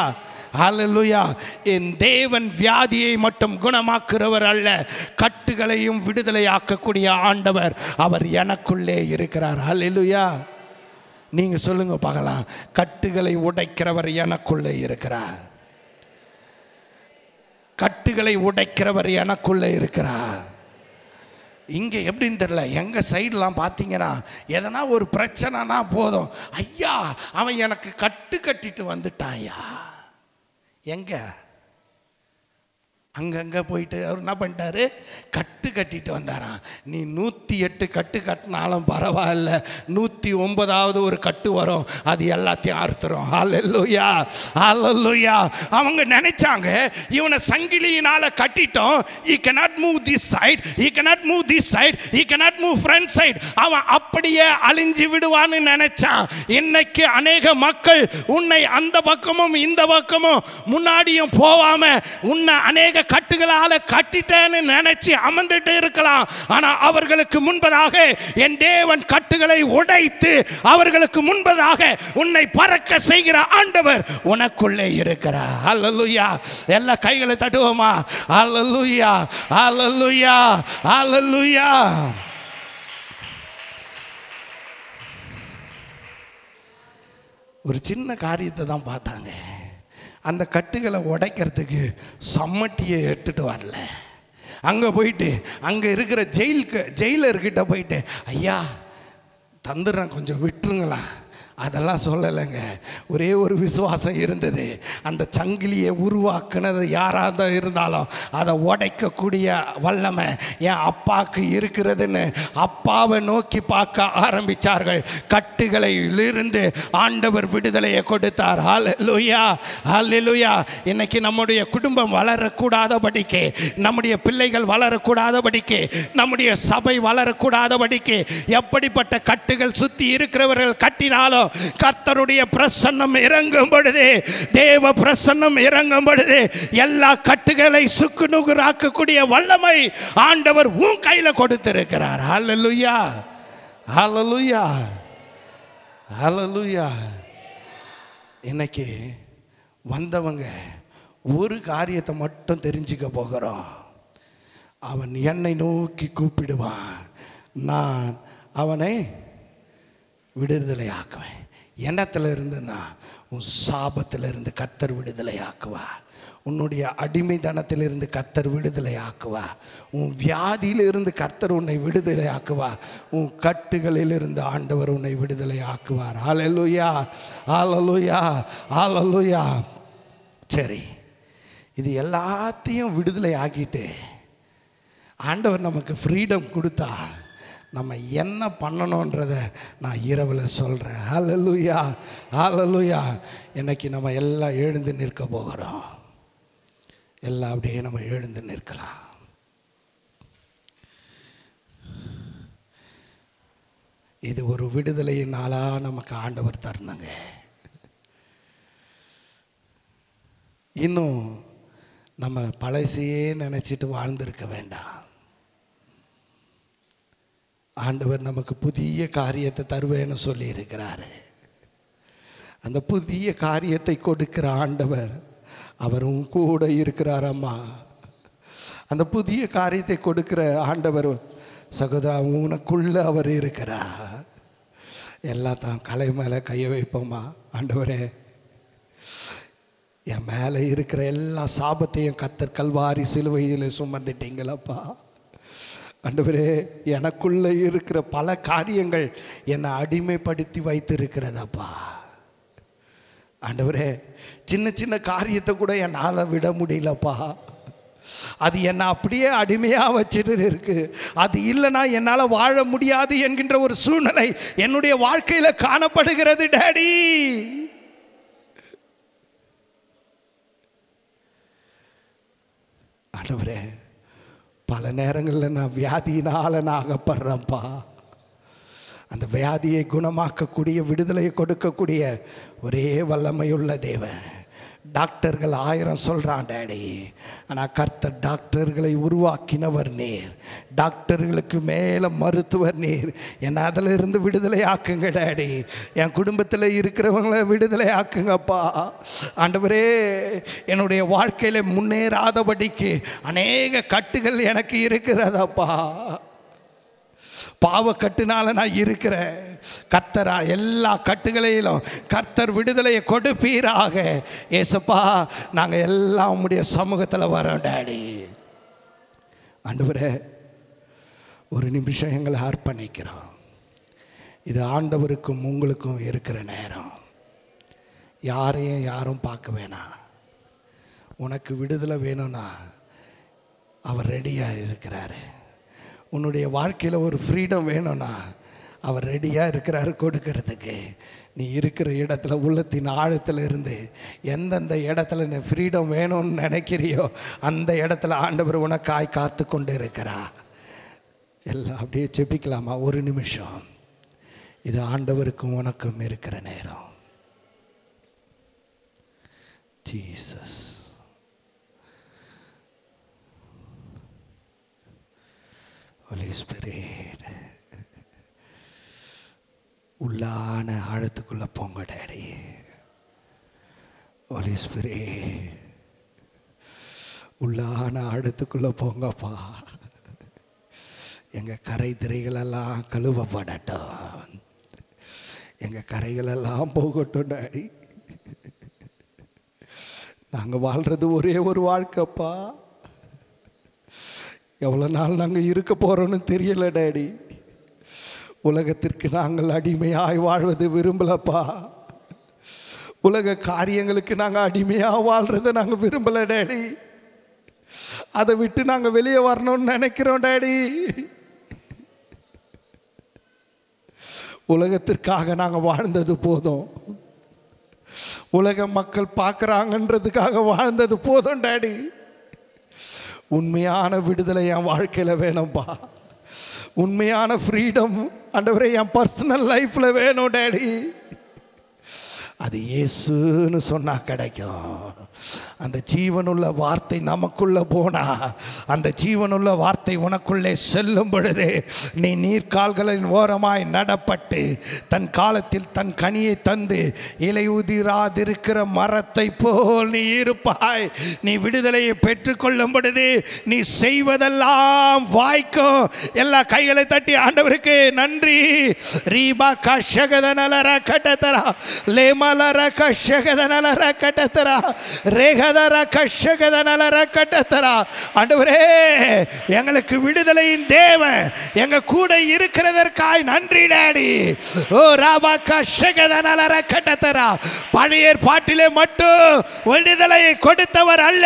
ஹல்லேலூயா. என் தேவன் வியாதியை மட்டும் குணமாக்குறவர் அல்ல, கட்டுகளையும் விடுதலை ஆக்கக்கூடிய ஆண்டவர் அவர் எனக்குள்ளே இருக்கிறார். ஹல்லேலூயா. நீங்க சொல்லுங்க பார்க்கலாம். கட்டுகளை உடைக்கிறவர் எனக்குள்ளே இருக்கிறார். கட்டுகளை உடைக்கிறவர் எனக்குள்ளே இருக்கிறார். இங்கே எப்படின்னு தெரியல, எங்கள் சைடெலாம் பார்த்தீங்கன்னா எதனா ஒரு பிரச்சனைனா போதும், ஐயா அவன் எனக்கு கட்டு கட்டிட்டு வந்துட்டான். ஐயா எங்க அங்கங்கே போயிட்டு அவர் என்ன பண்ணிட்டாரு, கட்டு கட்டிட்டு வந்தாராம். நீ 108 கட்டு கட்டினாலும் பரவாயில்ல, 109வது ஒரு கட்டு வரும், அது எல்லாத்தையும் அறுத்துரும். ஹல்லேலூயா, ஹல்லேலூயா. அவங்க நினைச்சாங்க இவனை சங்கிலியினால கட்டிட்டோம், he cannot move this side, he cannot move this side, he cannot move front side, அவன் அப்படியே அழிஞ்சு விடுவான்னு நினைச்சான். இன்னைக்கு அநேக மக்கள் உன்னை அந்த பக்கமும் இந்த பக்கமும் முன்னாடியும் போவாம உன்னை அநேக கட்டுகளால கட்டிட்டேன்னு நினைச்சு அமர்ந்துட்டு இருக்கலாம். ஆனா அவர்களுக்கு முன்பதாக என் தேவன் கட்டுகளை உடைத்து அவர்களுக்கு முன்பதாக உன்னை பறக்க செய்கிற ஆண்டவர் உனக்குள்ளே இருக்கிறார். ஹல்லேலூயா. எல்லா கைகளை தட்டுவோமா? ஹல்லேலூயா, ஹல்லேலூயா, ஹல்லேலூயா. ஒரு சின்ன காரியத்தை தான் பார்த்தாங்க. அந்த கட்டுகளை உடைக்கிறதுக்கு சம்மட்டியை எடுத்துகிட்டு வரல. அங்கே போயிட்டு அங்கே இருக்கிற ஜெயிலர்கிட்ட போயிட்டு, ஐயா தந்துடுறேன், கொஞ்சம் விட்டுருங்களா, அதெல்லாம் சொல்லலைங்க. ஒரே ஒரு விசுவாசம் இருந்தது. அந்த சங்கிலியை உருவாக்குனது யாராக இருந்தாலும் அதை உடைக்கக்கூடிய வல்லமை என் அப்பாவுக்கு இருக்கிறதுன்னு அப்பாவை நோக்கி பார்க்க ஆரம்பித்தார்கள். கட்டுகளிலிருந்து ஆண்டவர் விடுதலையை கொடுத்தார். ஹல்லேலூயா, ஹல்லேலூயா. இன்னைக்கு நம்முடைய குடும்பம் வளரக்கூடாதபடிக்கு, நம்முடைய பிள்ளைகள் வளரக்கூடாதபடிக்கு, நம்முடைய சபை வளரக்கூடாதபடிக்கு எப்படிப்பட்ட கட்டுகள் சுற்றி இருக்கிறவர்கள் கட்டினாலும் கர்த்தருடைய பிரசன்னம் இறங்கும் பொழுது, தேவ பிரசன்னம் இறங்கும் பொழுது எல்லா கட்டுகளை சுக்குநூறாக்கக்கூடிய வல்லமை ஆண்டவர் உன் கையில் கொடுத்திருக்கிறார். ஹல்லேலூயா, ஹல்லேலூயா, ஹல்லேலூயா. இன்னைக்கு வந்தவங்க ஒரு காரியத்தை மட்டும் தெரிஞ்சுக்க போகிறோம். அவன் என்னை நோக்கி கூப்பிடுவான், நான் அவனை விடுதலை ஆக்குவேன். எண்ணத்தில் இருந்துன்னா உன் சாபத்திலிருந்து கர்த்தர் விடுதலை ஆக்குவா. உன்னுடைய அடிமைத்தனத்திலிருந்து கர்த்தர் விடுதலை ஆக்குவா. உன் வியாதியிலிருந்து கர்த்தர் உன்னை விடுதலை ஆக்குவா. உன் கட்டுகளிலிருந்து ஆண்டவர் உன்னை விடுதலை ஆக்குவார். ஹல்லேலூயா, ஹல்லேலூயா, ஹல்லேலூயா. சரி, இது எல்லாத்தையும் விடுதலை ஆக்கிட்டு ஆண்டவர் நமக்கு ஃப்ரீடம் கொடுத்தா நம்ம என்ன பண்ணணுன்றதை நான் இரவில் சொல்கிறேன். ஹல்லேலூயா, ஹல்லேலூயா. இன்னைக்கு நம்ம எல்லாம் எழுந்து நிற்க போகிறோம். எல்லாம் அப்படியே நம்ம எழுந்து நிற்கலாம். இது ஒரு விடுதலையின் நாளாக நமக்கு ஆண்டவர் தரணுங்க. இன்னும் நம்ம பழசையே நினச்சிட்டு வாழ்ந்திருக்க வேண்டாம். ஆண்டவர் நமக்கு புதிய காரியத்தை தருவேன்னு சொல்லி இருக்கிறாரு. அந்த புதிய காரியத்தை கொடுக்கிற ஆண்டவர் அவரும் கூட இருக்கிறார். அம்மா, அந்த புதிய காரியத்தை கொடுக்கிற ஆண்டவர் சகோதரா உனக்குள்ள அவர் இருக்கிறார். எல்லாம் தான் கலை மேலே கையை வைப்போமா? ஆண்டவரே, என் மேலே இருக்கிற எல்லா சாபத்தையும் கர்த்தர் கல்வாரி சிலுவையில் சுமந்துட்டீங்களப்பா. ஆண்டவரே, எனக்குள்ளே இருக்கிற பல காரியங்கள் என்னை அடிமைப்படுத்தி வைத்திருக்கிறதப்பா. ஆண்டவரே, சின்ன சின்ன காரியத்தை கூட என்னால் விட முடியலப்பா. அது என்னை அப்படியே அடிமையாக வச்சுட்டு இருக்கு. அது இல்லைன்னா என்னால் வாழ முடியாது என்கின்ற ஒரு சூழ்நிலை என்னுடைய வாழ்க்கையில் காணப்படுகிறது. டாடி, ஆண்டவரே, பல நேரங்களில் நான் வியாதியினால் நான் அகப்படுறேன்ப்பா. அந்த வியாதியை குணமாக்கக்கூடிய, விடுதலையை கொடுக்கக்கூடிய ஒரே வல்லமையுள்ள தேவன். டாக்டர்கள் 1000 சொல்கிறான் டாடி, ஆனால் கர்த்தர் டாக்டர்களை உருவாக்கினவர் நீர். டாக்டர்களுக்கு மேலே மருத்துவர் நீர். என்னை அதில் இருந்து விடுதலை ஆக்குங்க டாடி. என் குடும்பத்தில் இருக்கிறவங்கள விடுதலை ஆக்குங்கப்பா. ஆண்டவரே, என்னுடைய வாழ்க்கையில் முன்னேறாதபடிக்கு அநேக கட்டுகள் எனக்கு இருக்கிறதப்பா. பாவக்கட்டுனால நான் இருக்கிறேன். கர்த்தரா எல்லா கட்டுகளையிலும் கர்த்தர் விடுதலையை கொடுப்பீராக. ஏசப்பா, நாங்கள் எல்லாம் உம்முடைய சமூகத்தில் வரோம் டாடி. ஆண்டவரே, ஒரு நிமிஷம் எங்களை அர்ப்பணிக்கிறோம். இது ஆண்டவருக்கும் உங்களுக்கும் இருக்கிற நேரம். யாரையும் யாரும் பார்க்க வேணாம். உனக்கு விடுதலை வேணும்னா அவர் ரெடியாக இருக்கிறாரு. உன்னுடைய வாழ்க்கையில் ஒரு ஃப்ரீடம் வேணும்னா அவர் ரெடியாக இருக்கிறாரு கொடுக்கறதுக்கு. நீ இருக்கிற இடத்துல உள்ளத்தின் ஆழத்தில் இருந்து எந்தெந்த இடத்துல நீ ஃப்ரீடம் வேணும்னு நினைக்கிறியோ அந்த இடத்துல ஆண்டவர் உனக்காய் காத்து கொண்டு இருக்கிறார். எல்லாம் அப்படியே ஜெபிக்கலாமா? ஒரு நிமிஷம். இது ஆண்டவருக்கும் உனக்கும் இருக்கிற நேரம். ஜீசஸ், ஹோலி ஸ்பிரிட், உள்ளான ஆழத்துக்குள்ள போங்க டாடி. ஹோலி ஸ்பிரிட், உள்ளான ஆழத்துக்குள்ள போங்கப்பா. எங்கள் கரை திரைகளெல்லாம் கழுவப்படட்டும். எங்கள் கரைகளெல்லாம் போகட்டும் டாடி. நாங்கள் வாழ்கிறது ஒரே ஒரு வாழ்க்கைப்பா. எவ்வளோ நாள் நாங்கள் இருக்க போகிறோன்னு தெரியல டாடி. உலகத்திற்கு நாங்கள் அடிமையாய் வாழ்வது விரும்பலப்பா. உலக காரியங்களுக்கு நாங்கள் அடிமையாக வாழ்கிறத நாங்கள் விரும்பலை டாடி. அதை விட்டு நாங்கள் வெளியே வரணும்னு நினைக்கிறோம் டாடி. உலகத்திற்காக நாங்கள் வாழ்ந்தது போதும். உலக மக்கள் பார்க்குறாங்கன்றதுக்காக வாழ்ந்தது போதும் டாடி. உண்மையான விடுதலை என் வாழ்க்கையில் வேணும்பா. உண்மையான ஃப்ரீடம் ஆண்டவரே என் பர்சனல் லைஃப்பில் வேணும் டாடி. அது இயேசுன்னு சொன்னால் கிடைக்கும். அந்த ஜீவனுள்ள வார்த்தை நமக்குள்ளே போனால், அந்த ஜீவனுள்ள வார்த்தை உனக்குள்ளே செல்லும் பொழுது நீ நீர்க்கால்களின் ஓரமாய் நடப்பட்டு தன் காலத்தில் தன் கனியை தந்து இலை உதிராதிருக்கிற மரத்தை போல் நீ இருப்பாய். நீ விடுதலையை பெற்றுக்கொள்ளும் பொழுது நீ செய்வதெல்லாம் வாய்க்கும். எல்லா கைகளை தட்டி ஆண்டவருக்கு நன்றி. ரீபா கஷகதனலர கட்டத்தரா லேமலர கஷகதனலர கட்டத்தரா ரேகதர கஷகதனலர கட்டத்தரா. ஆண்டவரே, எங்களுக்கு விடுதலையின் தேவன் எங்க கூட இருக்கிறதற்காய் நன்றி டாடி. ஓ ராபா கஷகதனலர கட்டத்தரா. பழைய ஏற்பாட்டிலே மட்டும் விடுதலையை கொடுத்தவர் அல்ல,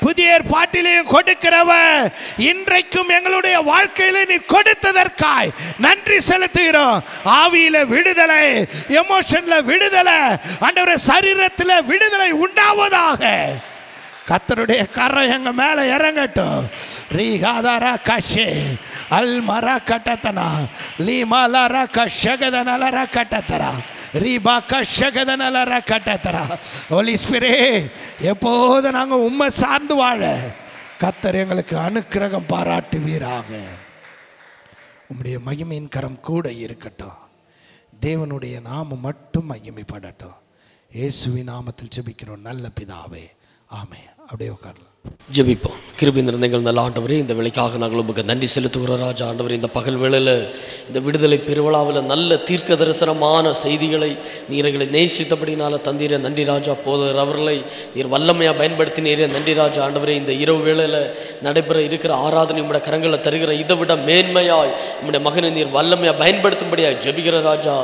புதிய ஏற்பாட்டிலேயும் கொடுக்கிறவர். இன்றைக்கும் எங்களுடைய வாழ்க்கையில நீ கொடுத்ததற்காய் நன்றி செலுத்துகிறோம். ஆவியில விடுதலை, எமோஷன்ல விடுதலை, ஆண்டவரே சரீரத்தில் விடுதலை உண்டாவதாக. கர்த்தருடைய கரம் எங்க மேல இறங்கட்டும். ரீகாதாரா கஷே அல்மரா கட்டத்தனா லீமாலாரா கஷகதனலரா கட்டத்தரா ரீபா கஷகதனலரா கட்டத்தரா. ஹோலி ஸ்பிரிட், எப்போது நாங்கள் உம்மை சார்ந்து வாழ கர்த்தர் எங்களுக்கு அனுக்கிரகம் பாராட்டுவீராக. உம்முடைய மகிமையின் கரம் கூட இருக்கட்டும். தேவனுடைய நாமம் மட்டும் மகிமைப்படட்டும். இயேசுவின் நாமத்தில் ஜெபிக்கிறோம் நல்ல பிதாவே, ஆமென். அப்படியே உட்காரலாம். ஜெபிப்போம். கிருபை நிறைந்த எங்கள் நல்ல ஆண்டவரே, இந்த வேளைக்காக நாங்கள் உங்களுக்கு நன்றி செலுத்துகிறோம் ராஜா. ஆண்டவரே, இந்த பகல் வேளையில் இந்த விடுதலை பெருவிழாவில் நல்ல தீர்க்க தரிசனமான செய்திகளை நீர் எங்களை நேசித்தபடினால தந்தீரே நன்றி ராஜா. போதர் அவர்களை நீர் வல்லமையாக பயன்படுத்தினீரே நன்றி ராஜா. ஆண்டவரே, இந்த இரவு வேளையில் நடைபெற இருக்கிற ஆராதனை உம்முடைய கரங்களை தருகிற இதை விட மேன்மையாய் உம்முடைய மகனை நீர் வல்லமையாக பயன்படுத்தும்படியாக ஜெபிக்கிற ராஜா.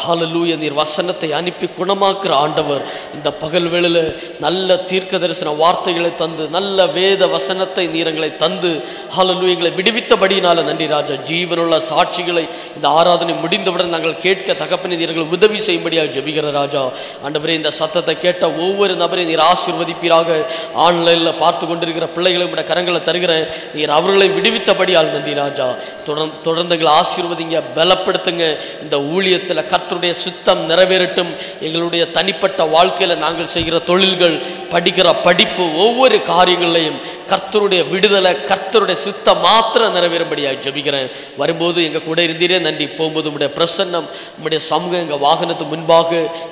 ஹல்லேலூயா. நீர் வசனத்தை அனுப்பி குணமாக்குற ஆண்டவர். இந்த பகல் வேளையில் நல்ல தீர்க்க தரிசன வார்த்தைகளை தந்து நல்ல வேத வசனத்தை நீர் எங்களை தந்து ஹல்லேலூயா எங்களை விடுவித்தபடினால நன்றி ராஜா. ஜீவனுள்ள சாட்சிகளை இந்த ஆராதனை முடிந்தவுடன் நாங்கள் கேட்க தகப்பனை நீர்கள் உதவி செய்யும்படியாக ஜெபிக்கிற ராஜா. ஆண்டவரே, இந்த சத்தத்தை கேட்ட ஒவ்வொரு நபரையும் நீர் ஆசீர்வதிப்பீராக. ஆன்லைனில் பார்த்து கொண்டிருக்கிற பிள்ளைகளை உடைய கரங்களை தருகிறேன். நீர் அவர்களை விடுவித்தபடியால் நன்றி ராஜா. தொடர்ந்து எங்களை ஆசீர்வதிங்க, பலப்படுத்துங்க. இந்த ஊழியத்தில் கர்த்தருடைய சுத்தம் நிறைவேறட்டும். எங்களுடைய தனிப்பட்ட வாழ்க்கையில் நாங்கள் செய்கிற தொழில்கள், படிக்கிற படிப்பு, ஒவ்வொரு காரியங்களையும் கர்த்தருடைய விடுதலை, கர்த்தருடைய சித்தம் மாத்திரம் நிறைவேறும்படியாக ஜெபிக்கிறேன். வரும்போது எங்கள் கூட இருந்தீரே நன்றி. போகும்போது உங்களுடைய பிரசன்னம், உங்களுடைய சமூகம் எங்கள் வாகனத்து முன்பாக,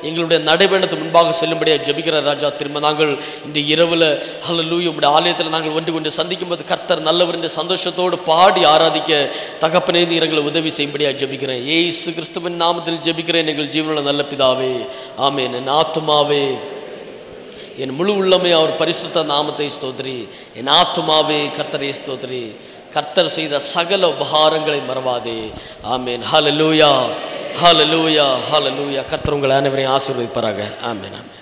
எங்களுடைய நடைபயணத்து முன்பாக செல்லும்படியாக ஜெபிக்கிற ராஜா. திரும்ப நாங்கள் இந்த இரவில் ஹல்லேலூயா உங்களுடைய ஆலயத்தில் நாங்கள் ஒன்று கொண்டு சந்திக்கும் போது கர்த்தர் நல்லவர் என்ற சந்தோஷத்தோடு பாடி ஆராதிக்க தகப்பனே நீர் எங்களை உதவி செய்யும்படியாக ஜெபிக்கிறேன். இயேசு கிறிஸ்துவின் நாமத்தில் ஜெபிக்கிறேன் எங்கள் ஜீவனுள்ள நல்ல பிதாவே, ஆமென். என் ஆத்துமாவே என் முழு உள்ளமே அவர் பரிசுத்த நாமத்தை ஸ்தோத்திரி. என் ஆத்துமாவே கர்த்தரை ஸ்தோத்திரி. கர்த்தர் செய்த சகல உபகாரங்களை மறவாதே. ஆமென். ஹல்லேலூயா, ஹல்லேலூயா, ஹல்லேலூயா. கர்த்தர் உங்களை அனைவரையும் ஆசீர்வதிப்பாராக. ஆமென், ஆமென்.